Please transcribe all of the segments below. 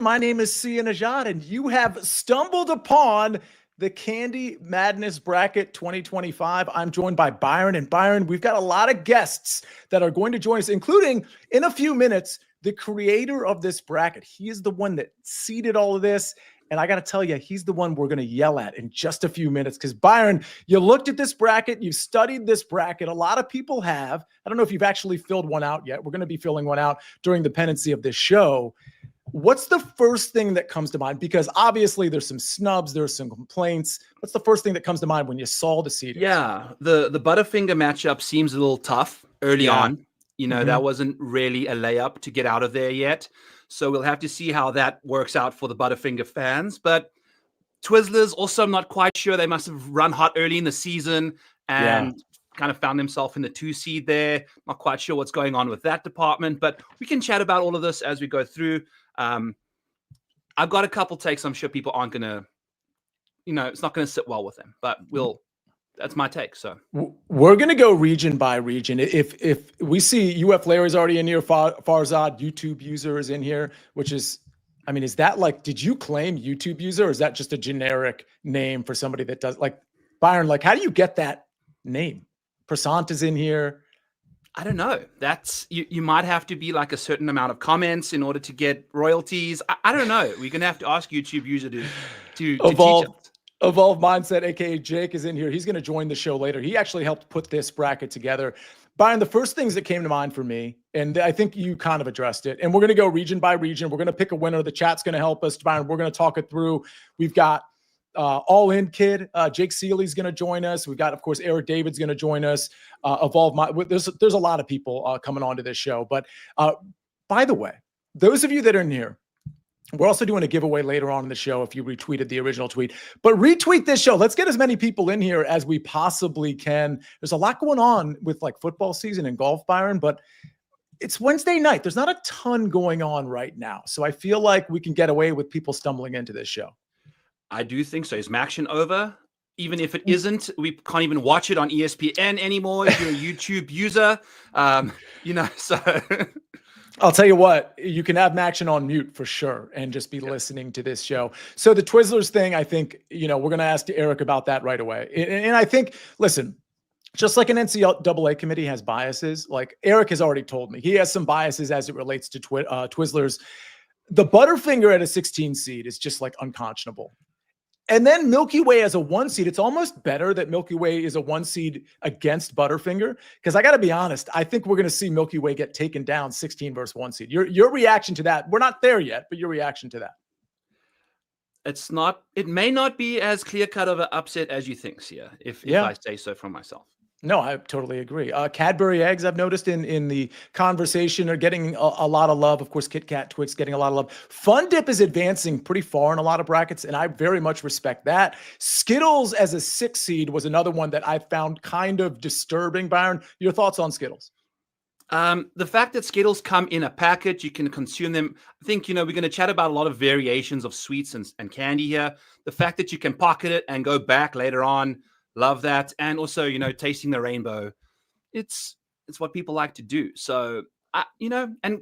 My name is Sia Nejad, and you have stumbled upon the Candy Madness Bracket 2025. I'm joined by Byron. And Byron, we've got a lot of guests that are going to join us, including in a few minutes, the creator of this bracket. He is the one that seeded all of this. And I got to tell you, he's the one we're going to yell at in just a few minutes. Because Byron, you looked at this bracket, you've studied this bracket. A lot of people have. I don't know if you've actually filled one out yet. We're going to be filling one out during the pendency of this show. What's the first thing that comes to mind? Because obviously there's some snubs, there's some complaints. What's the first thing that comes to mind when you saw the seedings? Yeah, the Butterfinger matchup seems a little tough early on. You know, that wasn't really a layup to get out of there yet. So we'll have to see how that works out for the Butterfinger fans. But Twizzlers also, I'm not quite sure. They must have run hot early in the season and kind of found themselves in the 2 seed there. Not quite sure what's going on with that department, but we can chat about all of this as we go through. I've got a couple takes. I'm sure people aren't going to, it's not going to sit well with them, but that's my take. So we're going to go region by region. If we see UF Larry's already in here, Farzad YouTube user is in here, which is, is that like, did you claim YouTube user, or is that just a generic name for somebody that does, like, Byron, like, how do you get that name? Prasant is in here. I don't know. That's you might have to be like a certain amount of comments in order to get royalties. I don't know. We're gonna have to ask YouTube user to Evolve. teach us. Evolve Mindset, aka Jake, is in here. He's gonna join the show later. He actually helped put this bracket together. Byron, the first things that came to mind for me, and I think you kind of addressed it, and we're gonna go region by region. We're gonna pick a winner. The chat's gonna help us, Byron. We're gonna talk it through. We've got All In Kid, Jake Seeley's going to join us. We've got, of course, Eric David's going to join us. There's a lot of people coming onto this show. But by the way, those of you that are near, we're also doing a giveaway later on in the show if you retweeted the original tweet. But retweet this show. Let's get as many people in here as we possibly can. There's a lot going on with like football season and golf, Byron, but it's Wednesday night. There's not a ton going on right now. So I feel like we can get away with people stumbling into this show. I do think so. Is Maction over? Even if it isn't, we can't even watch it on ESPN anymore if you're a YouTube user. So I'll tell you what, you can have Maction on mute for sure and just be listening to this show. So the Twizzlers thing, I think, we're going to ask Eric about that right away. And I think, listen, just like an NCAA committee has biases, like Eric has already told me, he has some biases as it relates to Twizzlers. The Butterfinger at a 16 seed is just like unconscionable. And then Milky Way as a 1 seed, it's almost better that Milky Way is a 1 seed against Butterfinger, because I got to be honest, I think we're going to see Milky Way get taken down 16 versus 1 seed. Your reaction to that? We're not there yet, but your reaction to that? It may not be as clear-cut of an upset as you think, Sia, if I say so from myself. No, I totally agree. Cadbury eggs, I've noticed in the conversation, are getting a lot of love. Of course, Kit Kat Twix getting a lot of love. Fun Dip is advancing pretty far in a lot of brackets, and I very much respect that. Skittles as a 6 seed was another one that I found kind of disturbing. Byron, your thoughts on Skittles? The fact that Skittles come in a package, you can consume them. I think, we're going to chat about a lot of variations of sweets and candy here. The fact that you can pocket it and go back later on, love that. And also, tasting the rainbow. It's what people like to do. So, and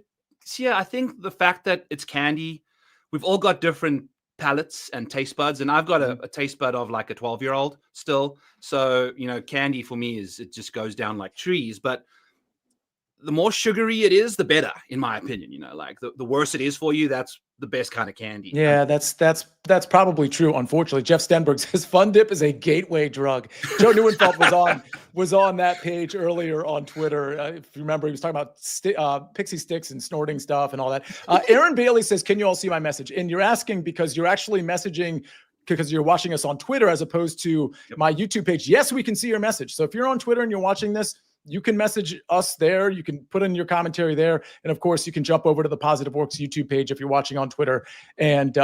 yeah, I think the fact that it's candy, we've all got different palates and taste buds. And I've got a taste bud of like a 12-year-old still. So, candy for me it just goes down like trees. But the more sugary it is, the better, in my opinion. Like the worse it is for you, that's the best kind of candy. Yeah, that's probably true. Unfortunately, Jeff Stenberg says Fun Dip is a gateway drug. Joe Neuenfeld was on that page earlier on Twitter. If you remember, he was talking about pixie sticks and snorting stuff and all that. Aaron Bailey says, "Can you all see my message?" And you're asking because you're actually messaging because you're watching us on Twitter as opposed to my YouTube page. Yes, we can see your message. So if you're on Twitter and you're watching this, you can message us there. You can put in your commentary there. And of course, you can jump over to the Positive Works YouTube page if you're watching on Twitter and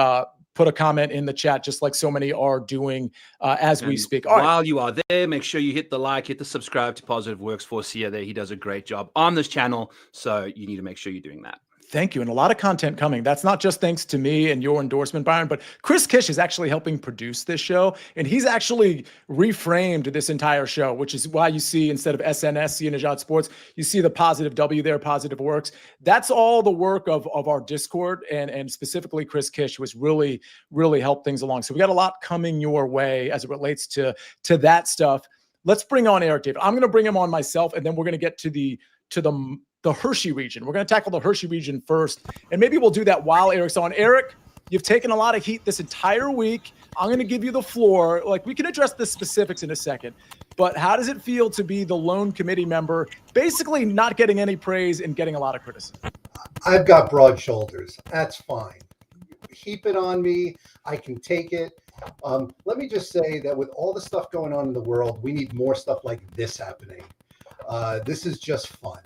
put a comment in the chat, just like so many are doing as we speak. All while you are there, make sure you hit the like, hit the subscribe to Positive Works for Sia there. He does a great job on this channel. So you need to make sure you're doing that. Thank you. And a lot of content coming. That's not just thanks to me and your endorsement, Byron, but Chris Kish is actually helping produce this show. And he's actually reframed this entire show, which is why you see, instead of SNS, Sia Nejad Sports, you see the positive W there, positive works. That's all the work of our Discord, and specifically Chris Kish was really, really helped things along. So we got a lot coming your way as it relates to that stuff. Let's bring on Eric David. I'm going to bring him on myself, and then we're going to get to the Hershey region. We're going to tackle the Hershey region first, and maybe we'll do that while Eric's on. Eric, you've taken a lot of heat this entire week. I'm going to give you the floor. Like, we can address the specifics in a second, but how does it feel to be the lone committee member, basically not getting any praise and getting a lot of criticism? I've got broad shoulders. That's fine. Heap it on me. I can take it. Let me just say that with all the stuff going on in the world, we need more stuff like this happening. This is just fun.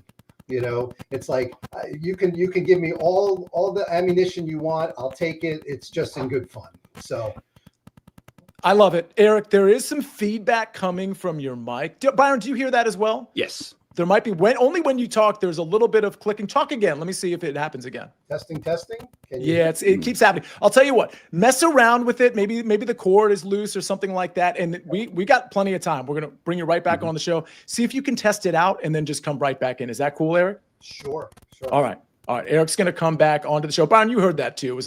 You know, it's like you can give me all the ammunition you want. I'll take it. It's just in good fun. So I love it. Eric, there is some feedback coming from your mic. Byron, do you hear that as well? Yes. There might be, only when you talk, there's a little bit of clicking. Talk again. Let me see if it happens again. Testing. Yeah, it keeps happening. I'll tell you what, mess around with it. Maybe the cord is loose or something like that. And we got plenty of time. We're going to bring you right back on the show. See if you can test it out and then just come right back in. Is that cool, Eric? Sure. All right. Eric's going to come back onto the show. Byron, you heard that too.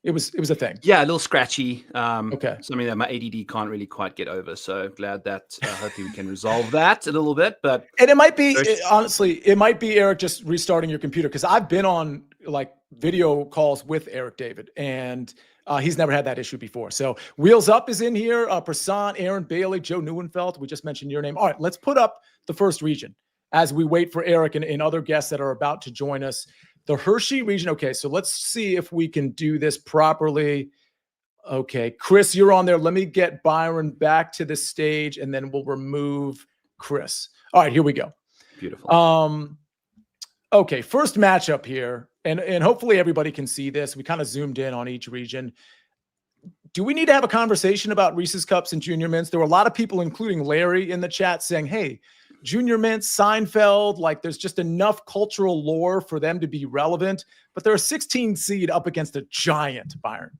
It was a thing. Yeah, a little scratchy. Okay. Something that my ADD can't really quite get over. So glad that hopefully we can resolve that a little bit. And it might be, honestly, it might be Eric just restarting your computer, because I've been on like video calls with Eric David, and he's never had that issue before. So Wheels Up is in here. Prasan, Aaron Bailey, Joe Neuenfeld. We just mentioned your name. All right, let's put up the first region as we wait for Eric and other guests that are about to join us. The Hershey region. Okay, so let's see if we can do this properly. Okay, Chris, you're on there. Let me get Byron back to the stage, and then we'll remove Chris. All right, here we go. Beautiful. Okay, first matchup here, and hopefully everybody can see this. We kind of zoomed in on each region. Do we need to have a conversation about Reese's Cups and Junior Mints? There were a lot of people, including Larry, in the chat saying, hey, Junior Mints, Seinfeld, like there's just enough cultural lore for them to be relevant, but they're a 16 seed up against a giant, Byron.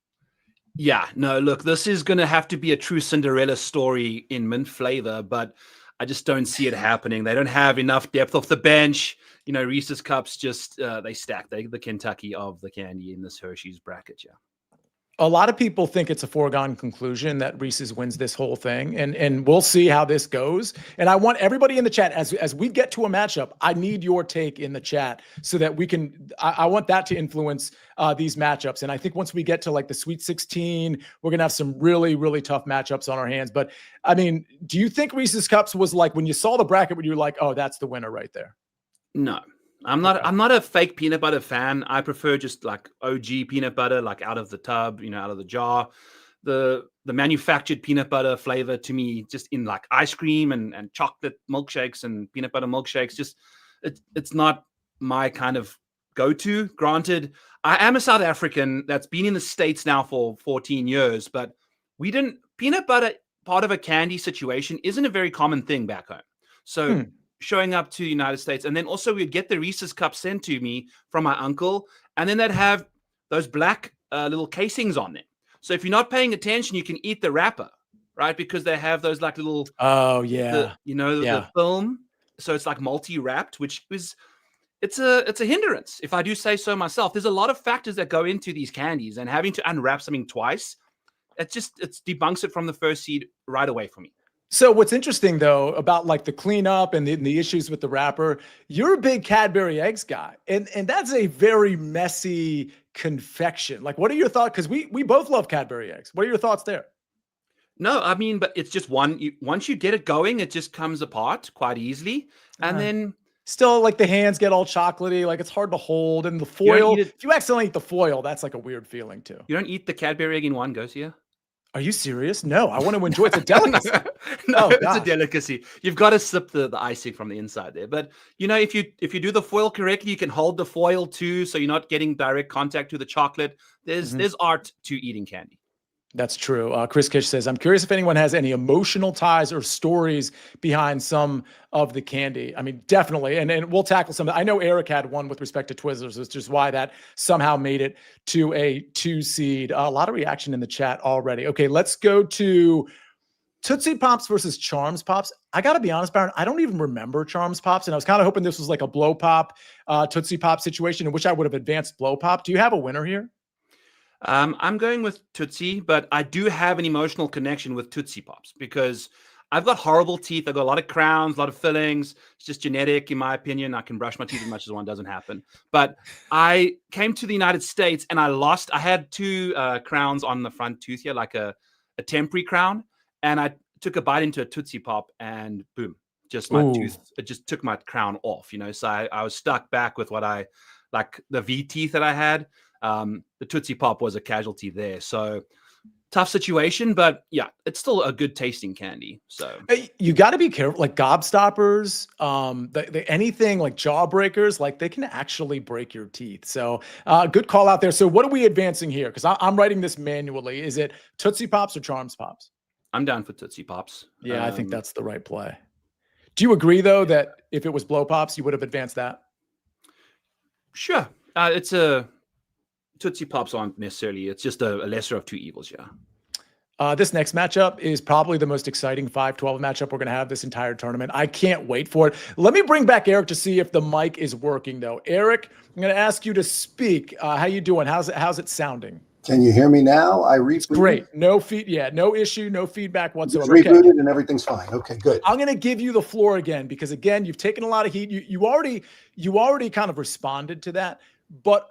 Yeah, no, look, this is going to have to be a true Cinderella story in mint flavor, but I just don't see it happening. They don't have enough depth off the bench. You know, Reese's Cups just, they stack. They're the Kentucky of the candy in this Hershey's bracket, yeah. A lot of people think it's a foregone conclusion that Reese's wins this whole thing, and we'll see how this goes. And I want everybody in the chat, as we get to a matchup, I need your take in the chat so that we can, I want that to influence these matchups. And I think once we get to like the Sweet 16, we're going to have some really, really tough matchups on our hands. But I mean, do you think Reese's Cups was like, when you saw the bracket, when you were like, oh, that's the winner right there? No. I'm not a fake peanut butter fan. I prefer just like OG peanut butter, like out of the tub, you know, out of the jar. The manufactured peanut butter flavor to me, just in like ice cream and chocolate milkshakes and peanut butter milkshakes, just it's not my kind of go-to. Granted, I am a South African that's been in the States now for 14 years, but peanut butter, part of a candy situation, isn't a very common thing back home. So showing up to the United States. And then also we'd get the Reese's Cup sent to me from my uncle. And then they'd have those black little casings on them. So if you're not paying attention, you can eat the wrapper, right? Because they have those like little, the film. So it's like multi-wrapped, which is, it's a hindrance, if I do say so myself. There's a lot of factors that go into these candies, and having to unwrap something twice, it debunks it from the first seed right away for me. So what's interesting, though, about like the cleanup and the issues with the wrapper, you're a big Cadbury eggs guy, and that's a very messy confection. Like, what are your thoughts? Because we both love Cadbury eggs. What are your thoughts there? No, I mean, but it's just once you get it going, it just comes apart quite easily. And then still, like, the hands get all chocolatey, like it's hard to hold. And the foil, if you accidentally eat the foil, that's like a weird feeling too. You don't eat the Cadbury egg in one go, Sia? Are you serious? No, I want to enjoy it. It's a delicacy. No, it's a delicacy. You've got to sip the icing from the inside there. But, you know, if you do the foil correctly, you can hold the foil too, so you're not getting direct contact to the chocolate. There's art to eating candy. That's true. Chris Kish says, I'm curious if anyone has any emotional ties or stories behind some of the candy. I mean, definitely. And we'll tackle some. I know Eric had one with respect to Twizzlers, which is why that somehow made it to a 2 seed. A lot of reaction in the chat already. Okay, let's go to Tootsie Pops versus Charms Pops. I got to be honest, Baron, I don't even remember Charms Pops. And I was kind of hoping this was like a Blow Pop, Tootsie Pop situation in which I would have advanced Blow Pop. Do you have a winner here? I'm going with Tootsie, but I do have an emotional connection with Tootsie Pops because I've got horrible teeth. I've got a lot of crowns, a lot of fillings. It's just genetic, in my opinion. I can brush my teeth as much as one doesn't happen. But I came to the United States and I had 2 crowns on the front tooth here, like a temporary crown. And I took a bite into a Tootsie Pop and boom, just my tooth. It just took my crown off, So I was stuck back with like the V teeth that I had. The Tootsie Pop was a casualty there. So tough situation, but yeah, it's still a good tasting candy. So you got to be careful, like gobstoppers, anything like jawbreakers, like they can actually break your teeth. So good call out there. So what are we advancing here? Because I'm writing this manually. Is it Tootsie Pops or Charms Pops? I'm down for Tootsie Pops. Yeah, I think that's the right play. Do you agree though that if it was Blow Pops, you would have advanced that? Sure. It's a Tootsie Pops aren't necessarily. It's just a lesser of 2 evils. Yeah. This next matchup is probably the most exciting 5-12 matchup we're going to have this entire tournament. I can't wait for it. Let me bring back Eric to see if the mic is working, though. Eric, I'm going to ask you to speak. How you doing? How's it sounding? Can you hear me now? Great. No no issue, no feedback whatsoever. Rebooted okay. And everything's fine. Okay, good. I'm going to give you the floor again because again, you've taken a lot of heat. You already kind of responded to that, but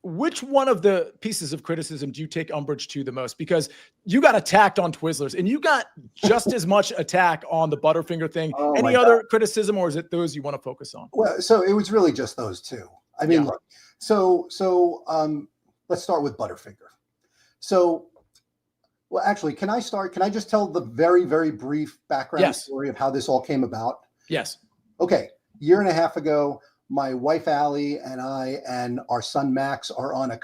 which one of the pieces of criticism do you take umbrage to the most? Because you got attacked on Twizzlers and you got just as much attack on the Butterfinger thing. Oh, any other criticism, or is it those you want to focus on? Well, so it was really just those 2. I mean, look, so let's start with Butterfinger. So, well, actually, can I just tell the very, very brief background story of how this all came about? Yes. Okay. 1.5 years ago, my wife, Allie, and I and our son, Max, are on a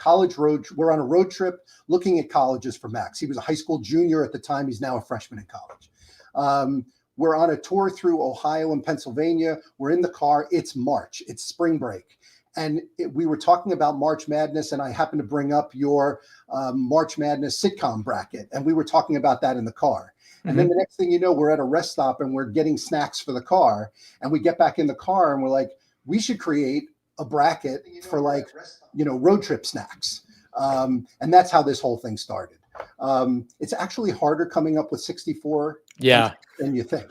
we're on a road trip looking at colleges for Max. He was a high school junior at the time. He's now a freshman in college. We're on a tour through Ohio and Pennsylvania. We're in the car. It's March. It's spring break. And we were talking about March Madness, and I happened to bring up your March Madness sitcom bracket. And we were talking about that in the car. And then the next thing you know, we're at a rest stop and we're getting snacks for the car. And we get back in the car and we're like, we should create a bracket for road trip snacks. And that's how this whole thing started. It's actually harder coming up with 64 than you think.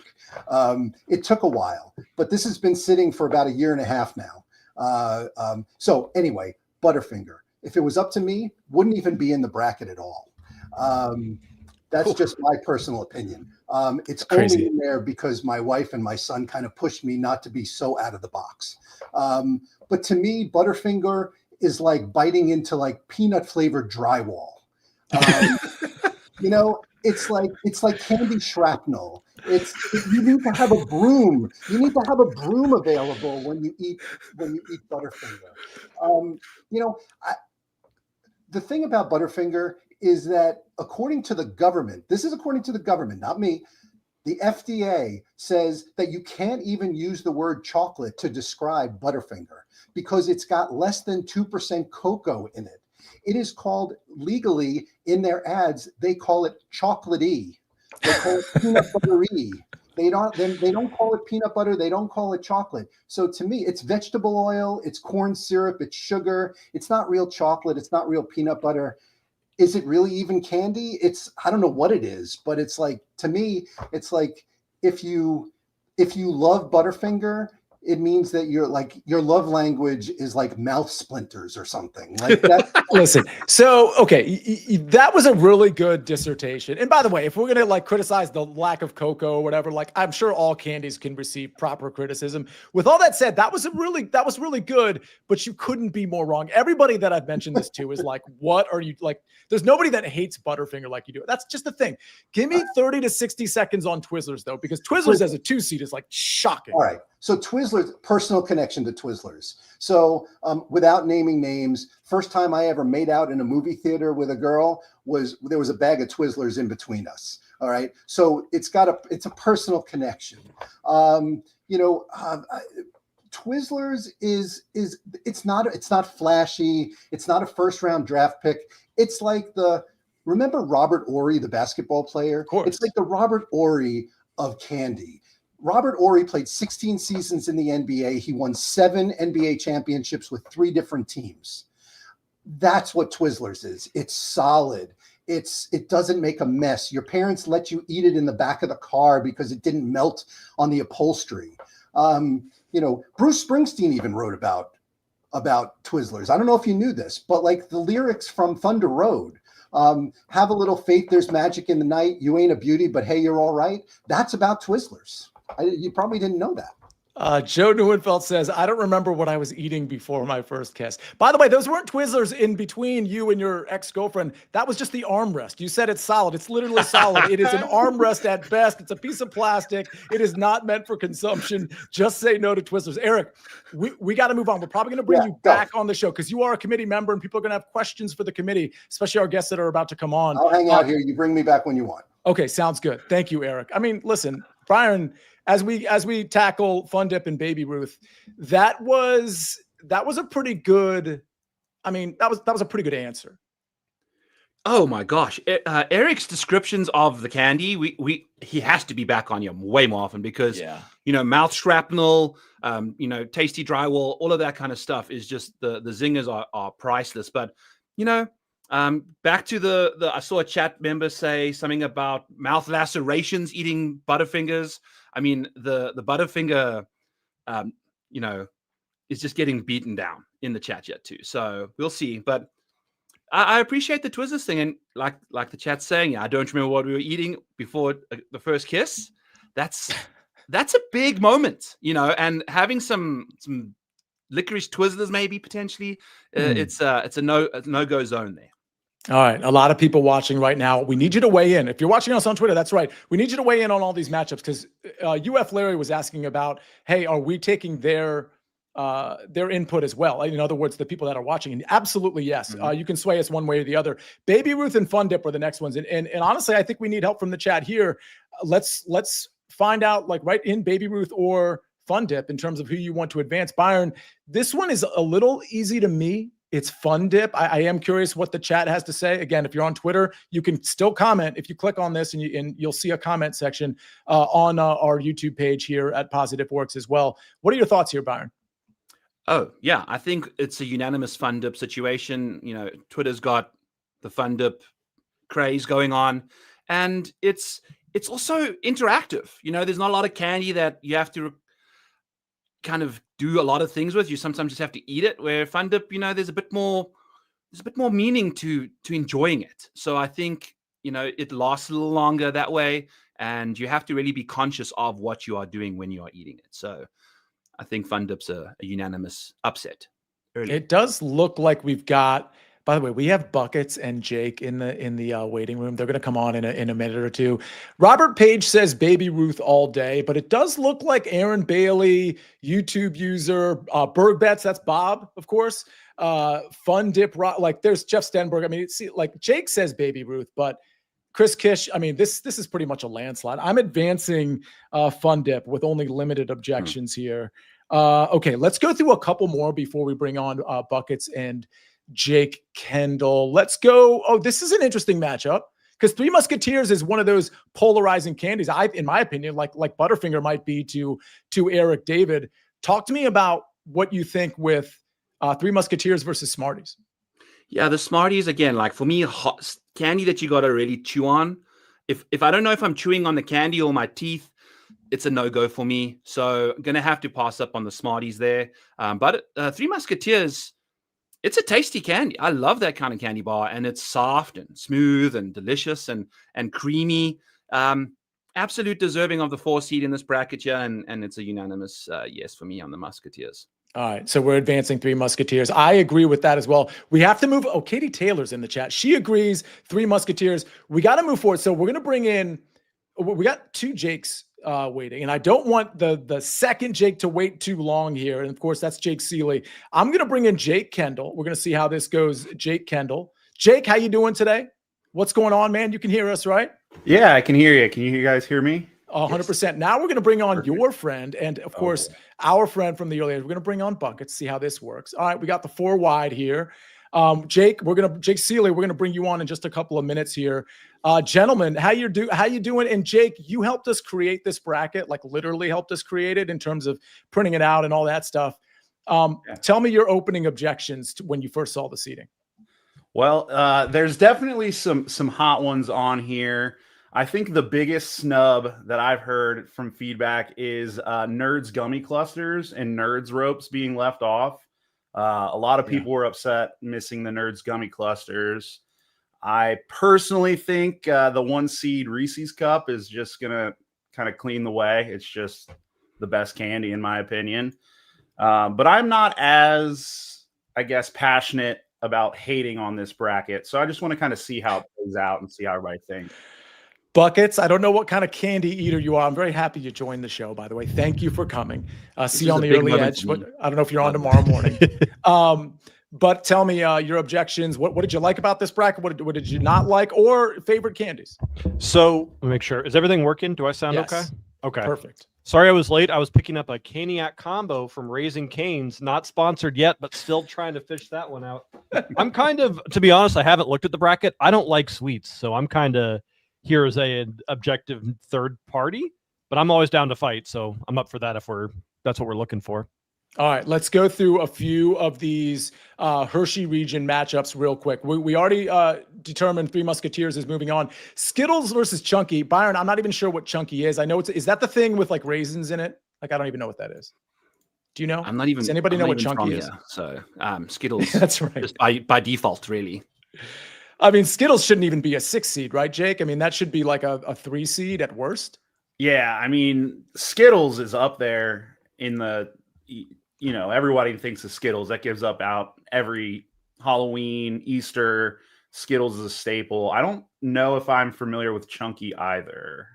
It took a while, but this has been sitting for about 1.5 years now. So anyway, Butterfinger, if it was up to me, wouldn't even be in the bracket at all. That's just my personal opinion. It's only in there because my wife and my son kind of pushed me not to be so out of the box. But to me, Butterfinger is like biting into like peanut flavored drywall. It's like candy shrapnel. You need to have a broom. You need to have a broom available when you eat Butterfinger. The thing about Butterfinger is that according to the government, this is according to the government, not me, the FDA says that you can't even use the word chocolate to describe Butterfinger because it's got less than 2% cocoa in it. It is called legally in their ads, they call it chocolatey. They call it peanut buttery. They don't call it peanut butter. They don't call it chocolate. So to me, it's vegetable oil, it's corn syrup, it's sugar. It's not real chocolate. It's not real peanut butter. Is it really even candy? I don't know what it is, but it's like, to me, it's like if you love Butterfinger, it means that your love language is like mouth splinters or something like that. Listen, so, okay. That was a really good dissertation. And by the way, if we're going to criticize the lack of cocoa or whatever, I'm sure all candies can receive proper criticism. With all that said, that was really good, but you couldn't be more wrong. Everybody that I've mentioned this to is like, what are you like? There's nobody that hates Butterfinger like you do. That's just the thing. Give me 30 to 60 seconds on Twizzlers though, because Twizzlers as a 2 seed is like shocking. All right. So Twizzlers, personal connection to Twizzlers. So without naming names, first time I ever made out in a movie theater with a girl was there was a bag of Twizzlers in between us. All right. So it's a personal connection. Twizzlers is it's not flashy. It's not a first round draft pick. It's like remember Robert Ory, the basketball player? Of course. It's like the Robert Ory of candy. Robert Ory played 16 seasons in the NBA. He won 7 NBA championships with 3 different teams. That's what Twizzlers is. It's solid. It doesn't make a mess. Your parents let you eat it in the back of the car because it didn't melt on the upholstery. Bruce Springsteen even wrote about Twizzlers. I don't know if you knew this, but like the lyrics from Thunder Road, have a little faith, there's magic in the night. You ain't a beauty, but hey, you're all right. That's about Twizzlers. You probably didn't know that. Joe Neuenfeld says, I don't remember what I was eating before my first kiss. By the way, those weren't Twizzlers in between you and your ex-girlfriend. That was just the armrest. You said it's solid. It's literally solid. It is an armrest at best. It's a piece of plastic. It is not meant for consumption. Just say no to Twizzlers. Eric, we got to move on. We're probably going to bring you back on the show because you are a committee member and people are going to have questions for the committee, especially our guests that are about to come on. I'll hang out here. You bring me back when you want. Okay, sounds good. Thank you, Eric. I mean, listen, Byron, as we tackle Fun Dip and Baby Ruth, that was a pretty good. I mean, that was a pretty good answer. Oh my gosh, Eric's descriptions of the candy, he has to be back on you way more often because mouth shrapnel, tasty drywall, all of that kind of stuff is just the zingers are priceless. But back to I saw a chat member say something about mouth lacerations eating Butterfingers. I mean, the Butterfinger, is just getting beaten down in the chat yet too. So we'll see. But I appreciate the Twizzlers thing, and like the chat's saying, I don't remember what we were eating before the first kiss. That's a big moment, and having some licorice Twizzlers maybe potentially, it's a no-go zone there. All right. A lot of people watching right now. We need you to weigh in. If you're watching us on Twitter, that's right. We need you to weigh in on all these matchups because UF Larry was asking about, hey, are we taking their input as well? In other words, the people that are watching. And absolutely, yes. Mm-hmm. You can sway us one way or the other. Baby Ruth and Fun Dip are the next ones. And honestly, I think we need help from the chat here. Let's find out right in Baby Ruth or Fun Dip in terms of who you want to advance. Byron, this one is a little easy to me. It's Fun Dip. I am curious what the chat has to say. Again, if you're on Twitter, you can still comment. If you click on this and you'll see a comment section on our YouTube page here at Positive Works as well. What are your thoughts here, Byron? Oh, yeah. I think it's a unanimous Fun Dip situation. Twitter's got the Fun Dip craze going on. And it's also interactive. There's not a lot of candy that you have to kind of do a lot of things with. You sometimes just have to eat it, where Fun Dip, there's a bit more meaning to enjoying it. So I think it lasts a little longer that way, and you have to really be conscious of what you are doing when you are eating it. So I think Fun Dip's a unanimous upset early. It does look like we've got, by the way, we have Buckets and Jake in the waiting room. They're going to come on in a minute or two. Robert Page says Baby Ruth all day, but it does look like Aaron Bailey, YouTube user, Berg Bets, that's Bob, of course. Fun Dip, there's Jeff Stenberg. I mean, Jake says Baby Ruth, but Chris Kish, I mean, this is pretty much a landslide. I'm advancing Fun Dip with only limited objections here. Okay, let's go through a couple more before we bring on Buckets and Jake Kendall. Let's go. Oh, this is an interesting matchup because Three Musketeers is one of those polarizing candies. In my opinion, like Butterfinger might be to Eric David. Talk to me about what you think with Three Musketeers versus Smarties. Yeah, the Smarties, again, for me, hot candy that you got to really chew on. If I don't know if I'm chewing on the candy or my teeth, it's a no-go for me. So I'm going to have to pass up on the Smarties there. But Three Musketeers, it's a tasty candy. I love that kind of candy bar, and it's soft and smooth and delicious and creamy. Absolute deserving of the 4 seed in this bracket here, and it's a unanimous yes for me on the Musketeers. All right, so we're advancing Three Musketeers. I agree with that as well. We have to move. Oh, Katie Taylor's in the chat. She agrees. Three Musketeers. We got to move forward. So we're going to bring in. We got 2 Jakes waiting. And I don't want the second Jake to wait too long here. And of course, that's Jake Seeley. I'm going to bring in Jake Kendall. We're going to see how this goes. Jake Kendall. Jake, how you doing today? What's going on, man? You can hear us, right? Yeah, I can hear you. Can you guys hear me? 100%. Now we're going to bring on your friend and, of course, our friend from the early days. We're going to bring on Buckets, see how this works. All right, we got the 4 wide here. Jake Seeley, we're going to bring you on in just a couple of minutes here. Gentlemen, how you doing? And Jake, you helped us create this bracket, like literally helped us create it in terms of printing it out and all that stuff. Tell me your opening objections to when you first saw the seating. Well, there's definitely some hot ones on here. I think the biggest snub that I've heard from feedback is Nerds gummy clusters and Nerds ropes being left off. A lot of people were upset missing the Nerds gummy clusters. I personally think the 1 seed Reese's Cup is just going to kind of clean the way. It's just the best candy in my opinion. But I'm not as, I guess, passionate about hating on this bracket. So I just want to kind of see how it plays out and see how everybody thinks. Buckets, I don't know what kind of candy eater you are. I'm very happy you joined the show, by the way. Thank you for coming. See you on the early edge. But I don't know if you're on tomorrow morning. But tell me your objections. What did you like about this bracket? What did you not like, or favorite candies? So let me make sure. Is everything working? Do I sound okay? Okay. Perfect. Sorry I was late. I was picking up a Caniac combo from Raising Cane's, not sponsored yet, but still trying to fish that one out. I'm kind of, to be honest, I haven't looked at the bracket. I don't like sweets, so I'm kind of here as an objective third party, but I'm always down to fight, so I'm up for that if that's what we're looking for. All right, let's go through a few of these Hershey region matchups real quick. We already determined Three Musketeers is moving on. Skittles versus Chunky. Byron, I'm not even sure what Chunky is. I know is that the thing with like raisins in it? Like, I don't even know what that is. Do you know? I'm not even. Does anybody know what Chunky is? Here, so Skittles. That's right. Just by default, really. I mean, Skittles shouldn't even be a 6 seed, right, Jake? I mean, that should be like a 3 seed at worst. Yeah, I mean, Skittles is up there in the, everybody thinks of Skittles. That gives up out every Halloween, Easter. Skittles is a staple. I don't know if I'm familiar with Chunky either.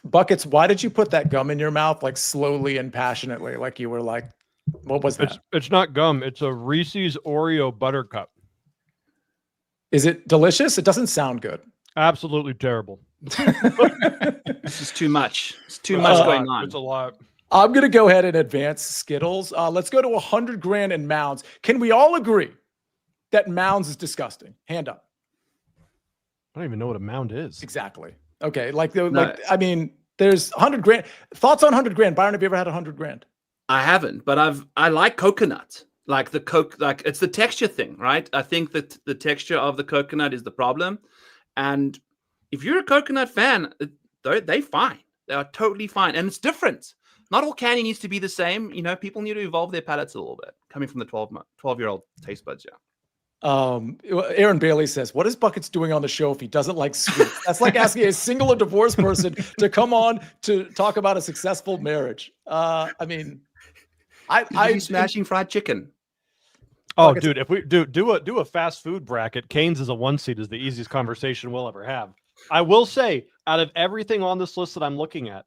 Buckets, why did you put that gum in your mouth like slowly and passionately? Like you were like, what was that? It's not gum. It's a Reese's Oreo Buttercup. Is it delicious? It doesn't sound good. Absolutely terrible. This is too much. It's too much going on. It's a lot. I'm going to go ahead and advance Skittles. Let's go to 100 grand in Mounds. Can we all agree that Mounds is disgusting? Hand up. I don't even know what a mound is. Exactly. Okay. I mean, there's 100 grand. Thoughts on 100 grand? Byron, have you ever had 100 grand? I haven't, but I like coconut. Like the like it's the texture thing, right? I think that the texture of the coconut is the problem. And if you're a coconut fan, they're fine. They are totally fine. And it's different. Not all candy needs to be the same. People need to evolve their palates a little bit, coming from the 12-year-old taste buds. Yeah. Aaron Bailey says, what is Buckets doing on the show if he doesn't like sweets? That's like asking a single or divorced person to come on to talk about a successful marriage. I mean, I smashing fried chicken. Oh, dude, if we do a fast food bracket, Cane's is a 1 seed is the easiest conversation we'll ever have. I will say, out of everything on this list that I'm looking at,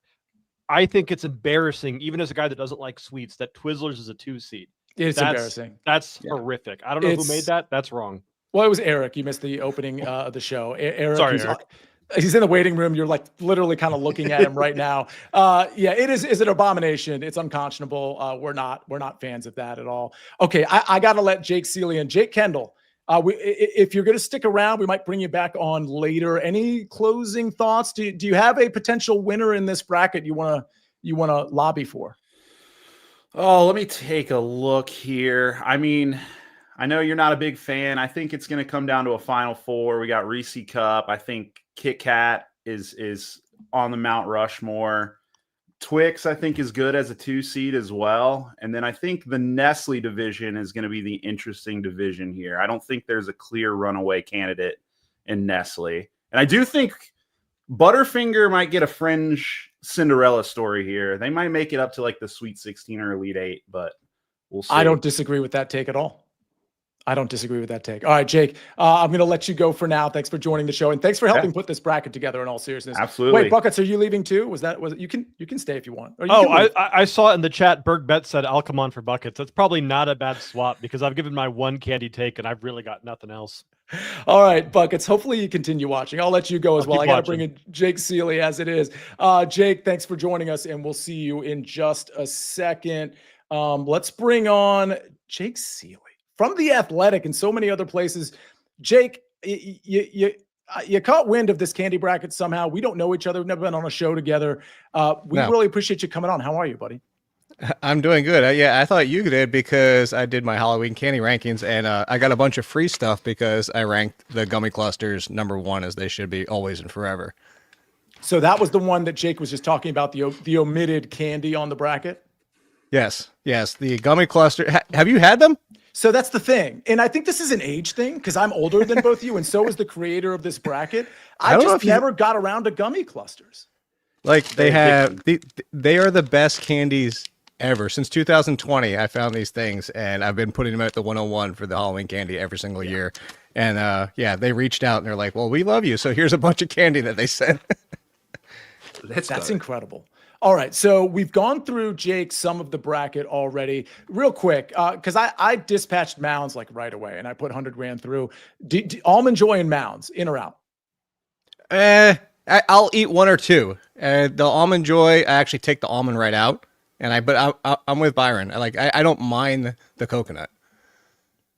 I think it's embarrassing, even as a guy that doesn't like sweets, that Twizzlers is a 2 seed. It's embarrassing. That's horrific. I don't know who made that. That's wrong. Well, it was Eric. You missed the opening of the show. Eric, Sorry, Eric. He's in the waiting room. You're like literally kind of looking at him right now. Yeah, it is an abomination. It's unconscionable. We're not fans of that at all. Okay, I got to let Jake Seeley and Jake Kendall. If you're going to stick around, we might bring you back on later. Any closing thoughts? Do you have a potential winner in this bracket you want to lobby for? Oh, let me take a look here. I mean, I know you're not a big fan. I think it's going to come down to a Final Four. We got Reese Cup. I think Kit Kat is on the Mount Rushmore. Twix, I think, is good as a 2 seed as well. And then I think the Nestle division is going to be the interesting division here. I don't think there's a clear runaway candidate in Nestle. And I do think Butterfinger might get a fringe Cinderella story here. They might make it up to like the Sweet 16 or Elite 8, but we'll see. I don't disagree with that take at all. I don't disagree with that take. All right, Jake, I'm going to let you go for now. Thanks for joining the show, and thanks for helping put this bracket together. In all seriousness, Absolutely. Wait, Buckets, are you leaving too? Was it? You can stay if you want. Or you Oh, can leave. I saw it in the chat. Berg Bet said I'll come on for buckets. That's probably not a bad swap because I've given my one candy take and I've really got nothing else. All right, Buckets. Hopefully you continue watching. I'll let you go as well. I got to bring in Jake Seeley as it is. Jake, thanks for joining us, and we'll see you in just a second. Let's bring on Jake Seeley from The Athletic and so many other places. Jake, you caught wind of this candy bracket somehow. We don't know each other. We've never been on a show together. We really appreciate you coming on. How are you, buddy? I'm doing good. Yeah, I thought you did because I did my Halloween candy rankings, and I got a bunch of free stuff because I ranked the gummy clusters #1 as they should be always and forever. So that was the one that Jake was just talking about, the omitted candy on the bracket? Yes, the gummy cluster. Have you had them? So that's the thing. And I think this is an age thing because I'm older than both you, and so is the creator of this bracket. I just never got around to gummy clusters. Like they are the best candies ever. Since 2020, I found these things, and I've been putting them at the 101 for the Halloween candy every single year. And they reached out and they're like, well, we love you. So here's a bunch of candy that they sent. That's incredible. All right, so we've gone through, Jake, some of the bracket already. Real quick, because I dispatched Mounds like right away, and I put 100 grand through. Almond Joy and Mounds, in or out? I'll eat one or two. The Almond Joy, I actually take the almond right out, but I'm with Byron. I don't mind the coconut.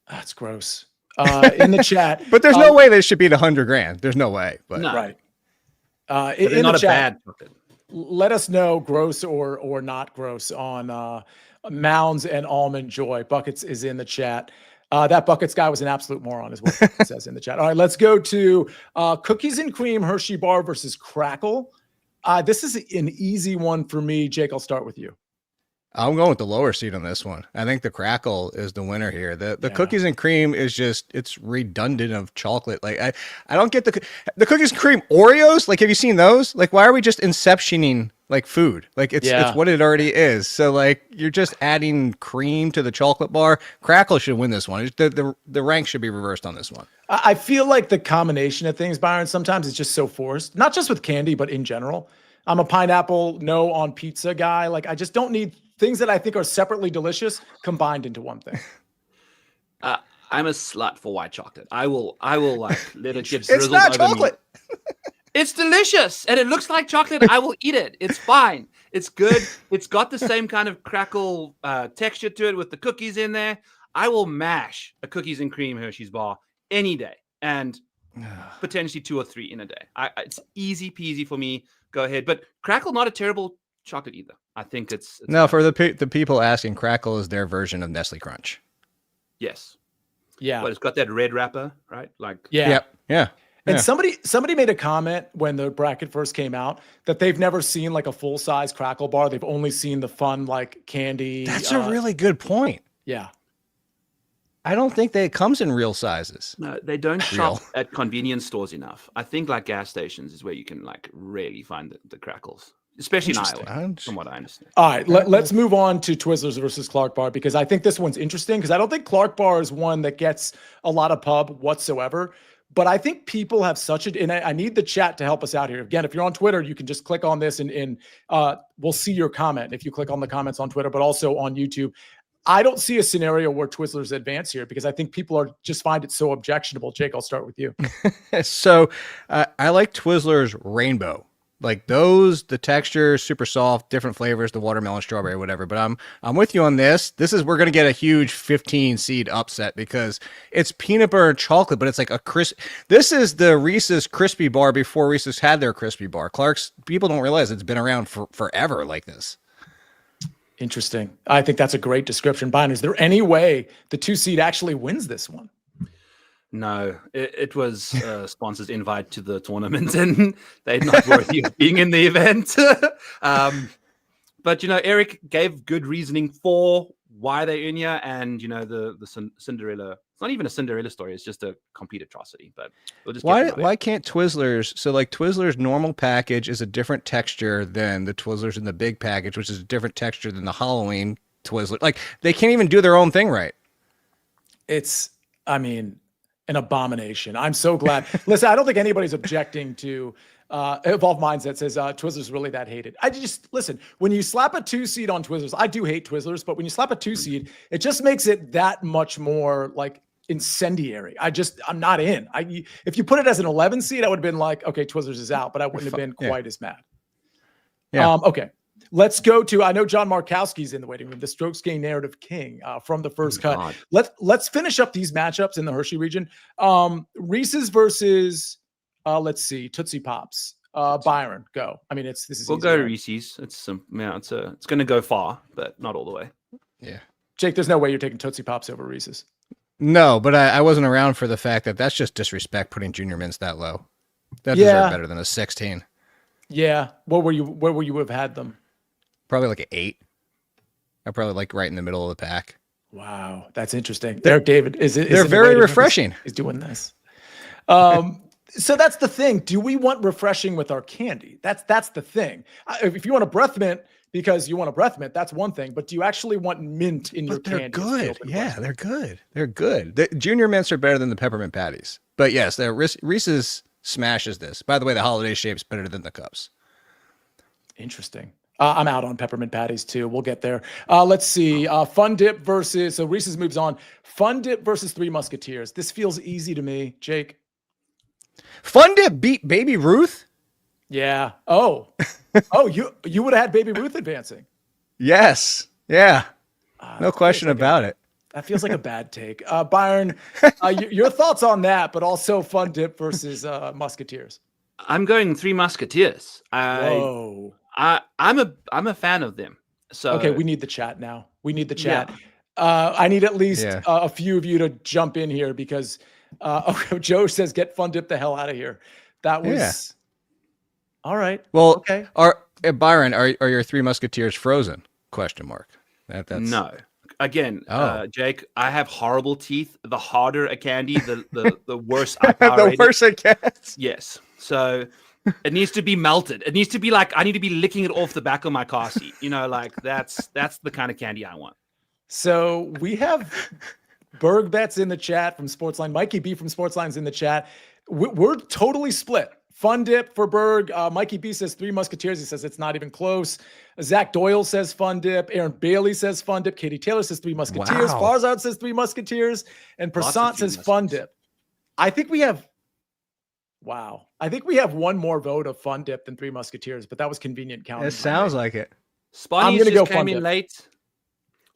That's gross. In the chat, but there's no way they should beat 100 grand. There's no way. But no. Right. In not the chat, a bad chocolate. Let us know gross or not gross on Mounds and Almond Joy. Buckets is in the chat. That Buckets guy was an absolute moron, is what it says in the chat. All right, let's go to Cookies and Cream Hershey Bar versus Crackle. This is an easy one for me. Jake, I'll start with you. I'm going with the lower seed on this one. I think the Crackle is the winner here. The Cookies and Cream is it's redundant of chocolate. Like I don't get the Cookies and Cream Oreos. Like, have you seen those? Like, why are we just inceptioning like food? Like it's what it already is. So like you're just adding cream to the chocolate bar. Crackle should win this one. The rank should be reversed on this one. I feel like the combination of things, Byron, sometimes it's just so forced. Not just with candy, but in general. I'm a pineapple no on pizza guy. Like I just don't need things that I think are separately delicious combined into one thing. I'm a slut for white chocolate. I will like let it get It's not chocolate. It's delicious and it looks like chocolate. I will eat it. It's fine. It's good. It's got the same kind of crackle texture to it with the cookies in there. I will mash a cookies and cream Hershey's bar any day and potentially 2 or 3 in a day. It's easy peasy for me. Go ahead. But crackle, not a terrible chocolate either. I think it's no, for the people asking, Crackle is their version of Nestle Crunch. Yes. Yeah. But it's got that red wrapper, right? Like yeah. Yeah. And somebody made a comment when the bracket first came out that they've never seen like a full-size Crackle bar. They've only seen the fun like candy. That's a really good point. Yeah. I don't think that it comes in real sizes. No, they don't shop at convenience stores enough. I think like gas stations is where you can like really find the crackles, especially in Iowa, from what I understand. All right, let's move on to Twizzlers versus Clark Bar because I think this one's interesting because I don't think Clark Bar is one that gets a lot of pub whatsoever. But I think people have and I need the chat to help us out here. Again, if you're on Twitter, you can just click on this and we'll see your comment if you click on the comments on Twitter, but also on YouTube. I don't see a scenario where Twizzlers advance here because I think people just find it so objectionable. Jake, I'll start with you. So I like Twizzlers Rainbow. Like those, the texture, super soft, different flavors, the watermelon, strawberry, whatever. But I'm with you on this. We're gonna get a huge 15 seed upset because it's peanut butter and chocolate, but it's like a crisp. This is the Reese's Crispy Bar before Reese's had their Crispy Bar. Clark's, people don't realize it's been around for forever like this. Interesting. I think that's a great description. Byron, is there any way the 2 seed actually wins this one? No, it was sponsors' invite to the tournament, and they're not worthy of being in the event. But Eric gave good reasoning for why they're in here, and the Cinderella. It's not even a Cinderella story; it's just a complete atrocity. But we'll just why can't Twizzlers? So like Twizzlers normal package is a different texture than the Twizzlers in the big package, which is a different texture than the Halloween Twizzler. Like they can't even do their own thing right. I mean, an abomination. I'm so glad. Listen, I don't think anybody's objecting to Evolved Mindset says Twizzlers really that hated. I just listen, when you slap a 2 seed on Twizzlers, I do hate Twizzlers, but when you slap a 2 seed, it just makes it that much more like incendiary. I'm not in. If you put it as an 11 seed, I would have been like, okay, Twizzlers is out, but I wouldn't have been quite as mad. Yeah. Okay. Let's go to, I know John Markowski's in the waiting room, the Strokes Gain Narrative King from the first cut. Let's finish up these matchups in the Hershey region. Reese's versus, let's see, Tootsie Pops. Byron, go. I mean, We'll go to Reese's. It's going to go far, but not all the way. Yeah. Jake, there's no way you're taking Tootsie Pops over Reese's. No, but I wasn't around for the fact that that's just disrespect putting junior mints that low. That deserve better than a 16. Yeah. Where would you have had them? Probably like an 8. I probably like right in the middle of the pack. Wow, that's interesting. There, David they're very refreshing. He's doing this. So that's the thing. Do we want refreshing with our candy? That's the thing. If you want a breath mint because you want a breath mint, that's one thing. But do you actually want mint in your candy? They're good. Yeah, they're good. They're good. The junior mints are better than the peppermint patties. But yes, Reese's smashes this. By the way, the holiday shape's better than the cups. Interesting. I'm out on peppermint patties too. We'll get there. Let's see. Fun Dip versus, so Reese's moves on. Fun Dip versus Three Musketeers. This feels easy to me. Jake. Fun Dip beat Baby Ruth? Yeah. Oh, you would have had Baby Ruth advancing. Yes. Yeah. No question about it. That feels like a bad take. Byron, your thoughts on that, but also Fun Dip versus Musketeers. I'm going Three Musketeers. Whoa. I'm a fan of them. So okay, we need the chat now. We need the chat. Yeah. I need at least a few of you to jump in here because Joe says get Fun Dip the hell out of here. That was all right. Well, okay. Byron, are your Three Musketeers frozen? Question mark. That's no. Again, Jake, I have horrible teeth. The harder a candy, the worse I power the worse it gets. Yes. So it needs to be melted. It needs to be like I need to be licking it off the back of my car seat. You know, like that's the kind of candy I want. So we have Berg Bets in the chat from Sportsline. Mikey B from Sportsline's in the chat. We're totally split. Fun Dip for Berg. Mikey B says Three Musketeers. He says it's not even close. Zach Doyle says Fun Dip. Aaron Bailey says Fun Dip. Katie Taylor says Three Musketeers. Wow. Farzad says Three Musketeers. And Prasant says Fun Dip. I think we have one more vote of Fun Dip than Three Musketeers, but that was convenient counting. It sounds like it. Spawny just came in late,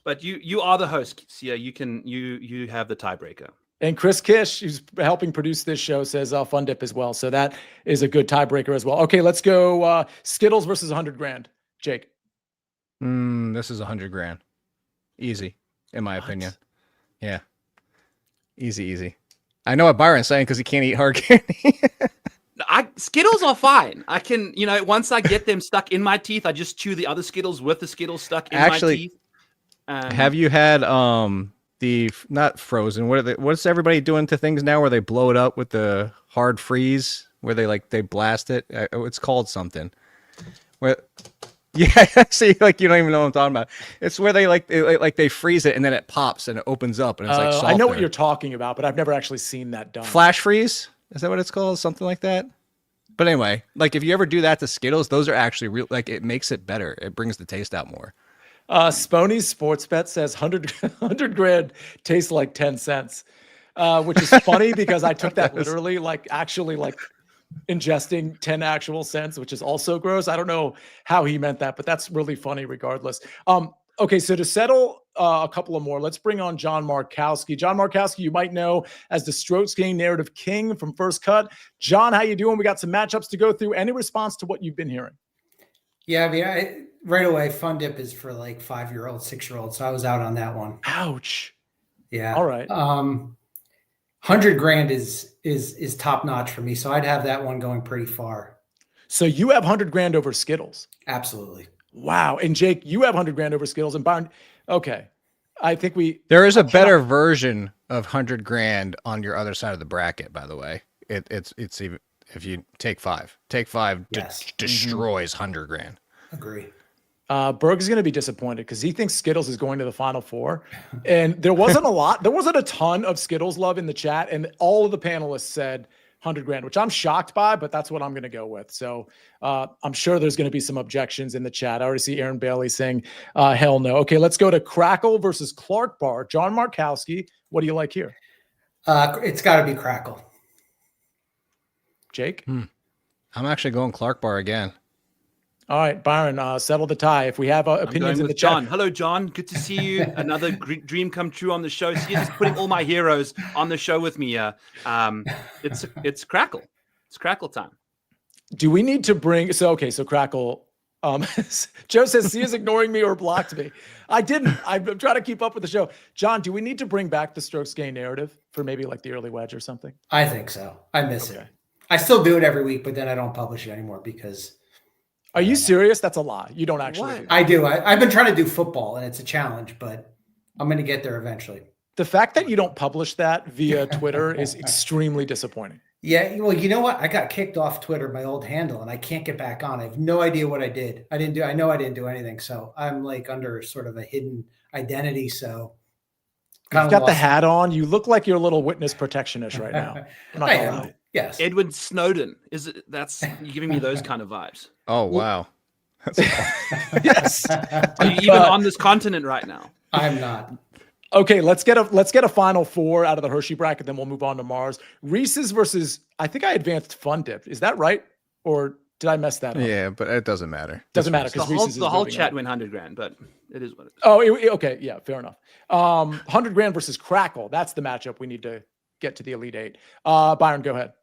but you are the host, Sia. You have the tiebreaker. And Chris Kish, who's helping produce this show, says Fun Dip as well. So that is a good tiebreaker as well. Okay, let's go Skittles versus 100 grand. Jake. This is 100 grand. Easy, in my opinion. Yeah. Easy. I know what Byron's saying because he can't eat hard candy. Skittles are fine. I can, once I get them stuck in my teeth, I just chew the other Skittles with the Skittles stuck in my teeth. Have you had the not frozen? What's everybody doing to things now where they blow it up with the hard freeze where they blast it? It's called something. Where see, like you don't even know what I'm talking about. It's where they freeze it and then it pops and it opens up and it's like softer. I know what you're talking about, but I've never actually seen that done. Flash freeze? Is that what it's called? Something like that? But anyway, like if you ever do that to Skittles, those are actually real. Like it makes it better. It brings the taste out more. Spony's Sports Bet says 100 grand tastes like 10 cents, which is funny because I took that literally, like actually like ingesting 10 actual cents, which is also gross. I don't know how he meant that, but that's really funny regardless. Okay, so to settle a couple of more, let's bring on John Markowski. John Markowski, you might know as the Strokes Gain Narrative King from First Cut. John, how you doing? We got some matchups to go through. Any response to what you've been hearing? Yeah, I mean, right away, Fun Dip is for like 5-year-olds, 6-year-olds. So I was out on that one. Ouch. Yeah. All right. 100 grand is top notch for me. So I'd have that one going pretty far. So you have 100 grand over Skittles. Absolutely. Wow. And Jake, you have 100 grand over Skittles and Byron. Okay. I think there is a better version of 100 grand on your other side of the bracket, by the way. It's even if you take five yes. destroys 100 grand. Agree. Berg is going to be disappointed because he thinks Skittles is going to the Final Four. And there wasn't a ton of Skittles love in the chat. And all of the panelists said 100 grand, which I'm shocked by, but that's what I'm going to go with. So I'm sure there's going to be some objections in the chat. I already see Aaron Bailey saying, hell no. Okay, let's go to Crackle versus Clark Bar. John Markowski, what do you like here? It's got to be Crackle. Jake? I'm actually going Clark Bar again. All right, Byron, settle the tie. If we have opinions in the John. chat. Hello, John. Good to see you. Another dream come true on the show. So you're just putting all my heroes on the show with me. It's Crackle. It's Crackle time. Do we need to bring so Crackle? Joe says Sia's ignoring me or blocked me. I didn't. I'm trying to keep up with the show. John, do we need to bring back the strokes gain narrative for maybe like the early wedge or something? I think so. I miss it. I still do it every week, but then I don't publish it anymore because. Are you serious? That's a lie. You don't actually. Do I do. I've been trying to do football, and it's a challenge, but I'm going to get there eventually. The fact that you don't publish that via Twitter is extremely disappointing. Yeah, well, you know what? I got kicked off Twitter, my old handle, and I can't get back on. I have no idea what I did. I know I didn't do anything. So I'm like under sort of a hidden identity. So you've got the hat on. You look like you're a little witness protectionist right now. I'm not gonna lie. Yes. Edward Snowden. That's you're giving me those kind of vibes. Oh, wow. Yes. Are you even on this continent right now? I'm not. Okay, let's get a Final Four out of the Hershey bracket, then we'll move on to Mars. Reese's versus, I think I advanced Fun Dip. Is that right? Or did I mess that up? Yeah, but it doesn't matter. Doesn't matter because Reese's the whole chat went 100 grand, but it is what it is. Oh, okay, yeah, fair enough. 100 grand versus Crackle. That's the matchup we need to get to the Elite Eight. Byron, go ahead.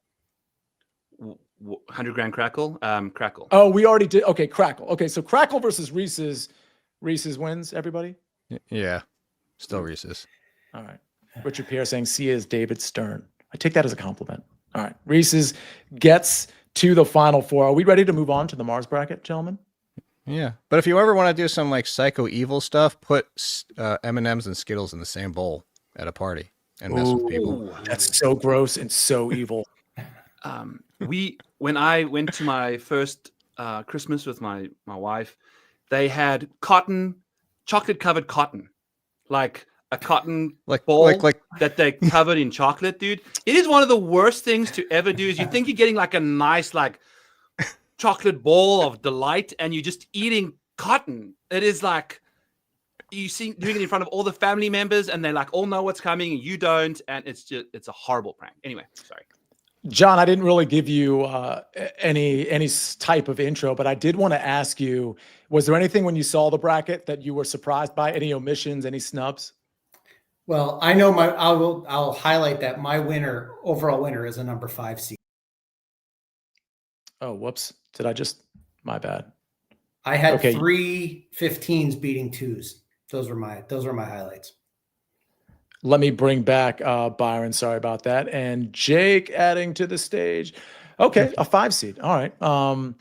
100 grand Crackle. Crackle. Oh, we already did. Okay, Crackle. Okay, so Crackle versus Reese's. Reese's wins. Everybody. Yeah, still Reese's. All right. Richard Pierre saying Sia is David Stern. I take that as a compliment. All right. Reese's gets to the Final Four. Are we ready to move on to the Mars bracket, gentlemen? Yeah, but if you ever want to do some like psycho evil stuff, put M&Ms and Skittles in the same bowl at a party and mess with people. That's so gross and so evil. When I went to my first Christmas with my wife, they had chocolate covered cotton, like a cotton ball that they covered in chocolate, dude. It is one of the worst things to ever do. Is you think you're getting like a nice like chocolate ball of delight, and you're just eating cotton. It is like you see doing it in front of all the family members, and they like all know what's coming, and you don't, and it's a horrible prank. Anyway, sorry. John, I didn't really give you any type of intro, but I did want to ask you, was there anything when you saw the bracket that you were surprised by? Any omissions, any snubs? Well, I know I'll highlight that my overall winner is a number 5 seed. Oh, whoops. My bad. I had 3 15s beating 2s. Those were my highlights. Let me bring back Byron. Sorry about that. And Jake adding to the stage. Okay, a 5 seed. All right.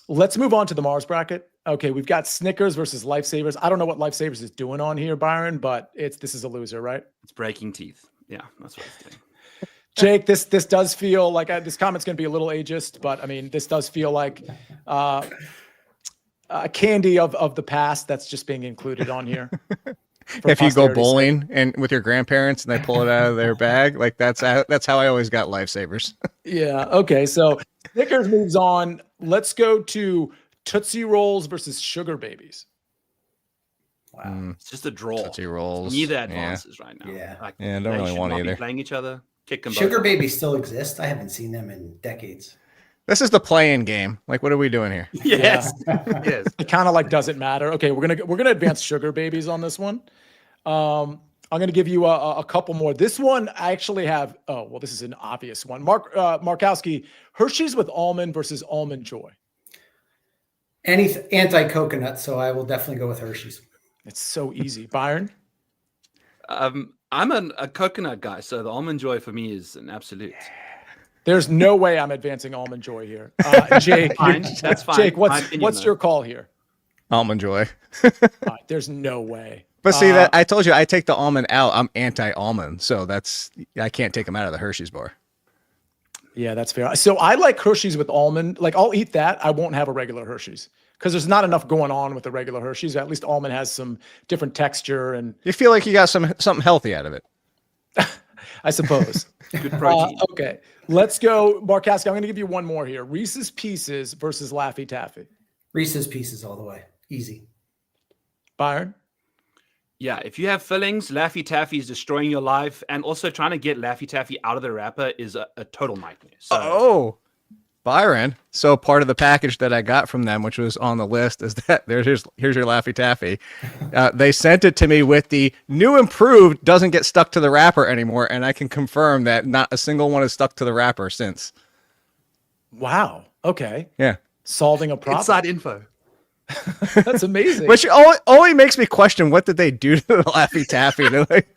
Let's move on to the Mars bracket. Okay, we've got Snickers versus Lifesavers. I don't know what Lifesavers is doing on here, Byron, but this is a loser, right? It's breaking teeth. Yeah, that's what it's doing. Jake, this does feel like this comment's going to be a little ageist, but I mean, this does feel like a candy of the past that's just being included on here. If you go bowling and with your grandparents and they pull it out of their bag, like that's how I always got Lifesavers. Yeah. Okay. So Snickers moves on. Let's go to Tootsie Rolls versus Sugar Babies. Wow. It's just a draw. Tootsie Rolls. Neither advances right now. Yeah. Like, I don't really want either. Playing each other. Kick them Sugar both. Babies still exist. I haven't seen them in decades. This is the play-in game. Like, what are we doing here? Yes. Yes. It kind of like doesn't matter. Okay, we're gonna advance Sugar Babies on this one. I'm gonna give you a couple more. This one I actually have. Oh well, this is an obvious one. Markowski, Hershey's with almond versus Almond Joy. Any anti-coconut, so I will definitely go with Hershey's. It's so easy, Byron. I'm a coconut guy, so the Almond Joy for me is an absolute. There's no way I'm advancing Almond Joy here. Jake, that's fine. Jake, what's your call here? Almond Joy. There's no way. But see, that I told you I take the almond out. I'm anti-almond, so I can't take them out of the Hershey's bar. Yeah, that's fair. So I like Hershey's with almond. Like I'll eat that. I won't have a regular Hershey's because there's not enough going on with the regular Hershey's. At least almond has some different texture, and You feel like you got something healthy out of it. I suppose. Good protein. Okay, let's go, Markowski. I'm going to give you one more here. Reese's Pieces versus Laffy Taffy. Reese's Pieces all the way. Easy. Byron. Yeah, if you have fillings, Laffy Taffy is destroying your life, and also trying to get Laffy Taffy out of the wrapper is a total nightmare. So, Oh, Byron. So part of the package that I got from them, which was on the list, is that here's your Laffy Taffy. They sent it to me with the new improved doesn't get stuck to the wrapper anymore, and I can confirm that not a single one is stuck to the wrapper since. Wow. Okay. Yeah. Solving a problem. inside info. That's amazing. Which only makes me question what did they do to the Laffy Taffy? They're like,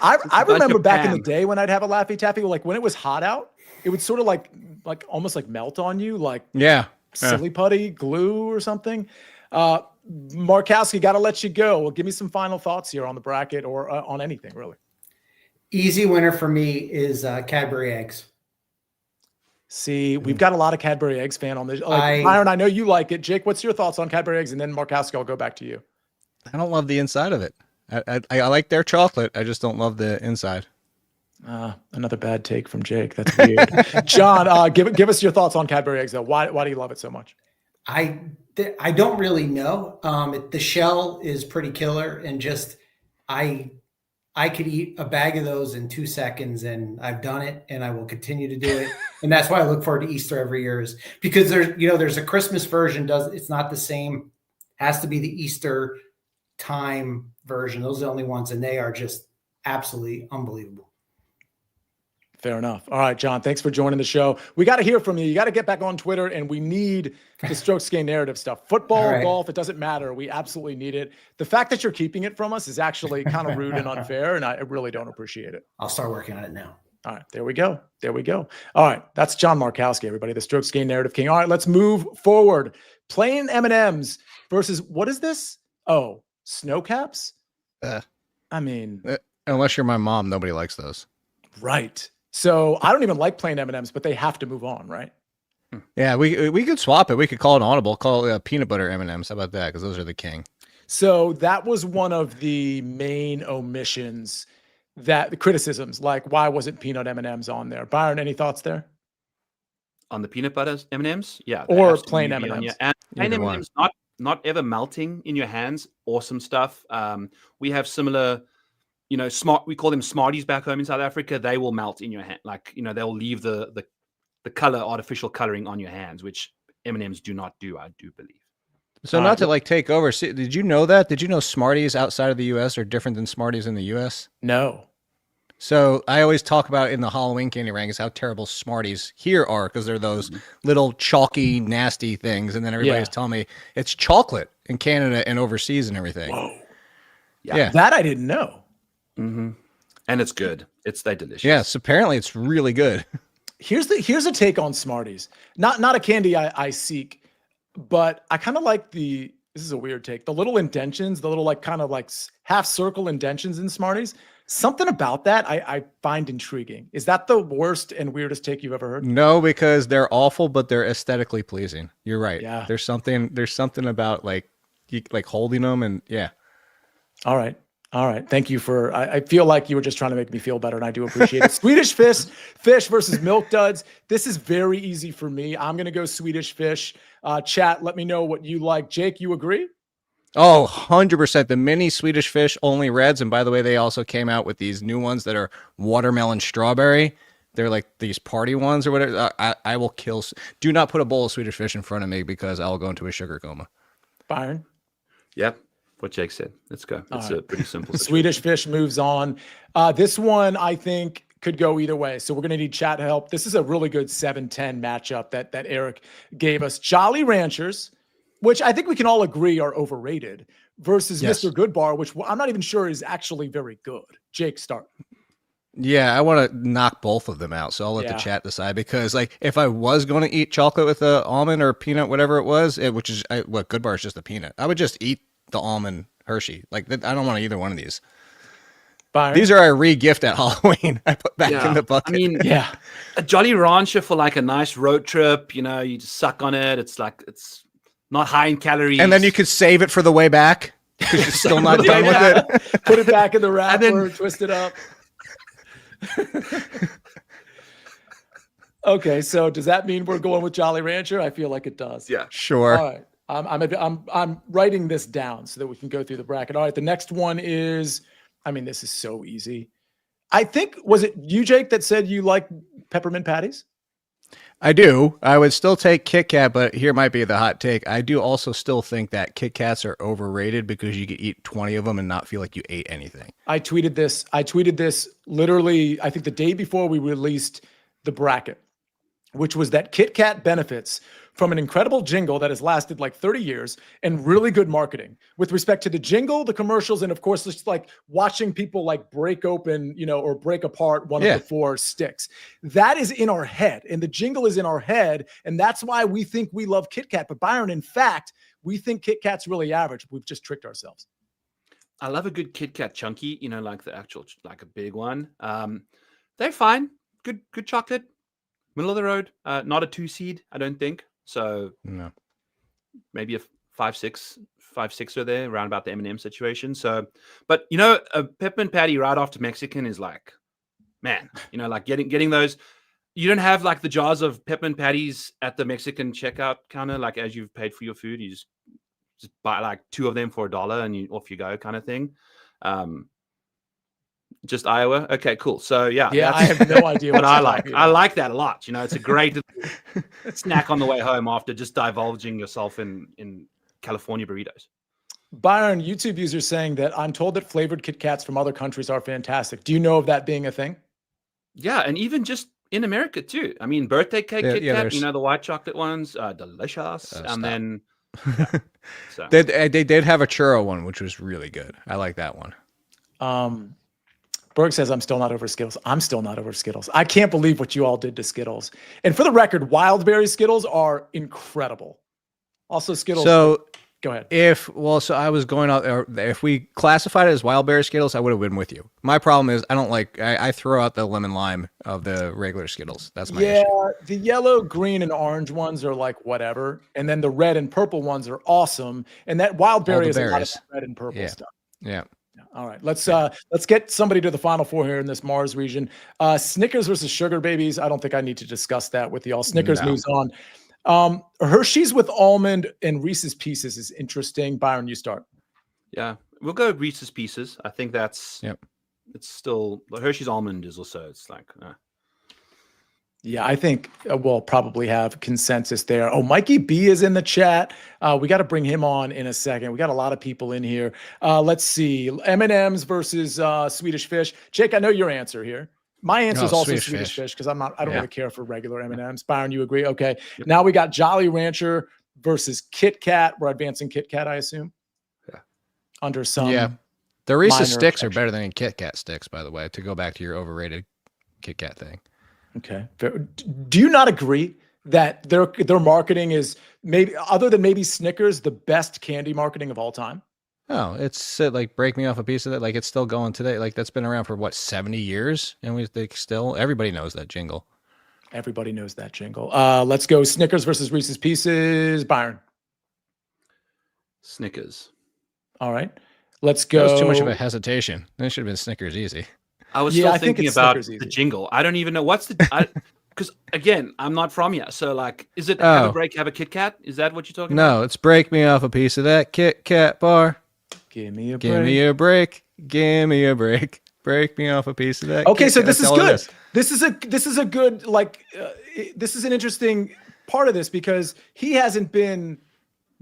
I remember back in the Japan. day when I'd have a Laffy Taffy, like when it was hot out, it would sort of like almost like melt on you, like yeah. silly putty glue or something. Markowski, got to let you go. Well, give me some final thoughts here on the bracket or on anything really. Easy winner for me is Cadbury eggs. See, we've got a lot of Cadbury eggs fan on this. Byron, I know you like it. Jake, what's your thoughts on Cadbury eggs? And then Markowski, I'll go back to you. I don't love the inside of it. I like their chocolate. I just don't love the inside. Another bad take from Jake. That's weird. John, give us your thoughts on Cadbury eggs though. Why do you love it so much? I don't really know. The shell is pretty killer, and just I could eat a bag of those in 2 seconds, and I've done it, and I will continue to do it. And that's why I look forward to Easter every year, is because there's a Christmas version. It's not the same. Has to be the Easter time version. Those are the only ones, and they are just absolutely unbelievable. Fair enough. All right, John, thanks for joining the show. We got to hear from you. You got to get back on Twitter, and we need the Strokes Gain narrative stuff. Football, right. golf, it doesn't matter. We absolutely need it. The fact that you're keeping it from us is actually kind of rude and unfair, and I really don't appreciate it. I'll start working on it now. All right, there we go. There we go. All right, that's John Markowski, everybody, the Strokes Gain narrative king. All right, let's move forward. Plain M&Ms versus, what is this? Oh, snow caps? I mean, Unless you're my mom, nobody likes those. right. So I don't even like plain M&Ms, but they have to move on, right? Yeah, we could swap it. We could call it audible. Call it peanut butter M&Ms. How about that? Because those are the king. So that was one of the main omissions, that the criticisms, like why wasn't peanut M&Ms on there? Byron, any thoughts there? On the peanut butter M&Ms, yeah, they Or absolutely plain need to be on M&Ms. you. And plain Either one. M&Ms not ever melting in your hands. Awesome stuff. We have similar, we call them Smarties back home in South Africa. They will melt in your hand, like they'll leave the color, artificial coloring on your hands, which M&Ms do not do. I do believe. So not to take over. See, did you know that? Did you know Smarties outside of the U.S. are different than Smarties in the U.S.? No. So I always talk about in the Halloween candy rankings how terrible Smarties here are because they're those little chalky, nasty things. And then everybody's telling me it's chocolate in Canada and overseas and everything. Whoa. Yeah. That I didn't know. Mm-hmm. And it's good. They're delicious. Yes, apparently it's really good. Here's a take on Smarties. Not a candy I seek, but I kind of like this is a weird take. The little indentions, the little kind of half circle indentions in Smarties. Something about that I find intriguing. Is that the worst and weirdest take you've ever heard? No, because they're awful, but they're aesthetically pleasing. You're right. Yeah. There's something about holding them and yeah. All right. Thank you for, I feel like you were just trying to make me feel better, and I do appreciate it. Swedish fish versus Milk Duds. This is very easy for me. I'm going to go Swedish fish. Chat, let me know what you like. Jake, you agree? Oh, 100%. The mini Swedish fish, only reds. And by the way, they also came out with these new ones that are watermelon strawberry. They're like these party ones or whatever. I will kill. Do not put a bowl of Swedish fish in front of me because I'll go into a sugar coma. Byron? Yep. What Jake said. Let's go. It's a pretty simple situation. Swedish fish moves on. This one, I think, could go either way. So we're going to need chat help. This is a really good 7-10 matchup that Eric gave us. Jolly Ranchers, which I think we can all agree are overrated, versus Mr. Goodbar, which I'm not even sure is actually very good. Jake, start. Yeah, I want to knock both of them out. So I'll let the chat decide because if I was going to eat chocolate with a almond or peanut, whatever it was, Goodbar is just a peanut. I would just eat the almond Hershey. I don't want either one of these. Byron? These are a re-gift at Halloween. I put back in the bucket. I mean, yeah. a Jolly Rancher for like a nice road trip. You know, you just suck on it. It's like it's not high in calories. And then you could save it for the way back because you're still not done with it. Put it back in the wrapper, then twist it up. Okay, so does that mean we're going with Jolly Rancher? I feel like it does. Yeah. Sure. All right. I'm writing this down so that we can go through the bracket. All right, the next one is, I mean, this is so easy. I think, was it you, Jake, that said you like peppermint patties? I do. I would still take Kit Kat, but here might be the hot take. I do also still think that Kit Kats are overrated because you could eat 20 of them and not feel like you ate anything. I tweeted this literally, I think the day before we released the bracket, which was that Kit Kat benefits from an incredible jingle that has lasted like 30 years and really good marketing with respect to the jingle, the commercials, and of course, just like watching people like break open, or break apart one of the 4 sticks. That is in our head, and the jingle is in our head, and that's why we think we love Kit Kat. But Byron, in fact, we think Kit Kat's really average. We've just tricked ourselves. I love a good Kit Kat chunky, like the actual, like a big one. They're fine. Good chocolate. Middle of the road. Not a 2 seed, I don't think. So no, maybe a 5-6er there, around about the M&M situation. So, but a peppermint patty right after Mexican is like, man, like getting those. You don't have like the jars of peppermint patties at the Mexican checkout counter, like as you've paid for your food. You just buy like 2 of them for $1 and off you go, kind of thing. Just Iowa. Okay, cool. So yeah, I have no idea what I like. I like that a lot. It's a great snack on the way home after just divulging yourself in California burritos. Byron, YouTube user saying that I'm told that flavored Kit Kats from other countries are fantastic. Do you know of that being a thing? Yeah, and even just in America too. I mean, birthday cake Kit Kat, the white chocolate ones, delicious. And then so. They did have a churro one, which was really good. I like that one. Berg says, I'm still not over Skittles. I'm still not over Skittles. I can't believe what you all did to Skittles. And for the record, Wildberry Skittles are incredible. Also, Skittles. So go ahead. So I was going out there. If we classified it as Wildberry Skittles, I would have been with you. My problem is I don't like, I throw out the lemon lime of the regular Skittles. That's my issue. The yellow, green, and orange ones are like whatever. And then the red and purple ones are awesome. And that Wildberry is a lot of red and purple stuff. Yeah. All right, let's get somebody to the final 4 here in this Mars region. Snickers versus Sugar Babies. I don't think I need to discuss that with y'all. Snickers moves on. Hershey's with almond and Reese's Pieces is interesting. Byron, you start. Yeah, we'll go Reese's Pieces. I think that's it's still Hershey's almond is also it's like. Yeah, I think we'll probably have consensus there. Oh, Mikey B is in the chat. We got to bring him on in a second. We got a lot of people in here. Let's see. M&M's versus Swedish Fish. Jake, I know your answer here. My answer is also Swedish Fish because I don't really care for regular M&M's. Byron, you agree? Okay. Yep. Now we got Jolly Rancher versus Kit Kat. We're advancing Kit Kat, I assume. Yeah. Under some. Yeah. The Reese's sticks are better than Kit Kat sticks, by the way, to go back to your overrated Kit Kat thing. Okay. Do you not agree that their marketing is maybe, other than maybe Snickers, the best candy marketing of all time? Oh, it's like break me off a piece of it. Like it's still going today. Like that's been around for what, 70 years? And everybody knows that jingle. Everybody knows that jingle. Let's go Snickers versus Reese's Pieces. Byron. Snickers. All right. Let's go. That was too much of a hesitation. That should have been Snickers easy. I was still thinking about the jingle. I don't even know what's because again, I'm not from here. So like, is it have a break, have a Kit Kat? Is that what you're talking about? No, it's break me off a piece of that Kit Kat bar. Give me a break. Give me a break. Give me a break. Break me off a piece of that. Okay, so this is good. This is a good this is an interesting part of this because he hasn't been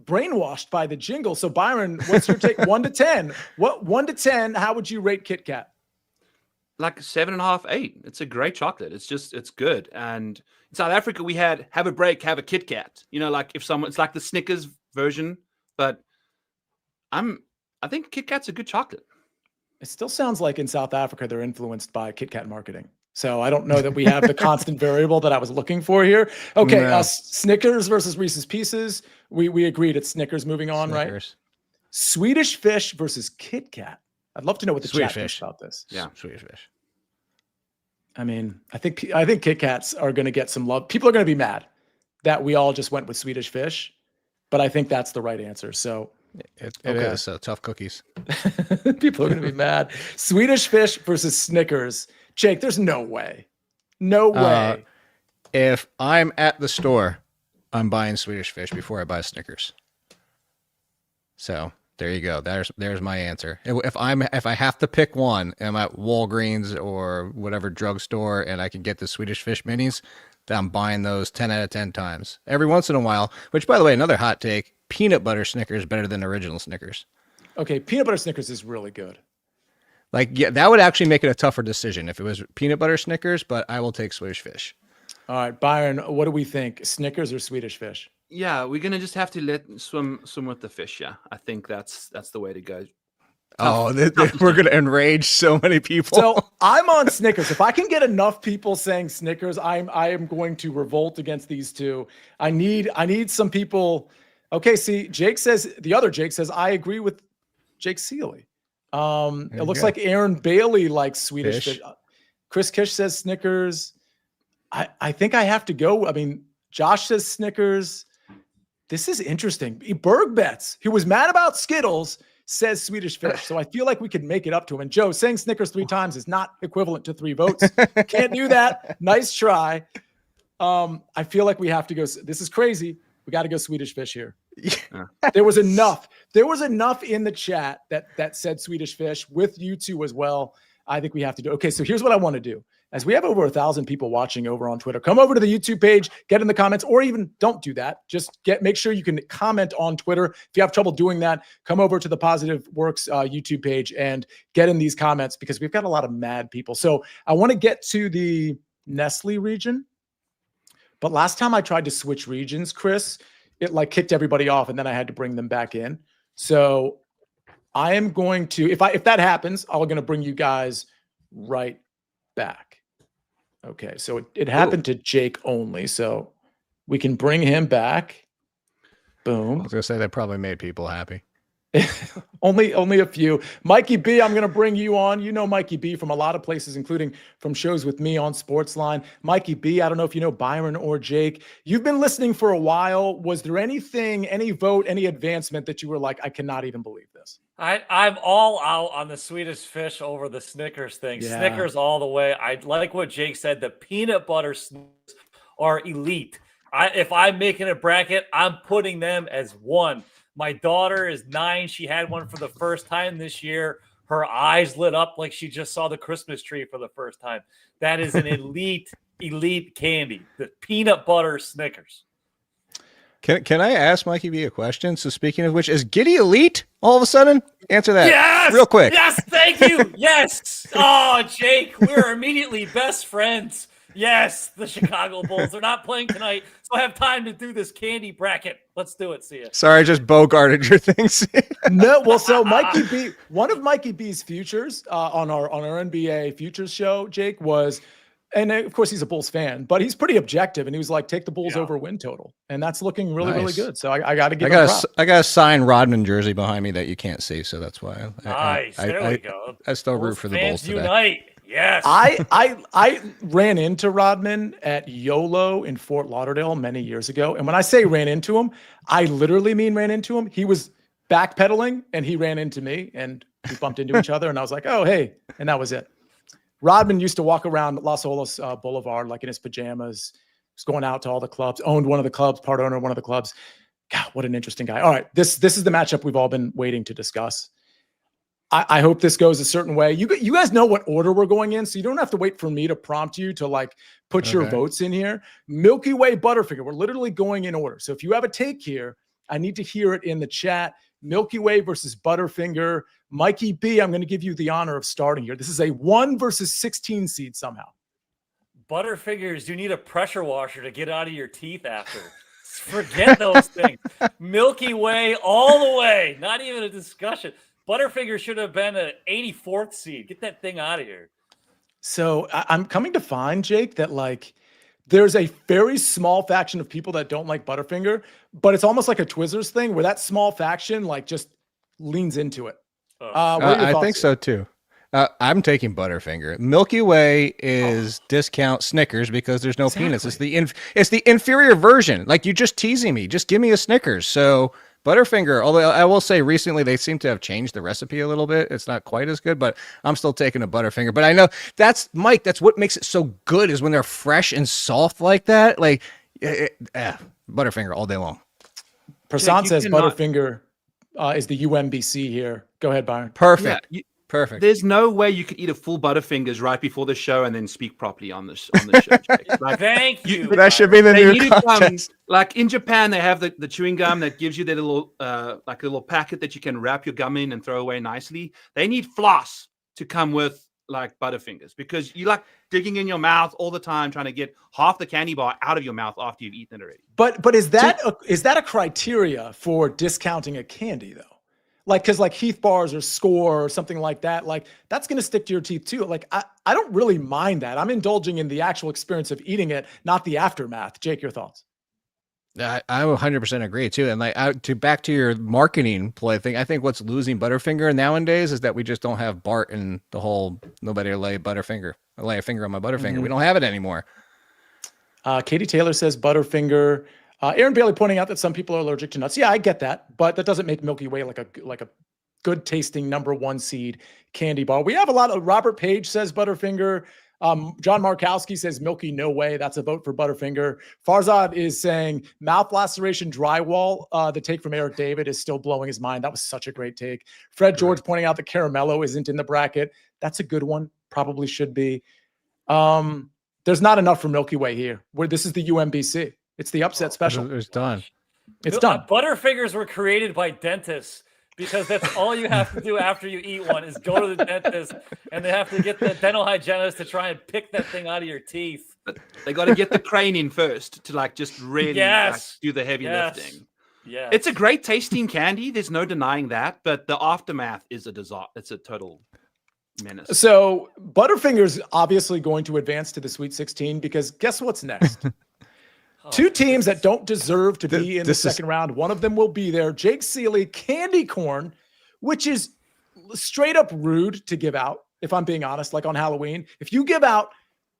brainwashed by the jingle. So Byron, what's your take? 1 to 10. What 1 to 10? How would you rate Kit Kat? Like 7.5, 8. It's a great chocolate. It's good. And in South Africa, we have a break, have a Kit Kat. Like if it's like the Snickers version, but I think Kit Kat's a good chocolate. It still sounds like in South Africa, they're influenced by Kit Kat marketing. So I don't know that we have the constant variable that I was looking for here. Okay. No. Snickers versus Reese's Pieces. We agreed it's Snickers moving on, right? Swedish Fish versus Kit Kat. I'd love to know what the Swedish chat thinks fish. about this. Yeah. Swedish fish. I mean, I think Kit Kats are going to get some love. People are going to be mad that we all just went with Swedish fish, but I think that's the right answer. So It Okay. is tough cookies. people are going to be mad. Swedish fish versus Snickers. Jake, there's no way. No way. If I'm at the store, I'm buying Swedish fish before I buy Snickers. So there you go. There's my answer. If I have to pick one, and I'm at Walgreens or whatever drugstore, and I can get the Swedish fish minis, then I'm buying those 10 out of 10 times. Every once in a while, which, by the way, another hot take, peanut butter Snickers better than original Snickers. Okay, peanut butter Snickers is really good. Like, yeah, that would actually make it a tougher decision if it was peanut butter Snickers, but I will take Swedish fish. All right, Byron, what do we think? Snickers or Swedish fish? Yeah, we're gonna just have to let swim with the fish. Yeah, I think that's the way to go. We're going to enrage so many people. So I'm on Snickers. If I can get enough people saying Snickers, I am going to revolt against these two. I need some people. Okay, see, the other Jake says, I agree with Jake Seeley. It looks like Aaron Bailey likes Swedish fish. Chris Kish says Snickers. I think I have to go. I mean, Josh says Snickers. This is interesting. Berg Bets, who was mad about Skittles, says Swedish fish. So I feel like we could make it up to him. And Joe, saying Snickers 3 times is not equivalent to 3 votes. Can't do that. Nice try. I feel like we have to go. This is crazy. We got to go Swedish fish here. Yeah. There was enough in the chat that said Swedish fish with you two as well. I think we have to do. Okay, so here's what I want to do. As we have over 1,000 people watching over on Twitter, come over to the YouTube page, get in the comments, or even don't do that. Just make sure you can comment on Twitter. If you have trouble doing that, come over to the Positive Works YouTube page and get in these comments because we've got a lot of mad people. So I want to get to the Nestle region. But last time I tried to switch regions, Chris, it like kicked everybody off and then I had to bring them back in. So I am going to, if that happens, I'm going to bring you guys right back. Okay, so it happened to Jake only, so we can bring him back. Boom. I was going to say that probably made people happy. only a few. Mikey B, I'm going to bring you on. You know Mikey B from a lot of places, including from shows with me on Sportsline. Mikey B, I don't know if you know Byron or Jake. You've been listening for a while. Was there anything, any vote, any advancement that you were like, I cannot even believe this? I'm all out on the Swedish fish over the Snickers thing. Yeah. Snickers all the way. I like what Jake said. The peanut butter Snickers are elite. If I'm making a bracket, I'm putting them as 1. My daughter is 9. She had one for the first time this year. Her eyes lit up like she just saw the Christmas tree for the first time. That is an elite candy. The peanut butter Snickers. Can I ask Mikey B a question? So speaking of which, is Giddy elite all of a sudden? Answer that Yes! real quick. Yes, thank you. Yes. Oh, Jake, we're immediately best friends. Yes, the Chicago Bulls. They're not playing tonight, so I have time to do this candy bracket. Let's do it, Sia. Sorry, I just bogarted your things. No, well, so Mikey B, one of Mikey B's futures on our NBA futures show, Jake, was, and of course he's a Bulls fan, but he's pretty objective, and he was like, take the Bulls over win total, and that's looking really, really good. So I got to give him a prop. I got a signed Rodman jersey behind me that you can't see, so that's why. Nice. There we go. I still root for the Bulls today. Unite. Yes. I ran into Rodman at YOLO in Fort Lauderdale many years ago. And when I say ran into him, I literally mean ran into him. He was backpedaling and he ran into me and we bumped into each other and I was like, oh, hey. And that was it. Rodman used to walk around Los Olos Boulevard like in his pajamas. Was going out to all the clubs, owned one of the clubs, part owner of one of the clubs. God, what an interesting guy. All right. This is the matchup we've all been waiting to discuss. I hope this goes a certain way. You guys know what order we're going in, so you don't have to wait for me to prompt you to like put your votes in here. Milky Way Butterfinger. We're literally going in order. So if you have a take here, I need to hear it in the chat. Milky Way versus Butterfinger. Mikey B, I'm going to give you the honor of starting here. This is a 1 versus 16 seed somehow. Butterfingers, you need a pressure washer to get out of your teeth after. Forget those things. Milky Way all the way. Not even a discussion. Butterfinger should have been an 84th seed. Get that thing out of here. So I'm coming to find, Jake, that like there's a very small faction of people that don't like Butterfinger, but it's almost like a Twizzlers thing where that small faction like just leans into it. Oh. What are your I thoughts think here? so too. I'm taking Butterfinger. Milky Way is discount Snickers because there's no peanuts. It's it's the inferior version. Like, you just teasing me. Just give me a Snickers. So Butterfinger. Although I will say recently they seem to have changed the recipe a little bit. It's not quite as good, but I'm still taking a Butterfinger. But I know that's Mike. That's what makes it so good is when they're fresh and soft like that. Like, Butterfinger all day long. Prasan you says cannot- Butterfinger is the UMBC here. Go ahead, Byron. Perfect. Yeah, Perfect. there's no way you could eat a full Butterfingers right before the show and then speak properly on the show. Jake. Like, Thank you. That should be the they new need to come, contest. like in Japan, they have the chewing gum that gives you that little like a little packet that you can wrap your gum in and throw away nicely. They need floss to come with like Butterfingers because you like digging in your mouth all the time trying to get half the candy bar out of your mouth after you've eaten it already. But is that a criteria for discounting a candy though? Like, because like Heath bars or Score or something like that, like that's going to stick to your teeth too. Like, I don't really mind that. I'm indulging in the actual experience of eating it, not the aftermath. Jake, your thoughts? I 100% agree too. And like, back to your marketing play thing, I think what's losing Butterfinger nowadays is that we just don't have Bart and the whole nobody lay a finger on my Butterfinger. We don't have it anymore. Katie Taylor says Butterfinger. Aaron Bailey pointing out that some people are allergic to nuts. Yeah, I get that, but that doesn't make Milky Way like a good tasting #1 seed candy bar. We have a lot of Robert Page says Butterfinger. John Markowski says Milky No Way. That's a vote for Butterfinger. Farzad is saying mouth laceration drywall. The take from Eric David is still blowing his mind. That was such a great take. Fred George pointing out that Caramello isn't in the bracket. That's a good one. Probably should be. There's not enough for Milky Way here. Where this is the UMBC. It's the upset special. It's done. It's done. Butterfingers were created by dentists because that's all you have to do after you eat one is go to the dentist and they have to get the dental hygienist to try and pick that thing out of your teeth. But they got to get the crane in first to like just really like, do the heavy lifting. Yeah, it's a great tasting candy. There's no denying that, but the aftermath is a disaster. It's a total menace. So Butterfinger's obviously going to advance to the Sweet 16 because guess what's next? Two teams that don't deserve to be in the second round. One of them will be there. Jake Seeley, candy corn, which is straight up rude to give out, if I'm being honest, like on Halloween. If you give out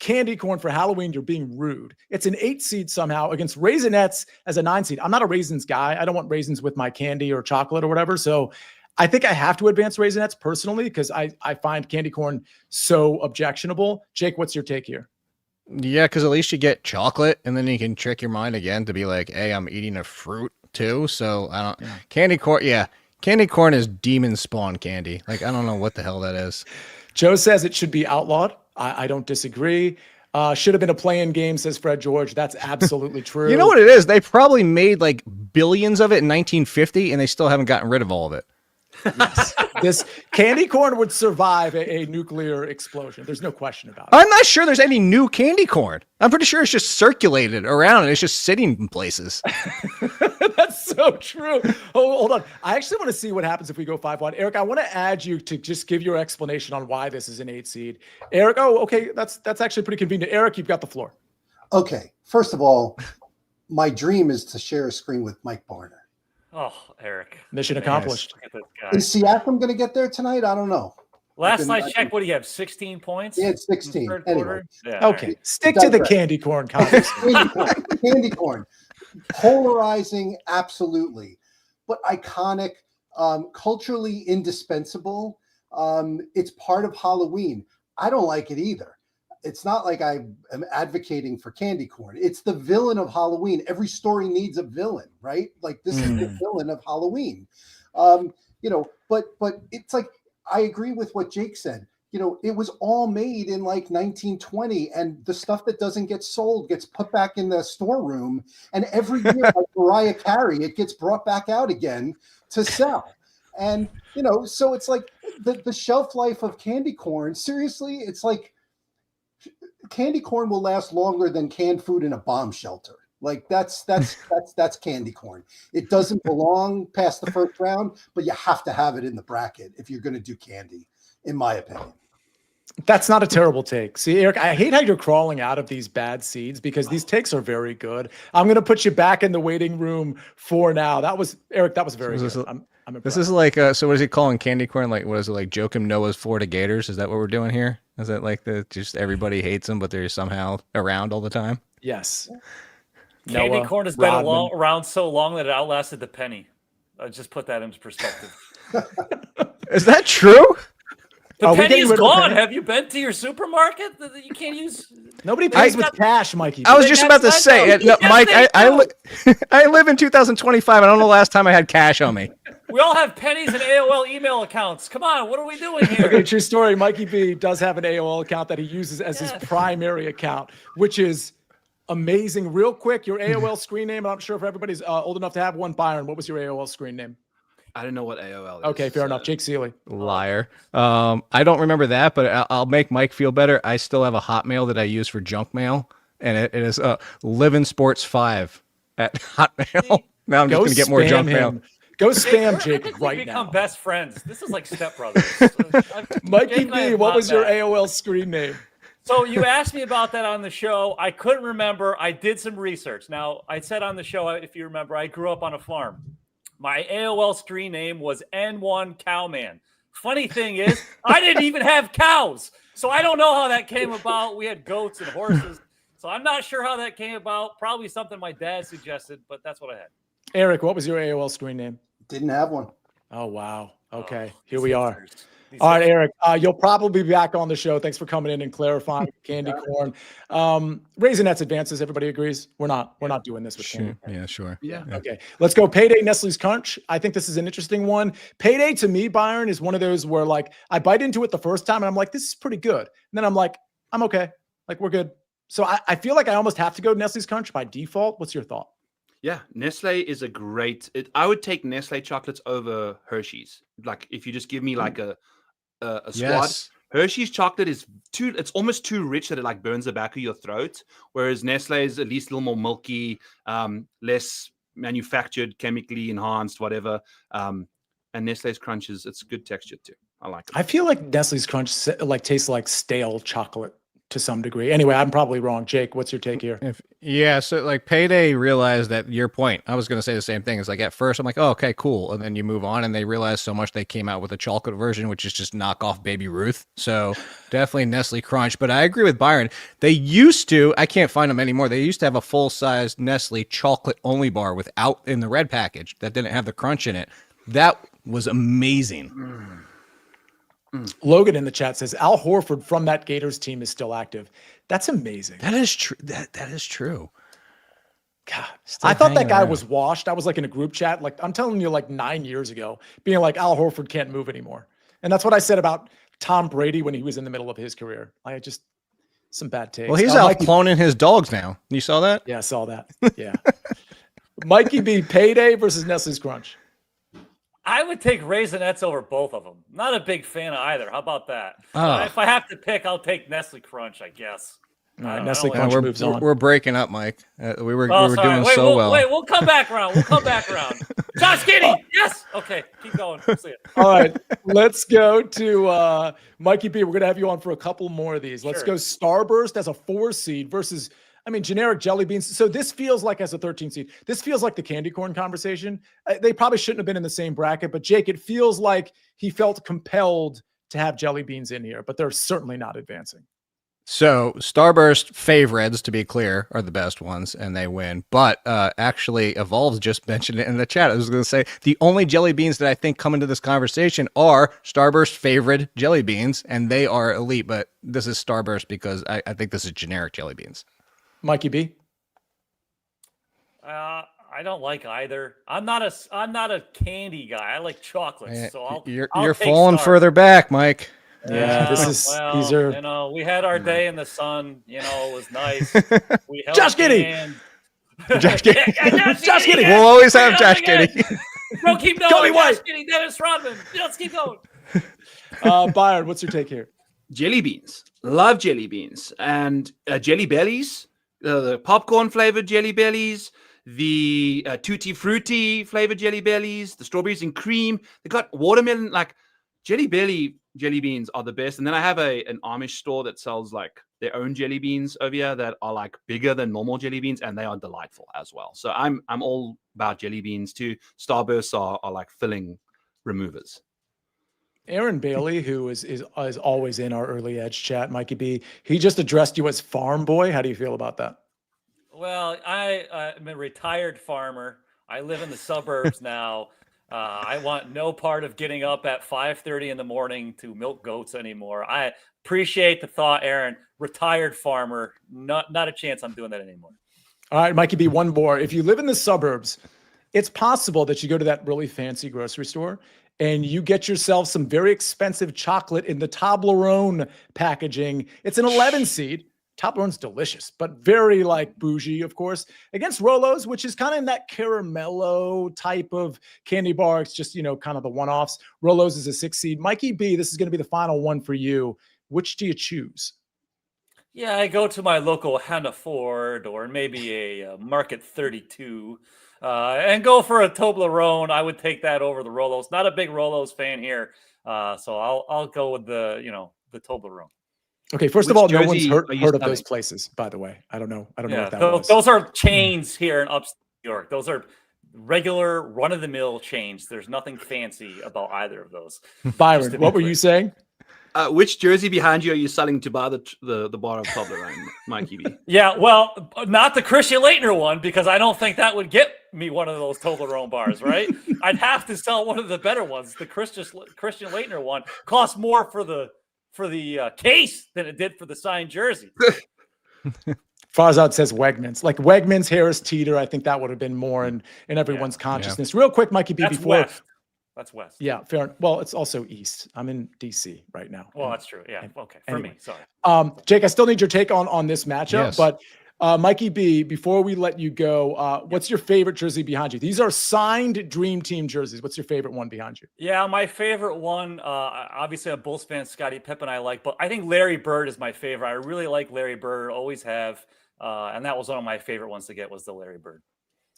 candy corn for Halloween, you're being rude. It's an 8 seed somehow against Raisinets as a 9 seed. I'm not a raisins guy. I don't want raisins with my candy or chocolate or whatever. So I think I have to advance Raisinets personally because I find candy corn so objectionable. Jake, what's your take here? Yeah, because at least you get chocolate, and then you can trick your mind again to be like, "Hey, I'm eating a fruit too." So I don't candy corn. Yeah, candy corn is demon spawn candy. Like I don't know what the hell that is. Joe says it should be outlawed. I don't disagree. Should have been a play-in game, says Fred George. That's absolutely true. You know what it is? They probably made like billions of it in 1950, and they still haven't gotten rid of all of it. Yes. This candy corn would survive a nuclear explosion. There's no question about it. I'm not sure there's any new candy corn. I'm pretty sure it's just circulated around and it's just sitting in places. That's so true. Hold on. I actually want to see what happens if we go 5-1. Eric, I want to add you to just give your explanation on why this is an 8 seed. Eric, okay. That's actually pretty convenient. Eric, you've got the floor. Okay. First of all, my dream is to share a screen with Mike Barner. Oh, Eric. Mission accomplished. Look at this guy. Is Siakam going to get there tonight? I don't know. Last I checked, what do you have? 16 points? Yeah, it's 16. Third Anyway. quarter? Yeah, Okay. right. Stick to the candy corn conversation. Candy corn. Polarizing, absolutely. But iconic, culturally indispensable. It's part of Halloween. I don't like it either. It's not like I am advocating for candy corn. It's the villain of Halloween. Every story needs a villain, right? Like this is the villain of Halloween. But it's like, I agree with what Jake said. It was all made in like 1920 and the stuff that doesn't get sold gets put back in the storeroom. And every year, like Mariah Carey, it gets brought back out again to sell. And, so it's like the shelf life of candy corn. Seriously, it's like, candy corn will last longer than canned food in a bomb shelter. Like that's candy corn. It doesn't belong past the first round, but you have to have it in the bracket if you're going to do candy, in my opinion. That's not a terrible take. See, Eric, I hate how you're crawling out of these bad seeds because these takes are very good. I'm going to put you back in the waiting room for now. That was Eric. That was very good. I'm This impressed. is like, so what is he calling candy corn? Like, what is it, like Joakim Noah's Florida Gators? Is that what we're doing here? Is it like just everybody hates them, but they're somehow around all the time? Yes. Candy Noah, corn has been Rodman. around so long that it outlasted the penny. Just put that into perspective. Is that true? The Are we penny getting is rid of the gone. penny? Have you been to your supermarket? You can't use. Nobody pays I- with cash, Mikey. I was They just have about to that say, now. it. No, Yes, Mike, they I live in 2025. I don't know the last time I had cash on me. We all have pennies and AOL email accounts. Come on, what are we doing here? Okay, true story. Mikey B does have an AOL account that he uses as his primary account, which is amazing. Real quick, your AOL screen name. I'm sure if everybody's old enough to have one. Byron, what was your AOL screen name? I don't know what AOL is. Okay, fair enough. Jake Seeley. Liar. I don't remember that, but I'll make Mike feel better. I still have a Hotmail that I use for junk mail, and it is Livin' Sports 5 at Hotmail. Now I'm just going to get more spam junk him. mail. Go I spam Jake think right we've become now. best friends. This is like stepbrothers. Mikey Jake and I B, have what not was your met. AOL screen name? So you asked me about that on the show. I couldn't remember. I did some research. Now, I said on the show, if you remember, I grew up on a farm. My AOL screen name was N1 Cowman. Funny thing is, I didn't even have cows. So I don't know how that came about. We had goats and horses. So I'm not sure how that came about. Probably something my dad suggested, but that's what I had. Eric, what was your AOL screen name? Didn't have one. Oh, wow. Okay, Oh, here these we are. hipsters. These All right, hipsters. Eric, you'll probably be back on the show. Thanks for coming in and clarifying candy corn. Raisinets advances. Everybody agrees? We're not doing this with candy. Sure. Yeah, sure. Yeah. Okay, let's go. Payday, Nestle's Crunch. I think this is an interesting one. Payday to me, Byron, is one of those where like I bite into it the first time and I'm like, this is pretty good. And then I'm like, I'm okay. Like we're good. So I feel like I almost have to go Nestle's Crunch by default. What's your thought? Yeah, Nestle is a great. I would take Nestle chocolates over Hershey's. Like if you just give me like a squad. Yes. Hershey's chocolate is it's almost too rich that it like burns the back of your throat. Whereas Nestle is at least a little more milky, less manufactured, chemically enhanced, whatever. And Nestle's Crunch it's good texture too. I like it. I feel like Nestle's Crunch like tastes like stale chocolate to some degree. Anyway, I'm probably wrong. Jake, what's your take here? Yeah, so like Payday realized that your point. I was going to say the same thing. It's like at first I'm like, oh, okay, cool. And then you move on and they realize so much they came out with a chocolate version, which is just knockoff Baby Ruth. So definitely Nestle Crunch. But I agree with Byron. They used to, I can't find them anymore. They used to have a full-size Nestle chocolate only bar without in the red package that didn't have the crunch in it. That was amazing. Logan in the chat says Al Horford from that Gators team is still active. That's amazing. That is true. That is true. God, Still I thought that hanging guy around. was washed. I was like in a group chat, like I'm telling you, like 9 years ago, being like Al Horford can't move anymore. And that's what I said about Tom Brady when he was in the middle of his career. I just some bad takes. Well, he's out Mikey, cloning his dogs now. You saw that? yeah, I saw that. Yeah. Mikey B, Payday versus Nestle's Crunch. I would take Raisinets over both of them. Not a big fan of either. How about that? Oh. If I have to pick, I'll take Nestle Crunch, I guess. All right, I Nestle don't Crunch we're, moves on. we're breaking up, Mike. We were Oh, doing sorry. Wait, so well. Wait, we'll come back around. We'll come back around. Josh Giddey, yes. Okay, keep going. We'll see it. All right, let's go to Mikey B. We're going to have you on for a couple more of these. Let's Sure. go Starburst as a 4 seed versus, generic jelly beans. So this feels like as a 13 seed, this feels like the candy corn conversation. They probably shouldn't have been in the same bracket, but Jake, it feels like he felt compelled to have jelly beans in here, but they're certainly not advancing. So Starburst favorites, to be clear, are the best ones, and they win. But actually, Evolves just mentioned it in the chat. I was going to say the only jelly beans that I think come into this conversation are Starburst favorite jelly beans, and they are elite. But this is Starburst because I think this is generic jelly beans. Mikey B. I don't like either. I'm not a candy guy. I like chocolates. So I'll you're take falling Star. further back, Mike. Yeah, this is these are we had our day in the sun. It was nice. We held Josh Giddey! hands. Josh Giddey. Josh Giddey. yes. We'll always have Bring it Josh up again. Giddey. Bro, keep going. Kobe Josh White. Giddey, Dennis Rodman. Let's keep going. Byron, what's your take here? Jelly beans. Love jelly beans. And jelly bellies, the popcorn flavored jelly bellies, the tutti frutti flavored jelly bellies, the strawberries and cream. They got watermelon, like jelly beans are the best. And then I have an Amish store that sells like their own jelly beans over here that are like bigger than normal jelly beans, and they are delightful as well. So I'm all about jelly beans too. Starbursts are like filling removers. Aaron Bailey, who is always in our early edge chat, Mikey B, he just addressed you as farm boy. How do you feel about that? Well, I'm a retired farmer. I live in the suburbs now. I want no part of getting up at 5:30 in the morning to milk goats anymore. I appreciate the thought, Aaron. Retired farmer, not a chance I'm doing that anymore. All right, Mikey B, one more. If you live in the suburbs, it's possible that you go to that really fancy grocery store and you get yourself some very expensive chocolate in the Toblerone packaging. It's an 11 seed. Toblerone's delicious, but very like bougie, of course, against Rolos, which is kind of in that caramello type of candy bar. It's just, kind of the one-offs. Rolos is a 6 seed. Mikey B, this is going to be the final one for you. Which do you choose? Yeah, I go to my local Hannaford or maybe a Market 32 and go for a Toblerone. I would take that over the Rolos. Not a big Rolos fan here, so I'll go with the Toblerone. Okay, first of Which all, no jersey one's are you heard of selling? those places, by the way. I don't know what that those, was. those are chains here in upstate New York. Those are regular run-of-the-mill chains. There's nothing fancy about either of those. Byron, what were you saying? Which jersey behind you are you selling to buy the bar of Toblerone, Mikey B? Yeah, well, not the Christian Leitner one, because I don't think that would get me one of those Toblerone bars, right? I'd have to sell one of the better ones. The Christian Leitner one costs more for the case than it did for the signed jersey. Farzad says Wegmans. Like Wegmans, Harris Teeter, I think that would have been more in everyone's consciousness. Real quick, Mikey B, That's before West. That's West. Yeah, fair. Well, it's also East. I'm in DC right now. Well, that's true. Yeah. Okay. For anyway. me. Sorry. Jake, I still need your take on this matchup, Yes. but Mikey B, before we let you go, what's your favorite jersey behind you? These are signed Dream Team jerseys. What's your favorite one behind you? Yeah, my favorite one, obviously a Bulls fan, Scottie Pippen I like, but I think Larry Bird is my favorite. I really like Larry Bird, always have. And that was one of my favorite ones to get was the Larry Bird.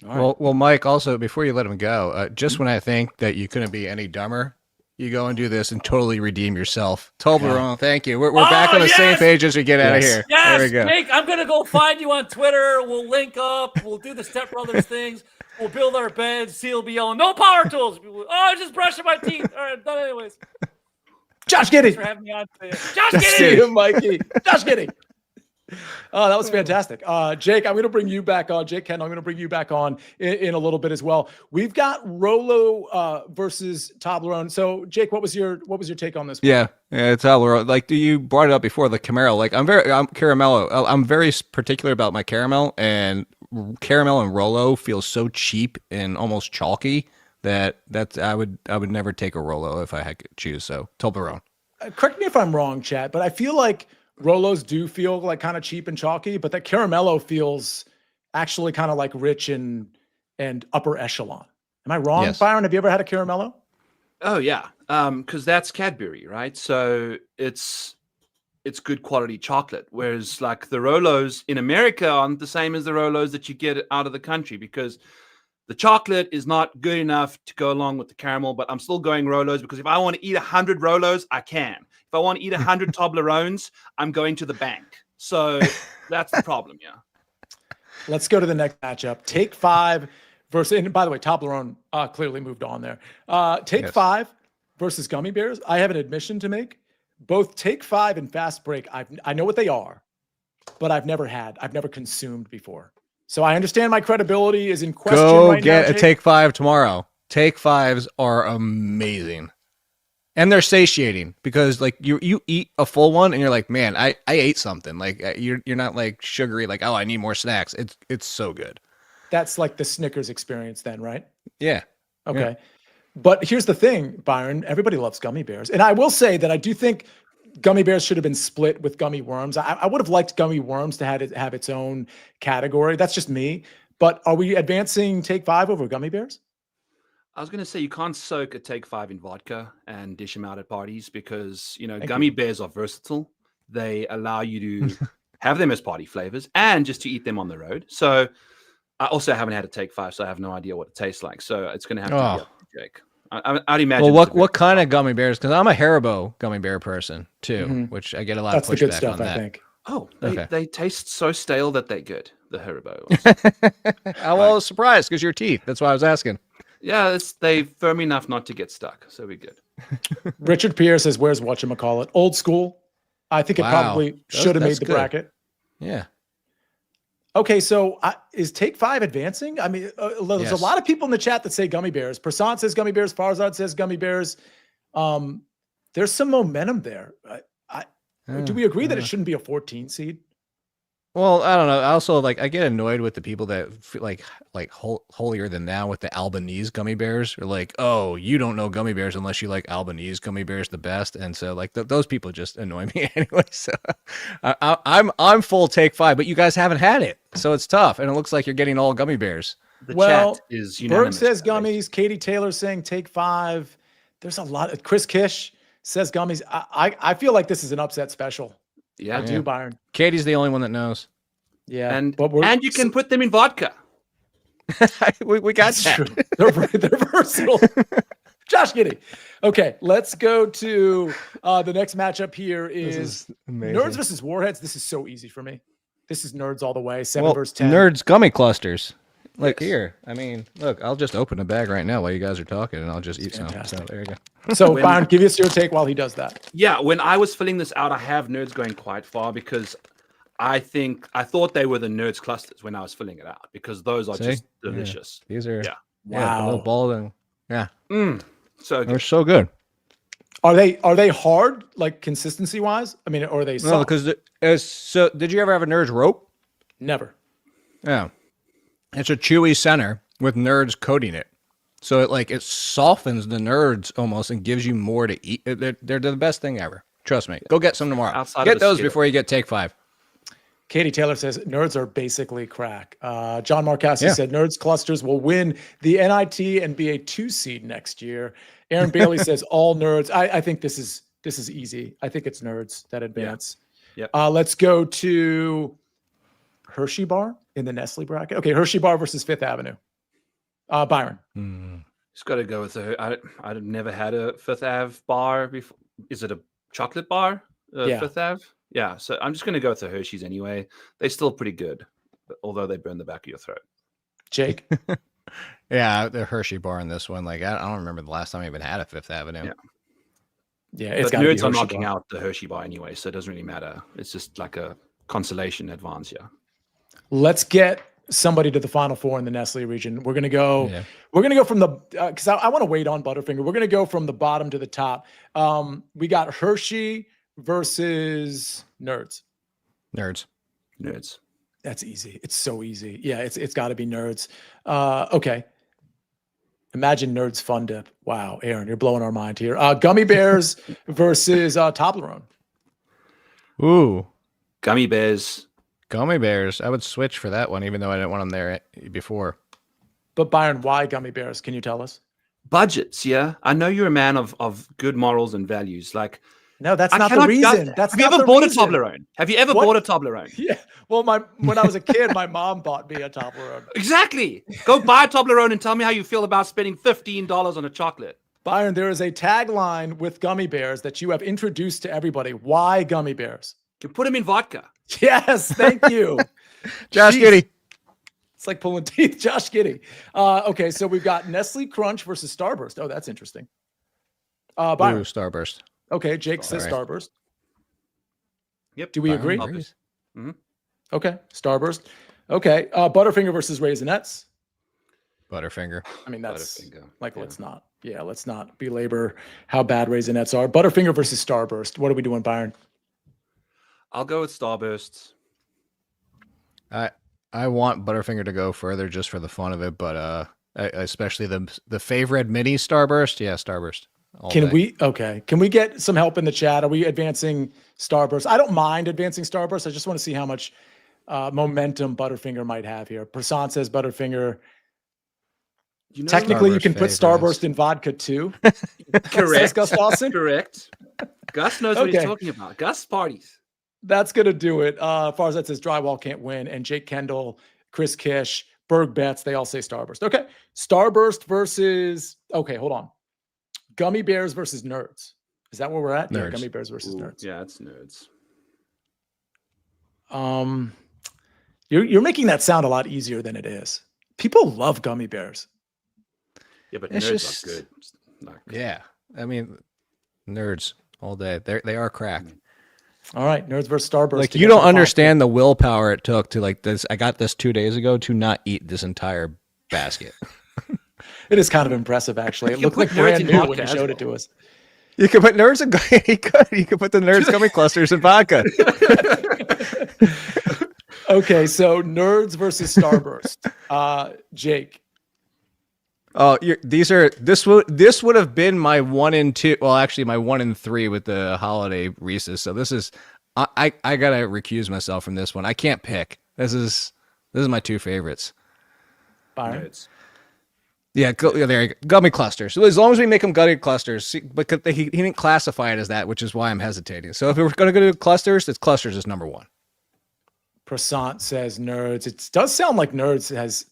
Well, Mike, also, before you let him go, just when I think that you couldn't be any dumber, you go and do this and totally redeem yourself. Toblerone, thank you. We're back on the same page as we get out of here. Yes, there we go. Jake, I'm going to go find you on Twitter. We'll link up. We'll do the Step Brothers things. We'll build our beds. Seal be yelling, no power tools. Oh, just brushing my teeth. All right, done anyways. Josh Giddey. Thanks for having me on today. Josh See Giddey. you, Mikey. Josh Giddey. Oh, that was fantastic. Jake, I'm going to bring you back on. Jake Kendall, I'm going to bring you back on in a little bit as well. We've got Rolo versus Toblerone. So, Jake, what was your take on this one? Yeah, it's Toblerone. Like, you brought it up before, the Camaro. Like, I'm caramello. I'm very particular about my caramel, and caramel and Rolo feel so cheap and almost chalky that I would never take a Rolo if I had to choose. So, Toblerone. Correct me if I'm wrong, Chad, but I feel like Rolos do feel like kind of cheap and chalky, but that caramello feels actually kind of like rich and upper echelon. Am I wrong, Yes. Byron? Have you ever had a caramello? Oh yeah, because that's Cadbury, right? So it's good quality chocolate. Whereas like the Rolos in America aren't the same as the Rolos that you get out of the country, because the chocolate is not good enough to go along with the caramel. But I'm still going Rolos, because if I want to eat 100 Rolos, I can. If I want to eat 100 Toblerones, I'm going to the bank. So that's the problem, yeah. Let's go to the next matchup. Take 5 versus, and by the way, Toblerone clearly moved on there. Take 5 versus Gummy Bears. I have an admission to make. Both Take 5 and Fast Break, I know what they are, but I've never consumed before. So I understand my credibility is in question Go right get now, a Jake. Take 5 tomorrow. Take 5s are amazing. And they're satiating, because like you eat a full one and you're like, man, I ate something. Like you're not like sugary, like, oh, I need more snacks. It's so good. That's like the Snickers experience then, right? Yeah. Okay. Yeah. But here's the thing, Byron, everybody loves gummy bears. And I will say that I do think gummy bears should have been split with gummy worms. I would have liked gummy worms to have its own category. That's just me. But are we advancing Take 5 over gummy bears? I was going to say, you can't soak a Take 5 in vodka and dish them out at parties, because, gummy bears are versatile. They allow you to have them as party flavors and just to eat them on the road. So I also haven't had a Take 5, so I have no idea what it tastes like. So it's going to have to be up to Jake. I'd imagine. Well, what kind of gummy bears? Because I'm a Haribo gummy bear person too, which I get a lot That's of the good pushback stuff, on I that. think. Oh, Okay. they taste so stale that they're good. The Haribo ones. I was surprised because your teeth. That's why I was asking. Yeah, they firm enough not to get stuck, so we're good. Richard Pierce says, "Where's whatchamacallit? Old school." I think it Wow. probably should have made That's the good. bracket. Yeah. Okay, so is Take 5 advancing? I mean, there's Yes. a lot of people in the chat that say gummy bears. Prasant says gummy bears. Farzad says gummy bears. There's some momentum there. Do we agree that it shouldn't be a 14 seed? Well, I don't know. I also I get annoyed with the people that feel like holier than thou with the Albanese gummy bears, or like, oh, you don't know gummy bears unless you like Albanese gummy bears the best, and so those people just annoy me anyway. So I'm full Take 5, but you guys haven't had it, so it's tough, and it looks like you're getting all gummy bears. The Well, chat is Berg unanimous. says guys. gummies. Katie Taylor saying Take 5. There's a lot of Chris Kish says gummies. I feel like this is an upset special. Yeah, I do, Byron. Katie's the only one that knows. Yeah, and but you can put them in vodka. we got That's that. true. They're versatile. Josh Giddey. Okay, let's go to the next matchup here is Nerds versus Warheads. This is so easy for me. This is Nerds all the way. 7 versus 10. Nerds gummy clusters. Look Yes. here. I mean, look, I'll just open a bag right now while you guys are talking, and I'll just eat some. So there you go. So Byron, give us your take while he does that. Yeah, when I was filling this out, I have Nerds going quite far because I thought they were the Nerds clusters when I was filling it out because those are See? just Yeah. delicious. These are Yeah. a little ball and So they're good. so good. Are they hard, like consistency wise? I mean, or are they No, soft? because so did you ever have a Nerds rope? Never. Yeah, it's a chewy center with Nerds coating it, so it softens the Nerds almost and gives you more to eat. They're the best thing ever. Trust me. Go get some tomorrow. Outside of Get the those Skittle. before you get Take 5. Katie Taylor says Nerds are basically crack. John Marcassi Yeah. said Nerds clusters will win the NIT and be a 2 seed next year. Aaron Bailey says all Nerds. I think this is easy. I think it's Nerds that advance. Yep. Let's go to Hershey Bar in the Nestle bracket. Okay, Hershey Bar versus Fifth Avenue. Byron. Just got to go with I've never had a Fifth Ave bar before. Is it a chocolate bar? Yeah. Fifth Ave? Yeah. So I'm just going to go with the Hershey's anyway. They're still pretty good, although they burn the back of your throat. Jake. Yeah, the Hershey bar in this one. I don't remember the last time I even had a Fifth Avenue. Yeah. Yeah, it's But got to be Nerds are Hershey knocking Bar. out the Hershey bar anyway, so it doesn't really matter. It's just like a consolation advance, yeah. Let's get somebody to the Final Four in the Nestle region. We're gonna go. Yeah. We're gonna go from the because I want to wait on Butterfinger. We're gonna go from the bottom to the top. We got Hershey versus Nerds. Nerds. Nerds. That's easy. It's so easy. Yeah, it's got to be Nerds. Okay. Imagine Nerds Fun Dip. Wow, Aaron, you're blowing our mind here. Gummy Bears versus Toblerone. Ooh, Gummy bears. gummy bears. I would switch for that one, even though I didn't want them there before. But Byron, why Gummy Bears? Can you tell us? Budgets, yeah. I know you're a man of good morals and values. Like, No, that's I not the cannot reason. judge- That's Have you not ever the bought reason. a Toblerone? Have you ever What? bought a Toblerone? Yeah. Well, when I was a kid, my mom bought me a Toblerone. Exactly. Go buy a Toblerone and tell me how you feel about spending $15 on a chocolate. Byron, there is a tagline with Gummy Bears that you have introduced to everybody. Why Gummy Bears? You can put them in vodka. Yes, thank you. Josh Jeez. Giddey. It's like pulling teeth. Josh Giddey. Okay, so we've got Nestle Crunch versus Starburst. Oh, that's interesting. Byron. Ooh, Starburst. Okay, Jake says All right. Starburst. Yep. Do we Byron agree? agrees. Okay, Starburst. Okay, Butterfinger versus Raisinets. Butterfinger. I mean, that's Butterfinger, like, yeah. let's not belabor how bad Raisinets are. Butterfinger versus Starburst. What are we doing, Byron? I'll go with Starburst. I want Butterfinger to go further just for the fun of it, but especially the favorite mini Starburst. Yeah, Starburst. all Can day. Can we get some help in the chat? Are we advancing Starburst? I don't mind advancing Starburst. I just want to see how much momentum Butterfinger might have here. Prasant says Butterfinger. You know, Technically, you Starburst can put favorites. Starburst in vodka too. Says correct. Gus Dawson. Correct. Gus knows what he's Okay. talking about. Gus parties. That's gonna do it. Farzad says Drywall can't win, and Jake Kendall, Chris Kish, Berg Betts, they all say Starburst. Okay, Starburst versus. Okay, hold on. Gummy Bears versus Nerds. Is that where we're at? Yeah, Nerds. Gummy Bears versus Ooh, Nerds. yeah, it's nerds. You're making that sound a lot easier than it is. People love Gummy Bears. Yeah, but It's nerds just- are good. It's not good. Yeah, I mean, nerds all day. They are crack. All right, Nerds versus Starburst. Like to you get to don't the final. understand the willpower it took to like this. I got this 2 days ago to not eat this entire basket. It is kind of impressive, actually. It You looked can like put Nerds brand in new when vodka you as showed it well. to us. You could put nerds in. You could put the nerds gummy clusters in vodka. Okay, so Nerds versus Starburst. Jake. Oh, this would have been my 1 and 2. Well, actually, my 1 and 3 with the holiday Reese's. So this is I gotta recuse myself from this one. I can't pick. This is my 2 favorites. Byron. Nerds. Yeah, there you go. Gummy clusters. So as long as we make them gummy clusters, but he didn't classify it as that, which is why I'm hesitating. So if we're going to go to clusters, it's clusters is number 1. Prasant says Nerds. It does sound like Nerds has.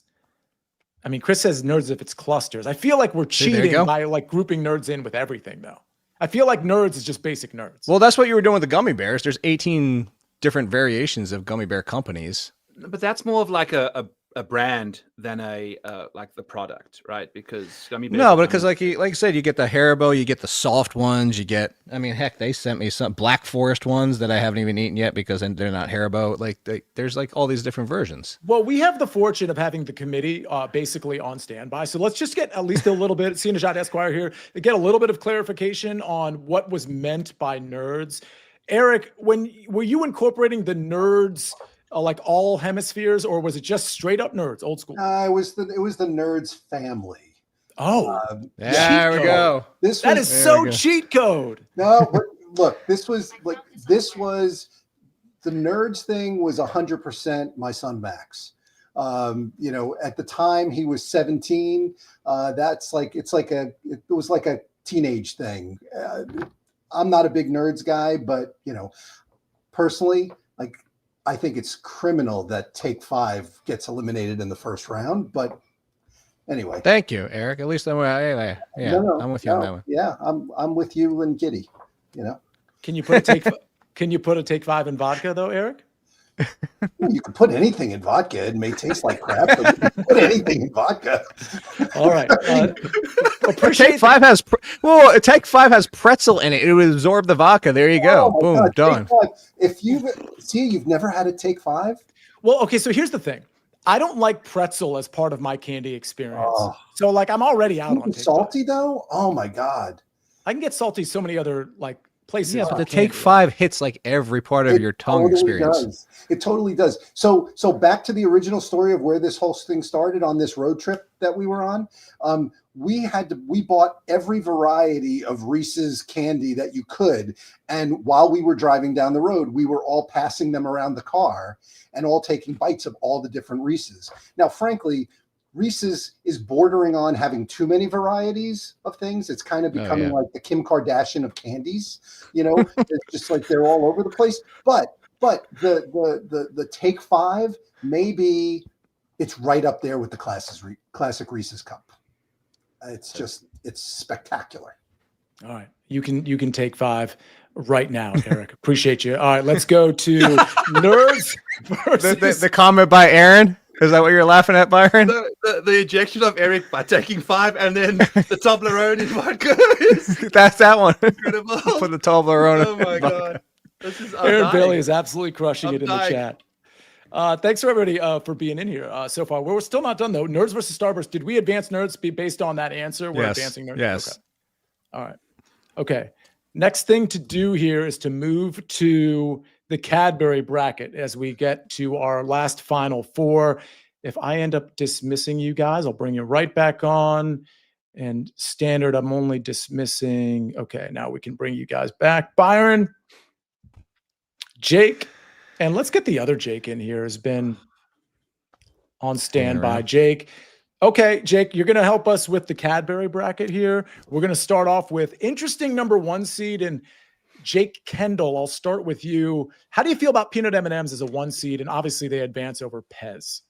I mean, Chris says Nerds if it's clusters. I feel like we're See, there you cheating go. by like grouping Nerds in with everything, though. I feel like Nerds is just basic Nerds. Well, that's what you were doing with the gummy bears. There's 18 different variations of gummy bear companies. But that's more of like a brand than a like the product, right? Because gummy bears No, are but because gummy- like you said, you get the Haribo, you get the soft ones, you get. I mean, heck, they sent me some Black Forest ones that I haven't even eaten yet because they're not Haribo. Like there's like all these different versions. Well, we have the fortune of having the committee basically on standby. So let's just get at least a little bit, Sia Nejad Esquire here, to get a little bit of clarification on what was meant by Nerds. Eric, were you incorporating the Nerds like all hemispheres, or was it just straight up Nerds, old school? It was the Nerds family. Oh, There we code. go. This that was, is There we so go. cheat code. no, but look, this was the Nerds thing was 100% my son Max. At the time he was 17. It was like a teenage thing. I'm not a big Nerds guy, but personally, like I think it's criminal that Take 5 gets eliminated in the first round. But anyway, Thank you, Eric. At least I'm with you on that one. Yeah, I'm with you and Giddy. Can you put a take 5 in vodka though, Eric? You can put anything in vodka. It may taste like crap, but you can put anything in vodka. All right. Take 5 has Take 5 has pretzel in it. It would absorb the vodka. There you go. Oh my Boom, God, done. Take 5. If you've never had a Take 5. Well, okay, so here's the thing. I don't like pretzel as part of my candy experience. Oh. So like I'm already out on Take 5. Salty though. Oh my God. I can get salty so many other like places. Yeah, but on the Take candy. 5 hits like every part of your tongue experience. Does. It totally does. So back to the original story of where this whole thing started on this road trip that we were on. We bought every variety of Reese's candy that you could. And while we were driving down the road, we were all passing them around the car and all taking bites of all the different Reese's. Now, frankly, Reese's is bordering on having too many varieties of things. It's kind of becoming like the Kim Kardashian of candies. It's just like they're all over the place. But the Take 5, maybe it's right up there with the classic Reese's cup. It's spectacular. All right. You can take 5 right now, Eric. Appreciate you. All right, let's go to Nerds versus The comment by Aaron. Is that what you're laughing at, Byron? the ejection of Eric by taking 5 and then the Toblerone in vodka is That's that one. incredible. For the Toblerone. Oh my God. I'm Aaron dying. Bailey is absolutely crushing I'm it in dying. the chat. Thanks for everybody for being in here so far. We're still not done though. Nerds versus Starburst. Did we advance Nerds based on that answer? We're advancing Nerds. Yes. Okay. All right. Okay. Next thing to do here is to move to the Cadbury bracket as we get to our last final 4. If I end up dismissing you guys, I'll bring you right back on. And standard, I'm only dismissing. Okay, now we can bring you guys back. Byron, Jake, and let's get the other Jake in here. Has been on standby. Jake. Okay, Jake, you're going to help us with the Cadbury bracket here. We're going to start off with interesting number 1 seed and Jake Kendall. I'll start with you. How do you feel about peanut M&Ms as a 1 seed? And obviously they advance over Pez.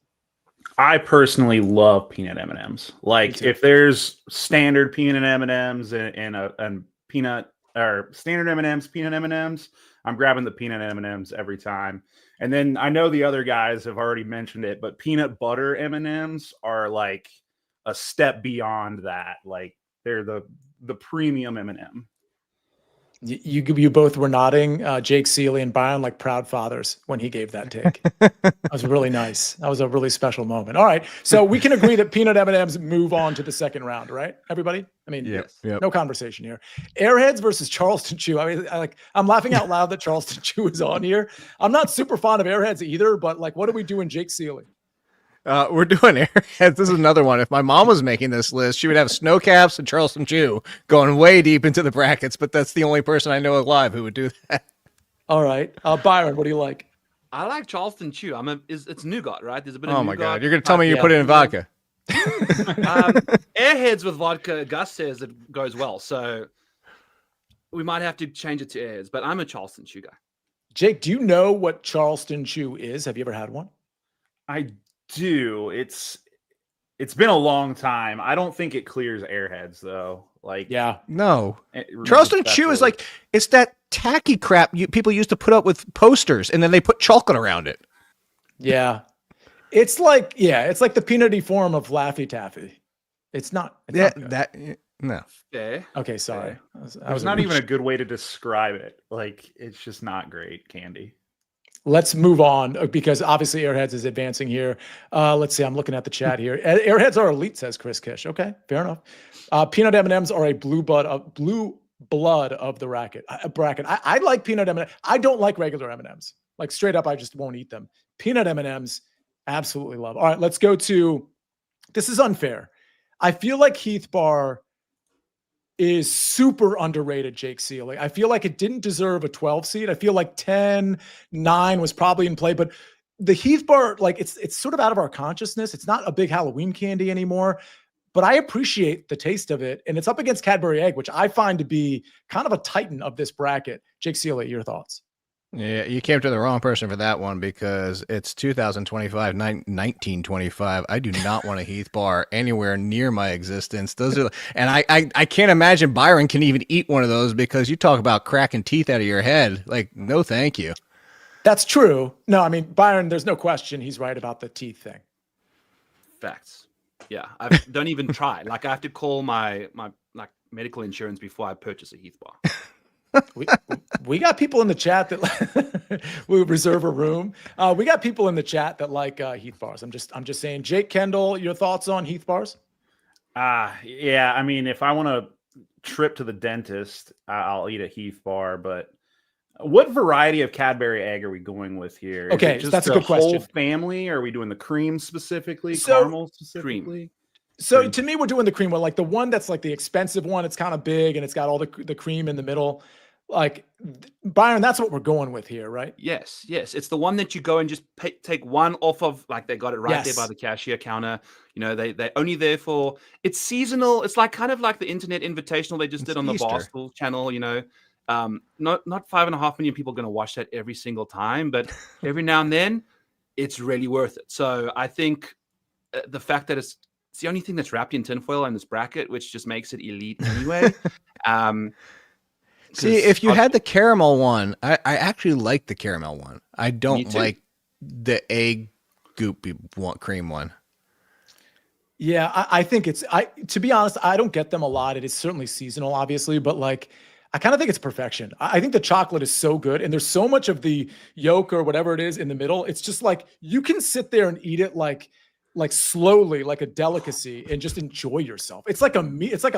I personally love peanut M&Ms. Like if there's standard peanut M&Ms and peanut or standard M&Ms, peanut M&Ms, I'm grabbing the peanut M&Ms every time. And then I know the other guys have already mentioned it, but peanut butter M&Ms are like a step beyond that. Like they're the premium M&M. You both were nodding, Jake Seeley and Byron, like proud fathers when he gave that take. That was really nice. That was a really special moment. All right, so we can agree that peanut M&Ms move on to the second round, right? Everybody? I mean, Yep. no conversation here. Airheads versus Charleston Chew. I mean, I'm laughing out loud that Charleston Chew is on here. I'm not super fond of Airheads either, but like, what are we doing, Jake Seeley? We're doing Airheads. This is another one. If my mom was making this list, she would have Snow Caps and Charleston Chew going way deep into the brackets, but that's the only person I know alive who would do that. All right. Byron, what do you like? I like Charleston Chew. It's nougat, right? There's a bit of Oh nougat. my God. You're going to tell me you put it in vodka. Airheads with vodka, Gus says it goes well. So we might have to change it to Airheads, but I'm a Charleston Chew guy. Jake, do you know what Charleston Chew is? Have you ever had one? I do. It's been a long time. I don't think it clears Airheads though. Like, yeah, no. Charleston Chew is like, it's that tacky crap people used to put up with posters, and then they put chocolate around it. Yeah, it's like the peanutty form of Laffy Taffy. It's not. No. Fair. Okay, sorry. That was not even a good way to describe it. Like, it's just not great candy. Let's move on because obviously Airheads is advancing here. Let's see. I'm looking at the chat here. Airheads are elite, says Chris Kish. Okay, fair enough. Peanut M&Ms are a blue blood of the bracket. I like peanut M&Ms. I don't like regular M&Ms. Like straight up, I just won't eat them. Peanut M&Ms, absolutely love. All right, let's go to. This is unfair. I feel like Heath Bar is super underrated, Jake Seeley. I feel like it didn't deserve a 12 seed. I feel like 10, 9 was probably in play, but the Heath Bar, like it's sort of out of our consciousness. It's not a big Halloween candy anymore, but I appreciate the taste of it. And it's up against Cadbury Egg, which I find to be kind of a titan of this bracket. Jake Seeley, your thoughts? Yeah, you came to the wrong person for that one because it's 2025, 1925. I do not want a Heath Bar anywhere near my existence. Those are, and I can't imagine Byron can even eat one of those because you talk about cracking teeth out of your head. Like, no, thank you. That's true. No, I mean, Byron, there's no question he's right about the teeth thing. Facts. Yeah, I don't even try. Like, I have to call my like medical insurance before I purchase a Heath Bar. We got people in the chat that we reserve a room. We got people in the chat that like Heath Bars. I'm just saying. Jake Kendall, your thoughts on Heath Bars? Yeah. I mean, if I want to trip to the dentist, I'll eat a Heath Bar. But what variety of Cadbury Egg are we going with here? Okay, just that's a good question. Whole family? Or are we doing the cream specifically? So, caramel specifically? Cream. So to me, we're doing the cream one, like the one that's like the expensive one. It's kind of big and it's got all the cream in the middle. Like Byron, that's what we're going with here, right? Yes. It's the one that you go and just take one off of, like they got it right there by the cashier counter. You know, they only there for, it's seasonal. It's like kind of like the internet invitational they just did on the Barstool channel, you know. Not 5.5 million people are going to watch that every single time, but every now and then it's really worth it. So I think the fact that it's the only thing that's wrapped in tinfoil in this bracket, which just makes it elite anyway. See, if you had the caramel one, I actually like the caramel one. I don't like the egg goopy cream one. Yeah, I think to be honest, I don't get them a lot. It is certainly seasonal, obviously, but like I kind of think it's perfection. I think the chocolate is so good and there's so much of the yolk or whatever it is in the middle. It's just like you can sit there and eat it like slowly, like a delicacy, and just enjoy yourself. It's like it's like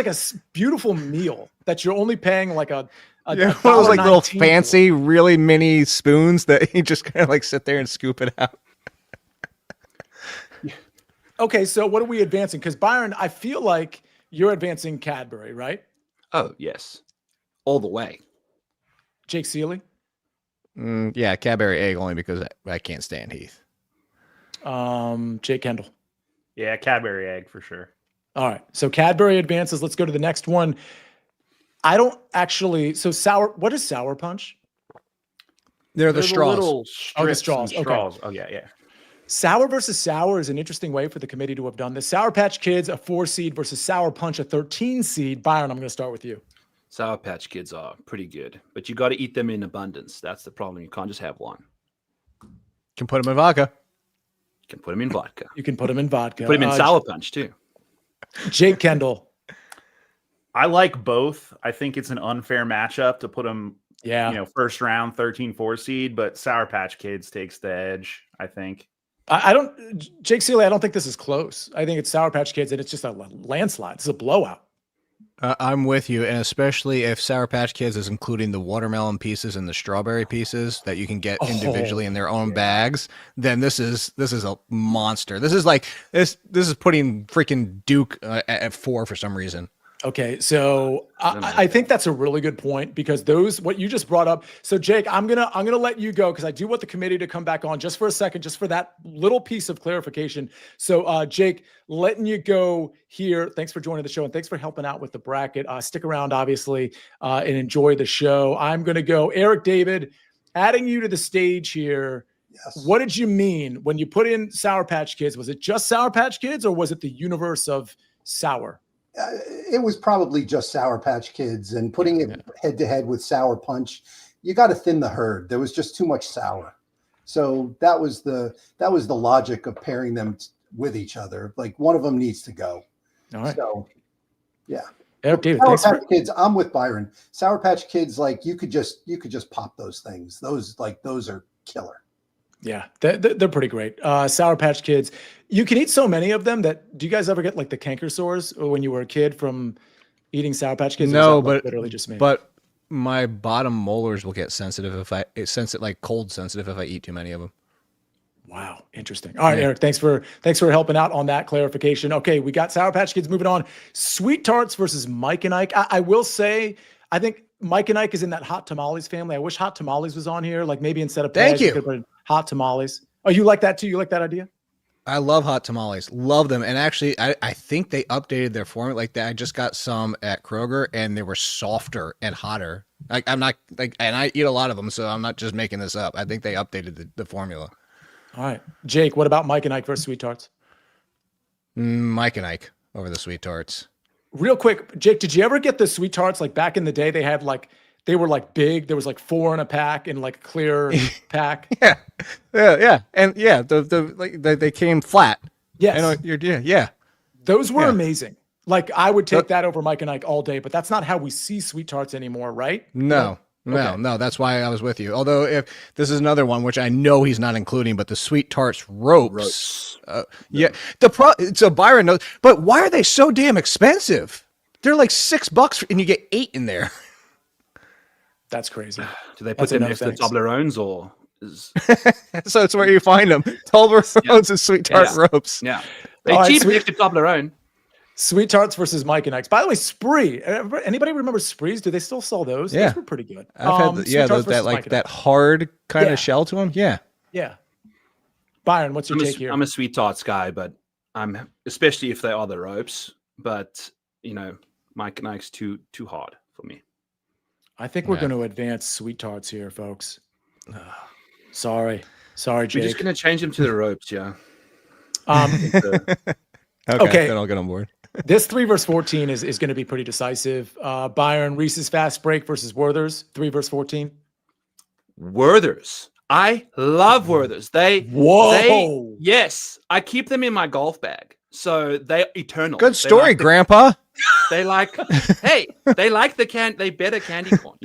a beautiful meal that you're only paying like one of those like little fancy, really mini spoons that you just kind of like sit there and scoop it out. Okay, so what are we advancing? Because Byron, I feel like you're advancing Cadbury, right? Oh yes, all the way. Jake Seeley? Yeah, Cadbury Egg only because I can't stand Heath. Jake Kendall. Yeah, Cadbury Egg for sure. All right. So Cadbury advances. Let's go to the next one. I don't actually. So what is Sour Punch? They're the straws. The straws. Okay. Straws. Oh yeah. Sour versus Sour is an interesting way for the committee to have done this. Sour Patch Kids, a 4 seed versus Sour Punch, a 13 seed. Byron, I'm going to start with you. Sour Patch Kids are pretty good, but you got to eat them in abundance. That's the problem. You can't just have one. Can put them in vodka. can put them in vodka. You can put them in vodka. Put them in sour punch too. Jake Kendall. I like both. I think it's an unfair matchup to put them, Yeah. first round 13-4 seed, but Sour Patch Kids takes the edge, I think. I don't, Jake Seeley, I don't think this is close. I think it's Sour Patch Kids, and it's just a landslide. It's a blowout. I'm with you, and especially if Sour Patch Kids is including the watermelon pieces and the strawberry pieces that you can get individually in their own bags, then this is a monster. This is like this is putting freaking Duke at 4 for some reason. Okay, so I think that's a really good point, because what you just brought up. So Jake, I'm gonna let you go, because I do want the committee to come back on just for a second, just for that little piece of clarification. So Jake, letting you go here. Thanks for joining the show, and thanks for helping out with the bracket. Stick around, obviously, and enjoy the show. I'm gonna go, Eric David, adding you to the stage here. Yes. What did you mean when you put in Sour Patch Kids? Was it just Sour Patch Kids, or was it the universe of sour? It was probably just Sour Patch Kids, and putting it head to head with Sour Punch, you got to thin the herd. There was just too much sour. So that was the logic of pairing them with each other. Like, one of them needs to go. All right. So yeah. Eric David, Sour thanks Patch Kids, I'm with Byron. Sour Patch Kids, like, you could just pop those things. Those are killer. Yeah, they're pretty great. Sour Patch Kids. You can eat so many of them that, do you guys ever get like the canker sores when you were a kid from eating Sour Patch Kids? No, but literally just me. But my bottom molars will get sensitive cold sensitive if I eat too many of them. Wow, interesting. All right, Eric, thanks for helping out on that clarification. Okay, we got Sour Patch Kids. Moving on, Sweet Tarts versus Mike and Ike. I will say, I think Mike and Ike is in that Hot Tamales family. I wish Hot Tamales was on here. Like, maybe instead of Thank Pez, you. could put in Hot Tamales. Oh, you like that too? You like that idea? I love hot tamales. Love them. And actually, I think they updated their format like that. I just got some at Kroger, and they were softer and hotter. Like, I'm not like, and I eat a lot of them, so I'm not just making this up. I think they updated the formula. All right, Jake, what about Mike and Ike versus Sweet Tarts? Mike and Ike over the Sweet Tarts. Real quick, Jake, did you ever get the Sweet Tarts? Like, back in the day, they were like big. There was like 4 in a pack, and like a clear pack. Yeah. And yeah, they came flat. Yes. Yeah. Those were amazing. Like, I would take that over Mike and Ike all day, but that's not how we see Sweet Tarts anymore, right? No. That's why I was with you. Although, if this is another one, which I know he's not including, but the Sweet Tarts ropes. So Byron knows, but why are they so damn expensive? They're like $6 and you get 8 in there. That's crazy. Do they put them next to the Toblerones, or is... So it's where you find them. Toblerones and Sweet Tart ropes. Yeah. They're cheap next to Toblerone. Sweet Tarts versus Mike and Ike's. By the way, Spree. Anybody remember Sprees? Do they still sell those? Yeah. Those were pretty good. I've had that hard kind of shell to them. Yeah. Yeah. Byron, what's your take here? I'm a Sweet Tarts guy, but I'm, especially if they are the ropes, but Mike and Ike's too hard for me. I think we're going to advance Sweet Tarts here, folks. Sorry, Jake. We're just going to change them to the ropes, yeah. Okay, then I'll get on board. This 3 versus 14 is going to be pretty decisive. Byron, Reese's Fast Break versus Werther's, 3 versus 14. Werther's. I love Werther's. Yes, I keep them in my golf bag, so they're eternal. Good story, Grandpa. They like, they like they better candy corn.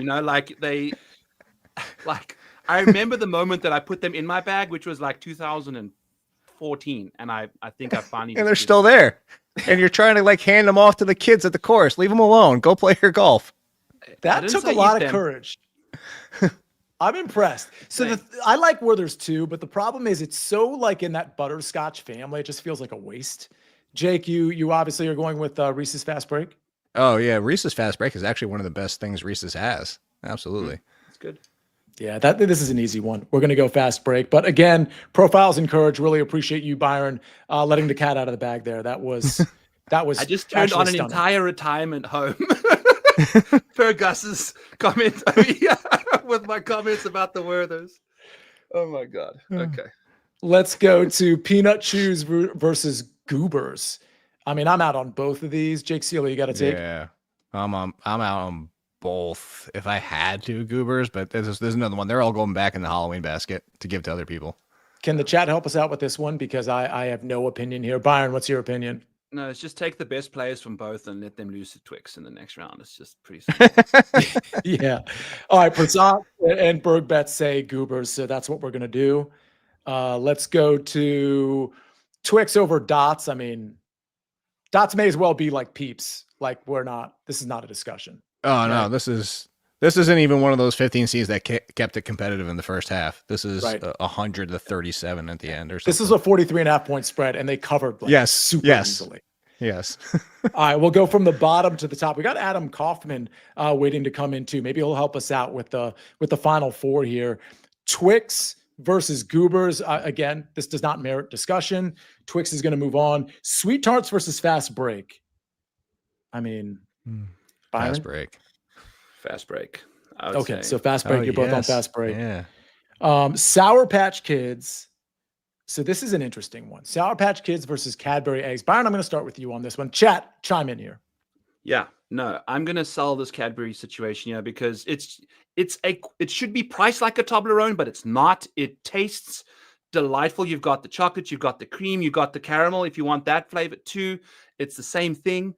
I remember the moment that I put them in my bag, which was like 2014, and I think I finally. And they're still there, and you're trying to like hand them off to the kids at the course. Leave them alone. Go play your golf. That took a lot of courage. I'm impressed. So I like Werther's too, but the problem is it's so like in that butterscotch family, it just feels like a waste. Jake, you obviously are going with Reese's Fast Break. Oh yeah, Reese's Fast Break is actually one of the best things Reese's has. Absolutely, it's good. Yeah, this is an easy one. We're going to go Fast Break, but again, profiles encourage. Really appreciate you, Byron, letting the cat out of the bag there. That was. I just turned on an entire retirement home. Per Gus's comment with my comments about the Werther's. Oh my God. Okay. Let's go to Peanut Chews versus Goobers. I mean, I'm out on both of these. Jake Seeley, you got to take. Yeah, I'm out on both. If I had to, Goobers, but there's another one. They're all going back in the Halloween basket to give to other people. Can the chat help us out with this one? Because I have no opinion here. Byron, what's your opinion? No, it's just take the best players from both and let them lose to Twix in the next round. It's just pretty simple. Yeah. All right. Prasad and Bergbet say Goobers, so that's what we're gonna do. Let's go to Twix over Dots. I mean, Dots may as well be like Peeps. Like this is not a discussion. Oh no, Right. this isn't even one of those 15 Cs that kept it competitive in the first half. This is Right. 100-37 at the end or something. This is a 43.5-point spread, and they covered super easily. Yes. All right, we'll go from the bottom to the top. We got Adam Kaufman waiting to come in too. Maybe he'll help us out with the final four here. Twix versus Goobers. Again, this does not merit discussion. Twix is going to move on. Sweet Tarts versus Fast Break. I mean, Byron? Fast break. Fast break. I would Okay, say. so Fast Break. Oh, You're both on yes. Fast Break. Yeah. Sour Patch Kids. So this is an interesting one. Sour Patch Kids versus Cadbury Eggs. Byron, I'm going to start with you on this one. Chat, chime in here. Yeah, no, I'm gonna sell this Cadbury situation here because it should be priced like a Toblerone, but it's not. It tastes delightful. You've got the chocolate, you've got the cream, you've got the caramel. If you want that flavor too, it's the same thing.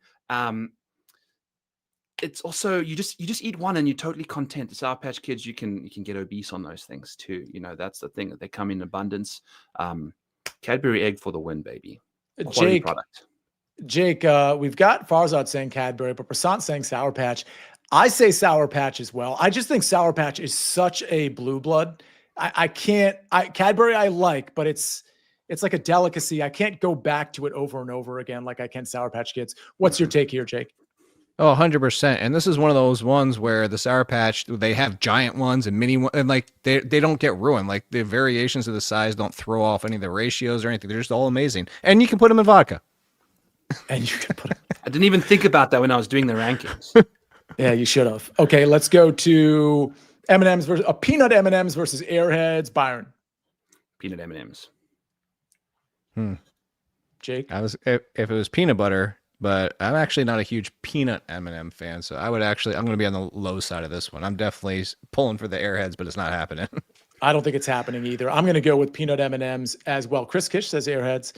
It's also you just eat one and you're totally content. The Sour Patch Kids, you can get obese on those things too. You know, that's the thing, that they come in abundance. Cadbury Egg for the win, baby. Quality product. Jake, we've got Farzad saying Cadbury, but Prasant saying Sour Patch. I say Sour Patch as well. I just think Sour Patch is such a blue blood. Cadbury I like, but it's like a delicacy. I can't go back to it over and over again like I can Sour Patch Kids. What's your take here, Jake? Oh, 100%. And this is one of those ones where the Sour Patch, they have giant ones and mini ones, and like they don't get ruined. Like the variations of the size don't throw off any of the ratios or anything. They're just all amazing. And you can put them in vodka. And you can put it. I didn't even think about that when I was doing the rankings. Yeah, you should have. Okay, let's go to M&M's versus peanut M&M's versus Airheads. Byron. Peanut M&Ms. Jake. If it was peanut butter, but I'm actually not a huge peanut M&M fan, so I'm going to be on the low side of this one. I'm definitely pulling for the Airheads, but it's not happening. I don't think it's happening either. I'm going to go with peanut M&Ms as well. Chris Kish says Airheads.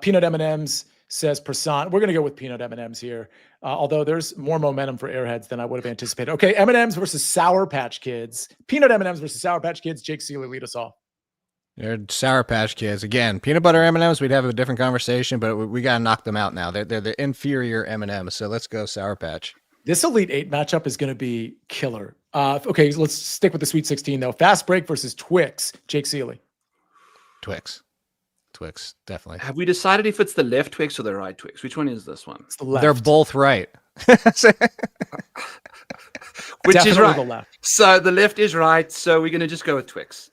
Peanut M&Ms says Prasant. We're going to go with peanut M&Ms here, although there's more momentum for Airheads than I would have anticipated. Okay, M&Ms versus Sour Patch Kids. Peanut M&Ms versus Sour Patch Kids. Jake Seeley, lead us off. They're Sour Patch Kids. Again, peanut butter M&Ms, we'd have a different conversation, but we got to knock them out now. They're the inferior M&Ms, so let's go Sour Patch. This Elite 8 matchup is going to be killer. Okay, let's stick with the Sweet 16, though. Fast Break versus Twix. Jake Seeley. Twix, definitely. Have we decided if it's the left Twix or the right Twix? Which one is this one? It's the left. They're both right. Which Definitely is right. the left. So the left is right. So we're going to just go with Twix.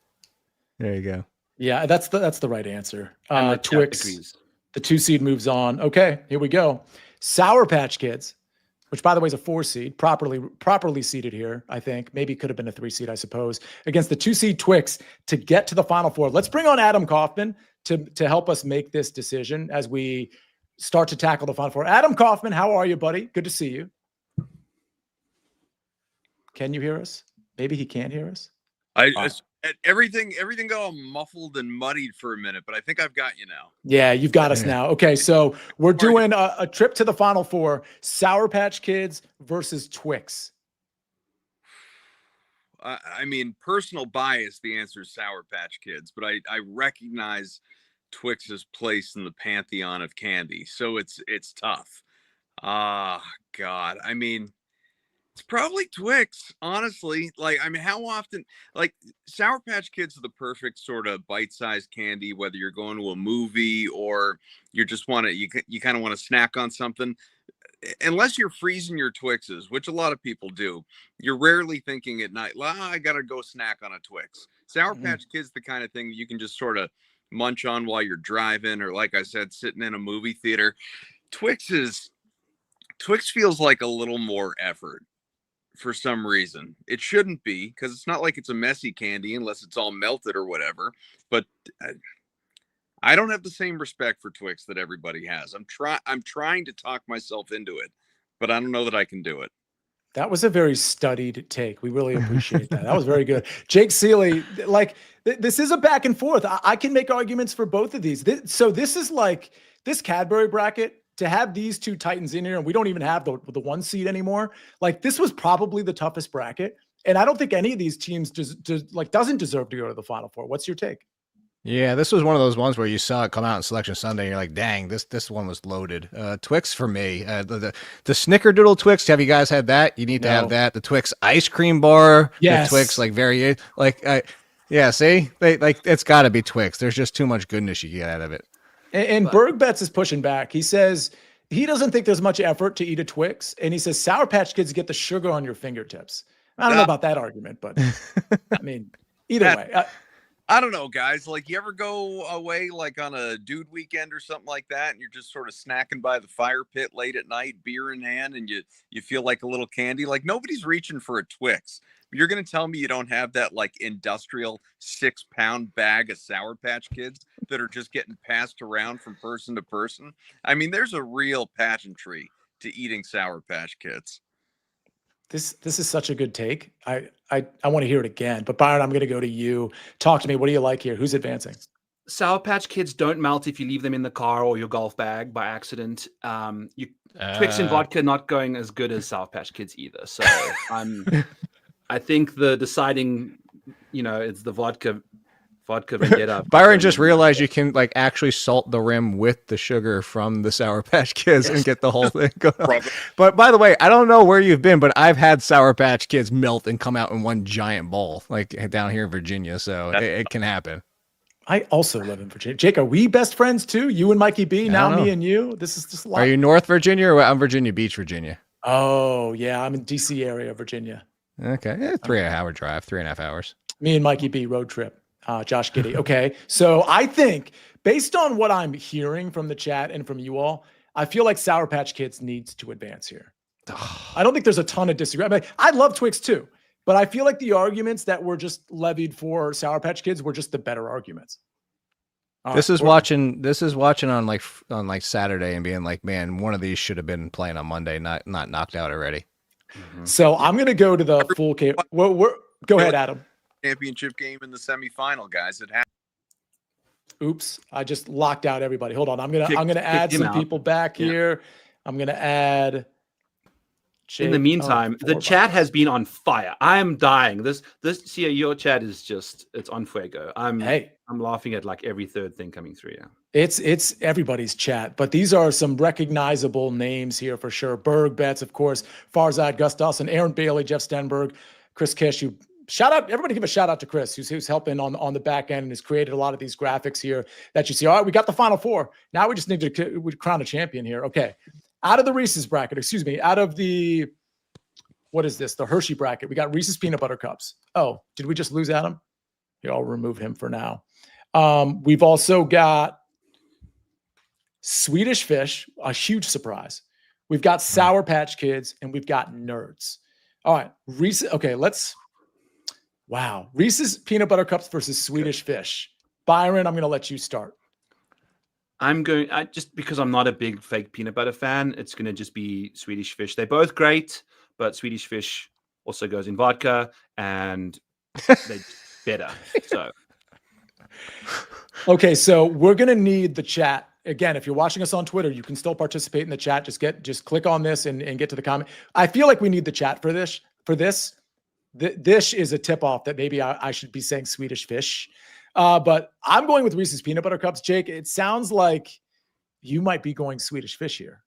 There you go. Yeah, that's the right answer. And the chat Twix. agrees. The 2 seed moves on. Okay, here we go. Sour Patch Kids, which by the way is a 4 seed, properly seeded here. I think maybe could have been a 3 seed, I suppose, against the 2 seed Twix to get to the Final Four. Let's bring on Adam Kaufman to help us make this decision as we start to tackle the Final Four. Adam Kaufman, how are you, buddy? Good to see you. Can you hear us? Maybe he can't hear us. Everything got all muffled and muddied for a minute, but I think I've got you now. Yeah, you've got us now. Okay, so we're doing a trip to the Final Four. Sour Patch Kids versus Twix. I mean, personal bias, the answer is Sour Patch Kids, but I recognize Twix's place in the pantheon of candy, so it's tough. God, I mean, it's probably Twix, honestly. Like, I mean, how often, like, Sour Patch Kids are the perfect sort of bite-sized candy, whether you're going to a movie or you just you kind of want to snack on something. Unless you're freezing your Twixes, which a lot of people do, you're rarely thinking at night, I got to go snack on a Twix. Sour Patch Kids, the kind of thing you can just sort of munch on while you're driving, or like I said, sitting in a movie theater. Twix feels like a little more effort. For some reason. It shouldn't be, because it's not like it's a messy candy unless it's all melted or whatever. But I don't have the same respect for Twix that everybody has. I'm trying to talk myself into it, but I don't know that I can do it. That was a very studied take. We really appreciate that. That was very good. Jake Seeley, like this is a back and forth. I can make arguments for both of these. So this is like this Cadbury bracket to have these two Titans in here, and we don't even have the 1 seed anymore. Like this was probably the toughest bracket. And I don't think any of these teams doesn't deserve to go to the Final Four. What's your take? Yeah, this was one of those ones where you saw it come out in Selection Sunday, and you're like, "Dang, this one was loaded." Twix for me, the Snickerdoodle Twix. Have you guys had that? You need to have that. The Twix ice cream bar. Yes. The Twix yeah. See, it's got to be Twix. There's just too much goodness you get out of it. And Berg Betts is pushing back. He says he doesn't think there's much effort to eat a Twix, and he says Sour Patch Kids get the sugar on your fingertips. I don't know about that argument, but I mean, either way. I don't know, guys. Like, you ever go away like on a dude weekend or something like that, and you're just sort of snacking by the fire pit late at night, beer in hand, and you feel like a little candy? Like, nobody's reaching for a Twix. You're going to tell me you don't have that like industrial 6-pound bag of Sour Patch Kids that are just getting passed around from person to person? I mean, there's a real pageantry to eating Sour Patch Kids. This is such a good take. I want to hear it again. But Byron, I'm going to go to you. Talk to me. What do you like here? Who's advancing? Sour Patch Kids don't melt if you leave them in the car or your golf bag by accident. Twix and vodka not going as good as Sour Patch Kids either. So I think the deciding, it's the vodka vendetta. Byron just realized you can like actually salt the rim with the sugar from the Sour Patch Kids and get the whole thing going on. But by the way, I don't know where you've been, but I've had Sour Patch Kids melt and come out in one giant bowl, like down here in Virginia. So it can happen. I also live in Virginia. Jake, are we best friends too? You and Mikey B, now me and you? This is just a lot. Are you North Virginia or I'm Virginia Beach, Virginia? Oh, yeah. I'm in DC area, Virginia. Okay. 3.5 drive, 3.5 hours. Me and Mikey B road trip. Josh Giddey. Okay. So I think based on what I'm hearing from the chat and from you all, I feel like Sour Patch Kids needs to advance here. I don't think there's a ton of disagreement. I love Twix too, but I feel like the arguments that were just levied for Sour Patch Kids were just the better arguments. This is watching on like Saturday and being like, man, one of these should have been playing on Monday, not knocked out already. Mm-hmm. So I'm going to go to the full game. Go ahead, Adam. Championship game in the semifinal, guys. It happened. Oops, I just locked out everybody. Hold on. I'm gonna add some people back here. I'm gonna add Jake. In the meantime, the chat has been on fire. I am dying. This Sia, your chat is it's on fuego. I'm laughing at like every third thing coming through. Yeah. It's everybody's chat, but these are some recognizable names here for sure. Berg Betts, of course, Farzad Gustafsson, Aaron Bailey, Jeff Stenberg, Chris Kish. Shout out, everybody give a shout out to Chris, who's helping on the back end and has created a lot of these graphics here that you see. All right, we got the Final Four. Now we just need to crown a champion here. Okay. Out of the Reese's bracket, out of the, what is this? The Hershey bracket. We got Reese's Peanut Butter Cups. Oh, did we just lose Adam? Here, I'll remove him for now. We've also got Swedish Fish, a huge surprise. We've got Sour Patch Kids, and we've got Nerds. All right, Reese's. Okay, wow. Reese's Peanut Butter Cups versus Swedish Fish. Byron, I'm going to let you start. Just because I'm not a big fake peanut butter fan, it's going to just be Swedish Fish. They're both great, but Swedish Fish also goes in vodka and they're better. So, okay. So we're going to need the chat. Again, if you're watching us on Twitter, you can still participate in the chat. Just click on this and get to the comment. I feel like we need the chat for this. This is a tip-off that maybe I should be saying Swedish Fish. But I'm going with Reese's Peanut Butter Cups. Jake, it sounds like you might be going Swedish Fish here.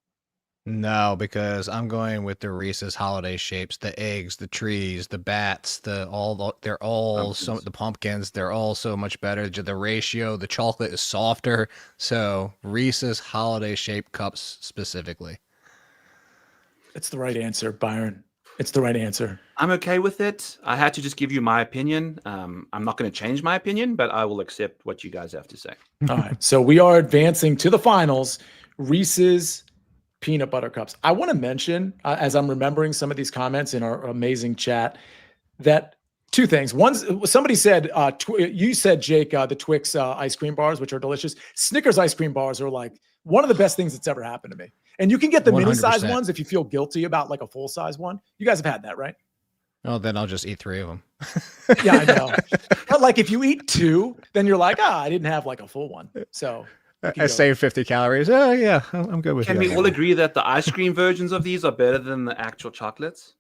No, because I'm going with the Reese's holiday shapes, the eggs, the trees, the bats, the pumpkins, they're all so much better. The ratio, the chocolate is softer. So Reese's holiday shaped cups specifically. It's the right answer, Byron. It's the right answer. I'm okay with it. I had to just give you my opinion. I'm not going to change my opinion, but I will accept what you guys have to say. All right. So we are advancing to the finals. Reese's Peanut Butter Cups. I want to mention, as I'm remembering some of these comments in our amazing chat, that two things. One, somebody said, you said, Jake, the Twix ice cream bars, which are delicious. Snickers ice cream bars are like one of the best things that's ever happened to me. And you can get the mini size 100%. ones if you feel guilty about like a full size one. You guys have had that, right? Oh, then I'll just eat 3 of them. Yeah, I know. But like if you eat 2, then you're like, I didn't have like a full one. So I saved 50 calories. Oh yeah, I'm good with Can you. we all agree that the ice cream versions of these are better than the actual chocolates?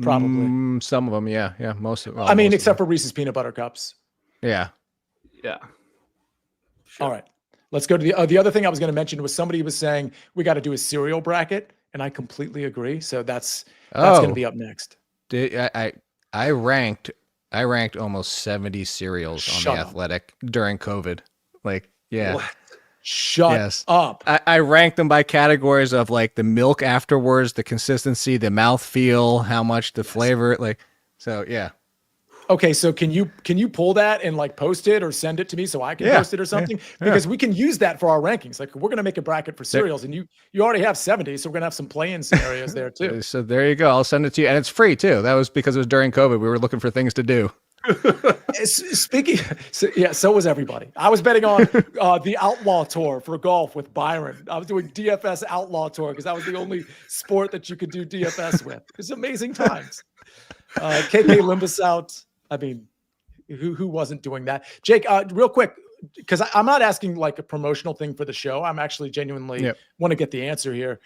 Probably. Some of them, yeah, most of them. I mean, except for Reese's peanut butter cups. yeah. Yeah. All right. Let's go to the other thing I was going to mention was somebody was saying we got to do a cereal bracket, and I completely agree. So that's going to be up next. I ranked almost 70 cereals on Shut the up. Athletic during COVID. Like, yeah. What? Shut up. I ranked them by categories of like the milk afterwards, the consistency, the mouth feel, how much the flavor, like, so yeah. Okay, so can you pull that and like post it or send it to me so I can post it or something? Because we can use that for our rankings. Like we're gonna make a bracket for cereals, and you already have 70, so we're gonna have some play-in scenarios there too. So there you go. I'll send it to you, and it's free too. That was because it was during COVID. We were looking for things to do. Speaking, so was everybody. I was betting on the Outlaw Tour for golf with Byron. I was doing DFS Outlaw Tour because that was the only sport that you could do DFS with. It's amazing times. KK Limbus out. I mean, who wasn't doing that? Jake, real quick, because I'm not asking like a promotional thing for the show. I'm actually genuinely want to get the answer here.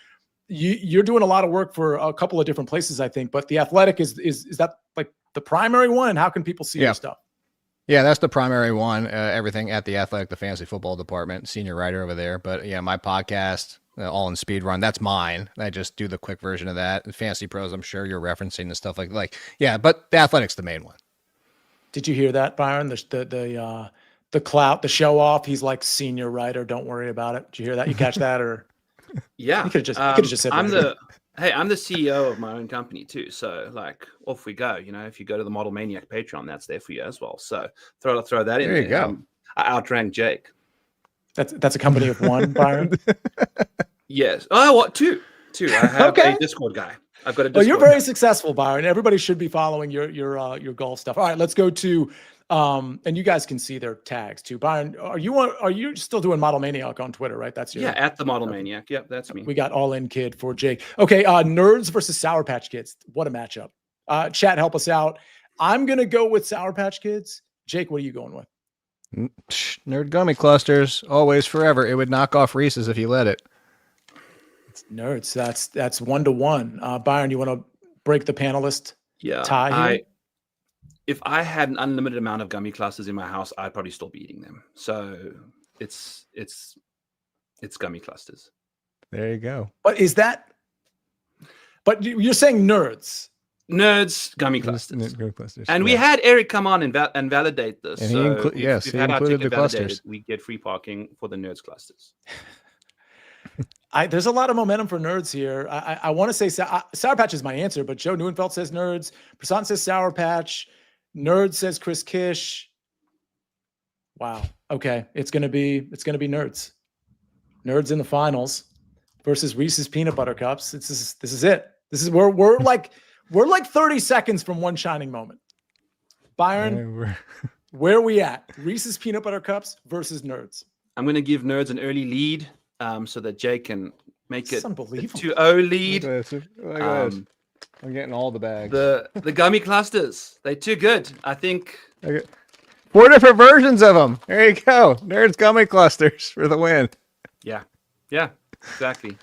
You're doing a lot of work for a couple of different places, I think, but the Athletic is that like the primary one? And how can people see your stuff? Yeah, that's the primary one. Everything at the Athletic, the fantasy football department, senior writer over there. But yeah, my podcast, All in Speed Run, that's mine. I just do the quick version of that. Fantasy Pros, I'm sure you're referencing and stuff like yeah. But the Athletic's the main one. Did you hear that, Byron? The clout, the show off. He's like senior writer. Don't worry about it. Did you hear that? You catch that or? Yeah, you could have just said. I'm the CEO of my own company too. So like, off we go. You know, if you go to the Model Maniac Patreon, that's there for you as well. So throw that in. There you go. I outrank Jake. That's a company of one, Byron. Yes. Oh, what? Two. I have a Discord guy. I've got a Discord. Well, you're very successful, Byron. Everybody should be following your golf stuff. All right, let's go to and you guys can see their tags too. Byron, are you still doing Model Maniac on Twitter, right? That's your at the Model Maniac. Yep, that's me. We got All In Kid for Jake. Okay, Nerds versus Sour Patch Kids. What a matchup. Chat, help us out. I'm gonna go with Sour Patch Kids. Jake, what are you going with? Nerd gummy clusters, always, forever. It would knock off Reese's if you let it. It's Nerds. That's 1-1. Byron, you want to break the panelist tie here? If I had an unlimited amount of gummy clusters in my house, I'd probably still be eating them. So it's gummy clusters. There you go. But you're saying nerds. Nerds, gummy clusters. And we had Eric come on and validate this. And so he included the clusters. We get free parking for the nerds clusters. There's a lot of momentum for nerds here. I want to say Sour Patch is my answer, but Joe Neuenfeld says nerds. Prasant says Sour Patch. Nerd says Chris Kish. Wow. Okay. It's gonna be nerds. Nerds in the finals versus Reese's peanut butter cups. This is it. This is we're like 30 seconds from one shining moment. Byron, where are we at? Reese's peanut butter cups versus nerds. I'm gonna give nerds an early lead, so that Jake can make it a 2-0 lead. Look at this. I'm getting all the bags. The gummy clusters, they're too good. I think 4 different versions of them. There you go. Nerds gummy clusters for the win. Yeah, exactly.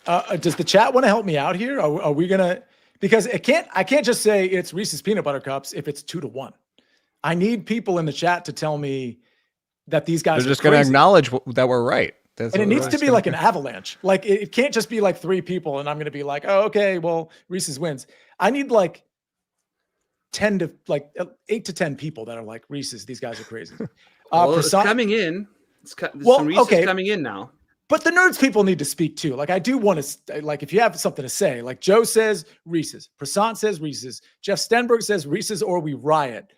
Does the chat want to help me out here? Are we gonna? Because I can't just say it's Reese's peanut butter cups if it's 2-1. I need people in the chat to tell me that these guys are just going to acknowledge that we're right. And it needs to be like an avalanche. Like it can't just be like 3 people and I'm going to be like, oh, okay, well, Reese's wins. I need like 8 to 10 people that are like Reese's. These guys are crazy. It's coming in. Some Reese's coming in now. But the nerds people need to speak too. Like I do want to, like if you have something to say, like Joe says Reese's, Prasant says Reese's, Jeff Stenberg says Reese's or we riot.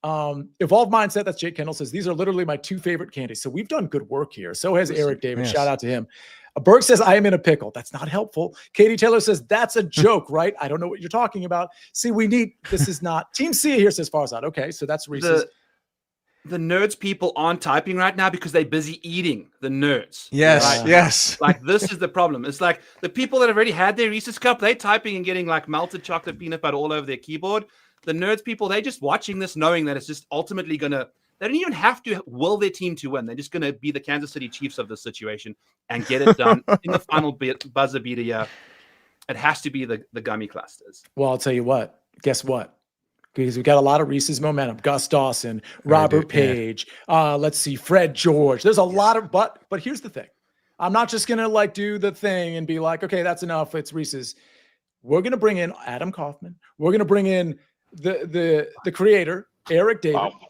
Evolved Mindset, that's Jake Kendall, says these are literally my 2 favorite candies. So we've done good work here. So has Eric Davis. Yes. Shout out to him. Berg says I am in a pickle. That's not helpful. Katie Taylor says that's a joke, right? I don't know what you're talking about. See, this is not Team Sia here says Farzad. Okay, so that's Reese's. the nerds people aren't typing right now because they're busy eating. The nerds. Yes, right? yes. Like this is the problem. It's like the people that have already had their Reese's cup, they're typing and getting like melted chocolate peanut butter all over their keyboard. The nerds people, they're just watching this, knowing that it's just ultimately gonna. They don't even have to will their team to win. They're just gonna be the Kansas City Chiefs of the situation and get it done in the final buzzer beater. Yeah, it has to be the gummy clusters. Well, I'll tell you what. Guess what? Because we got a lot of Reese's momentum. Gus Dawson, Robert Page. Let's see, Fred George. There's a lot of but here's the thing. I'm not just gonna like do the thing and be like, okay, that's enough. It's Reese's. We're gonna bring in Adam Kaufman. We're gonna bring in the creator, Eric David. Wow.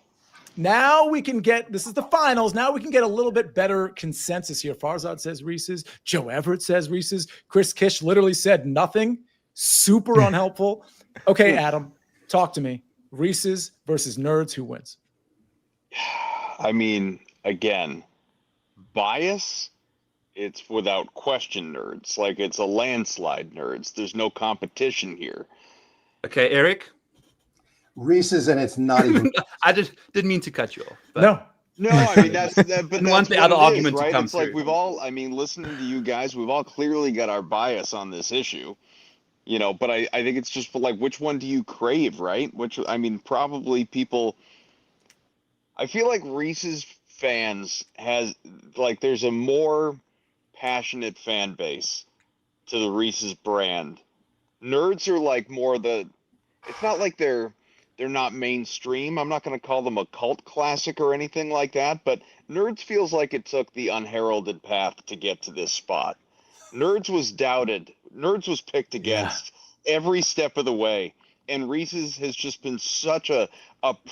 Now we can get, this is the finals. Now we can get a little bit better consensus here. Farzad says Reese's. Joe Everett says Reese's. Chris Kish literally said nothing. Super unhelpful. Okay, Adam, talk to me. Reese's versus Nerds, who wins? I mean, again, bias, it's without question Nerds. Like, it's a landslide Nerds. There's no competition here. Okay, Eric. Reese's, and it's not even. I just didn't mean to cut you off. But. No, I mean that's that. But And that's want the what other it argument is, to right? come It's like through. we've all. I mean, listening to you guys, we've all clearly got our bias on this issue, you know. But I think it's just like, which one do you crave, right? Which, I mean, probably people. I feel like Reese's fans has like there's a more passionate fan base to the Reese's brand. Nerds are like more the. It's not like they're not mainstream. I'm not going to call them a cult classic or anything like that, but Nerds feels like it took the unheralded path to get to this spot. Nerds was doubted. Nerds was picked against every step of the way. And Reese's has just been such a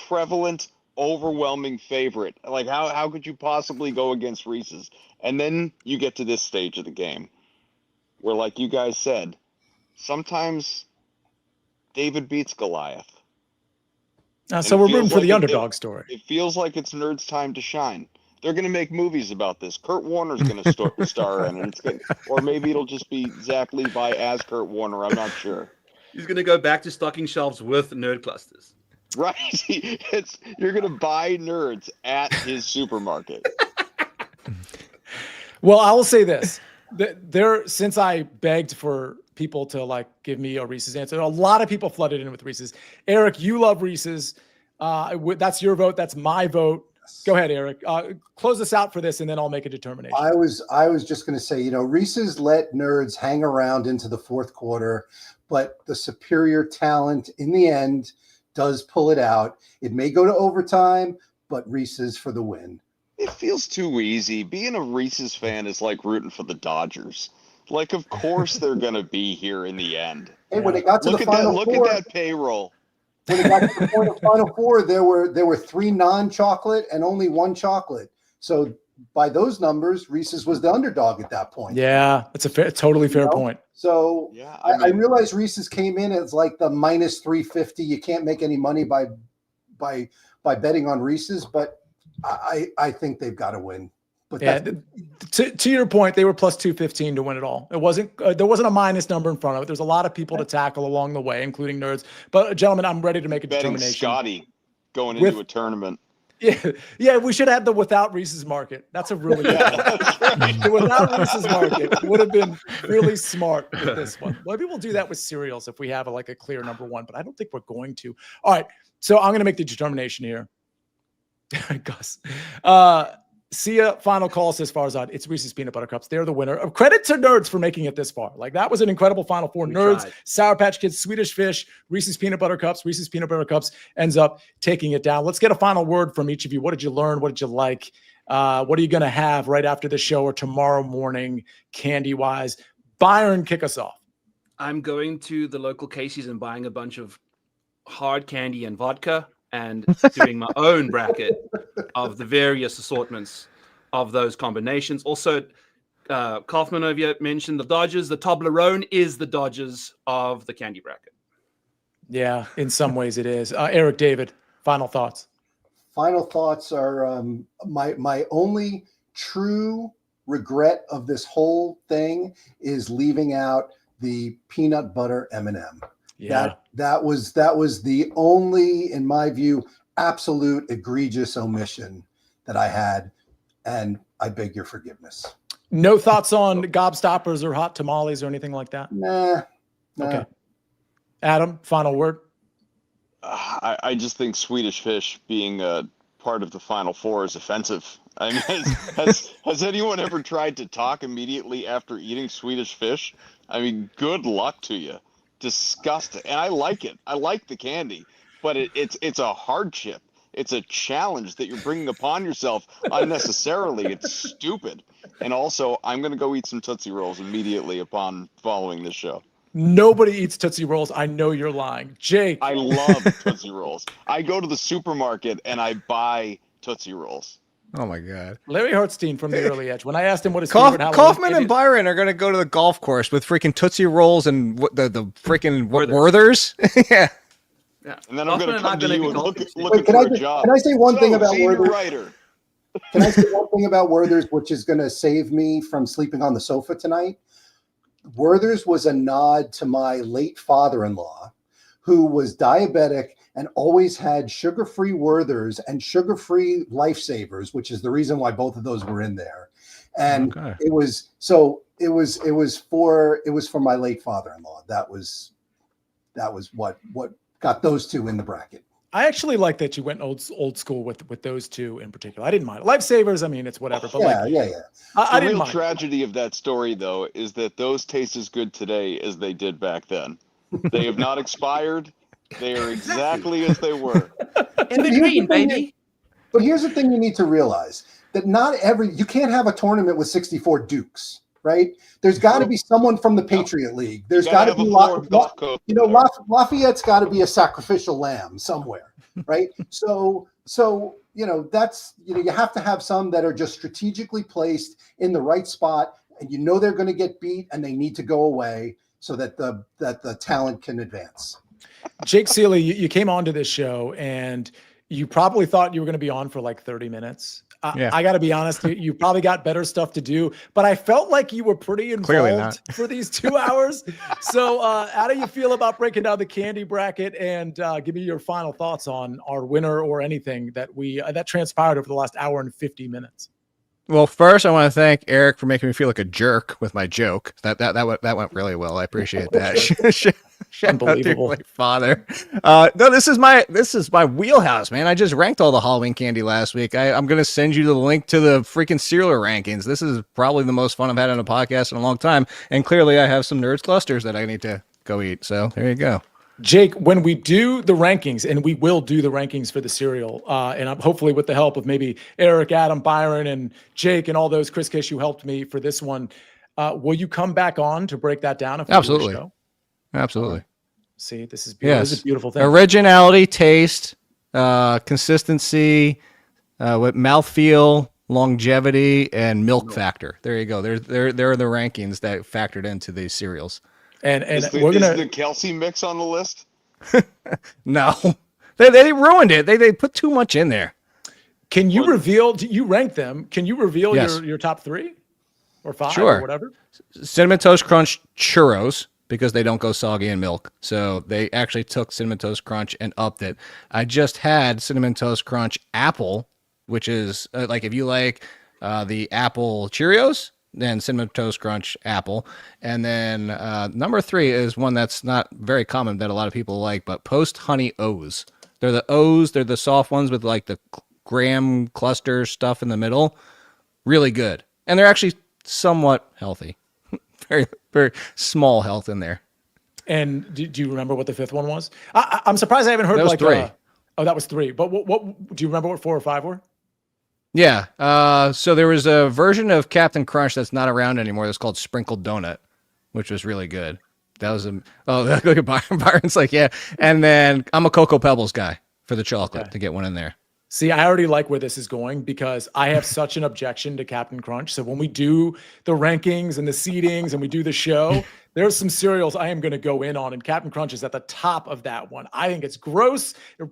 prevalent, overwhelming favorite. Like, how could you possibly go against Reese's? And then you get to this stage of the game where, like you guys said, sometimes David beats Goliath. So we're rooting for the underdog story. It feels like it's Nerds' time to shine. They're going to make movies about this. Kurt Warner's going to star in it. Or maybe it'll just be Zach Levi as Kurt Warner. I'm not sure. He's going to go back to stocking shelves with nerd clusters. Right. You're going to buy Nerds at his supermarket. Well, I will say this. Since I begged for people to like give me a Reese's answer, a lot of people flooded in with Reese's. Eric, you love Reese's. That's your vote. That's my vote. Go ahead, Eric. Close us out for this, and then I'll make a determination. I was just going to say, you know, Reese's let Nerds hang around into the fourth quarter, but the superior talent in the end does pull it out. It may go to overtime, but Reese's for the win. It feels too easy. Being a Reese's fan is like rooting for the Dodgers. Like, of course they're going to be here in the end. Hey, when it got to Look the at that! final Look four, at that payroll. when it got to the point of final four, there were 3 non-chocolate and only 1 chocolate. So by those numbers, Reese's was the underdog at that point. Yeah, it's a totally fair point. So Yeah, I realize Reese's came in as like the minus 350. You can't make any money by betting on Reese's, but I think they've got to win. But yeah, to your point, they were plus 215 to win it all. It wasn't there wasn't a minus number in front of it. There's a lot of people to tackle along the way, including Nerds. But gentlemen, I'm ready to make a betting determination. Scotty going into a tournament. Yeah, we should have the without Reese's market. That's a really good one. The without Reese's market would have been really smart with this one. Maybe we'll do that with cereals if we have a clear number one, but I don't think we're going to. All right, so I'm going to make the determination here. Gus. Sia, final call says Farzad. It's Reese's Peanut Butter Cups. They're the winner. Credit to Nerds for making it this far. Like, that was an incredible Final Four. Nerds, tried. Sour Patch Kids, Swedish Fish, Reese's Peanut Butter Cups. Reese's Peanut Butter Cups ends up taking it down. Let's get a final word from each of you. What did you learn? What did you like? What are you going to have right after the show or tomorrow morning, candy-wise? Byron, kick us off. I'm going to the local Casey's and buying a bunch of hard candy and vodka and doing my own bracket of the various assortments of those combinations. Also, Kaufman over here mentioned the Dodgers. The Toblerone is the Dodgers of the candy bracket. Yeah, in some ways it is. Eric David, final thoughts. Final thoughts are my only true regret of this whole thing is leaving out the peanut butter M&M. Yeah. That was the only, in my view, absolute egregious omission that I had, and I beg your forgiveness. No thoughts on gobstoppers or hot tamales or anything like that? Nah. Okay. Adam, final word. I just think Swedish Fish being a part of the Final Four is offensive. I mean, has anyone ever tried to talk immediately after eating Swedish Fish? I mean, good luck to you. Disgusting. And I like it. I like the candy, but it's a hardship. It's a challenge that you're bringing upon yourself unnecessarily. It's stupid. And also, I'm going to go eat some Tootsie Rolls immediately upon following this show. Nobody eats Tootsie Rolls. I know you're lying. Jake. I love Tootsie Rolls. I go to the supermarket and I buy Tootsie Rolls. Oh my God. Larry Hartstein from the Early Edge. When I asked him what his favorite Halloween Kaufman candy and Byron are going to go to the golf course with freaking Tootsie Rolls and the freaking Werthers. Yeah. Yeah. And then I'm going to come to you and looking Wait, for a job. Can I say one thing about senior Werther's? writer. Can I say one thing about Werther's, which is going to save me from sleeping on the sofa tonight? Werther's was a nod to my late father-in-law, who was diabetic and always had sugar-free Werther's and sugar-free Lifesavers, which is the reason why both of those were in there. And it was for my late father-in-law. That was what got those two in the bracket. I actually like that you went old school with those two in particular. I didn't mind Lifesavers. I mean, it's whatever. But yeah. I The didn't real mind. tragedy of that story, though, is that those taste as good today as they did back then. They have not expired. They are exactly as they were. In between, baby. But here's the thing you need to realize, that you can't have a tournament with 64 Dukes, right? There's got to be someone from the Patriot League. There's got to be Lafayette's got to be a sacrificial lamb somewhere, right? So that's you have to have some that are just strategically placed in the right spot, and they're going to get beat and they need to go away so that the talent can advance. Jake Seeley, you came onto this show and you probably thought you were going to be on for like 30 minutes. I got to be honest, you probably got better stuff to do, but I felt like you were pretty involved for these 2 hours. So how do you feel about breaking down the candy bracket, and give me your final thoughts on our winner or anything that that transpired over the last hour and 50 minutes? Well, first, I want to thank Eric for making me feel like a jerk with my joke. That went really well. I appreciate that. Unbelievable, my father. No, this is my wheelhouse, man. I just ranked all the Halloween candy last week. I'm gonna send you the link to the freaking cereal rankings. This is probably the most fun I've had on a podcast in a long time, and clearly, I have some Nerds clusters that I need to go eat. So there you go. Jake, when we do the rankings, and we will do the rankings for the cereal, and hopefully with the help of maybe Eric, Adam, Byron, and Jake, and all those, Chris Kish, who helped me for this one, will you come back on to break that down? If we Absolutely. do a show? Absolutely. See, this is beautiful. Yes. This is a beautiful thing. Originality, taste, consistency, with mouthfeel, longevity, and milk factor. There you go. There are the rankings that factored into these cereals. And Is we're gonna the Kelsey mix on the list? No, they ruined it. They put too much in there. Can you reveal? You rank them? Can you reveal Yes. your top 3 or 5 Sure. or whatever? Cinnamon Toast Crunch churros, because they don't go soggy in milk. So they actually took Cinnamon Toast Crunch and upped it. I just had Cinnamon Toast Crunch apple, which is like if you like the apple Cheerios, then Cinnamon Toast Crunch apple. And then number 3 is one that's not very common that a lot of people like, but Post Honey O's. They're the O's. They're the soft ones with like the graham cluster stuff in the middle. Really good. And they're actually somewhat healthy. Very, very small health in there. And do you remember what the 5th one was? I'm surprised I haven't heard That was like 3. That was 3. But what do you remember what 4 or 5 were? Yeah. So there was a version of Captain Crunch that's not around anymore that's called Sprinkled Donut, which was really good. That was look at Byron. Byron's like, yeah. And then I'm a Cocoa Pebbles guy for the chocolate to get one in there. See, I already like where this is going because I have such an objection to Captain Crunch. So when we do the rankings and the seedings and we do the show, There's some cereals I am going to go in on, and Captain Crunch is at the top of that one. I think it's gross. It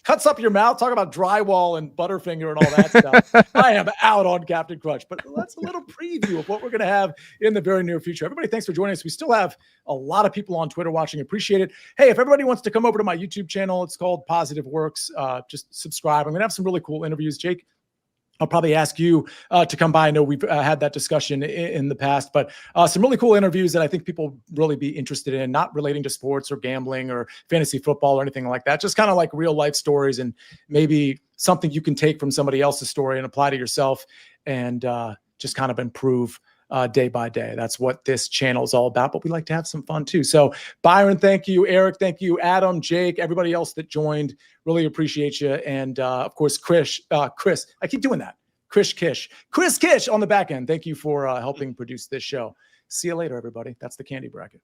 cuts up your mouth. Talk about drywall and Butterfinger and all that stuff. I am out on Captain Crunch, but that's a little preview of what we're going to have in the very near future. Everybody, thanks for joining us. We still have a lot of people on Twitter watching. Appreciate it. Hey, if everybody wants to come over to my YouTube channel, it's called Positive Works. Just subscribe. I'm going to have some really cool interviews. Jake, I'll probably ask you to come by. I know we've had that discussion in the past, but some really cool interviews that I think people really be interested in, not relating to sports or gambling or fantasy football or anything like that. Just kind of like real life stories and maybe something you can take from somebody else's story and apply to yourself and just kind of improve day by day. That's what this channel is all about, but we like to have some fun too. So Byron, thank you. Eric, thank you. Adam, Jake, everybody else that joined, really appreciate you. And of course, Chris, I keep doing that. Chris Kish on the back end. Thank you for helping produce this show. See you later, everybody. That's the Candy Bracket.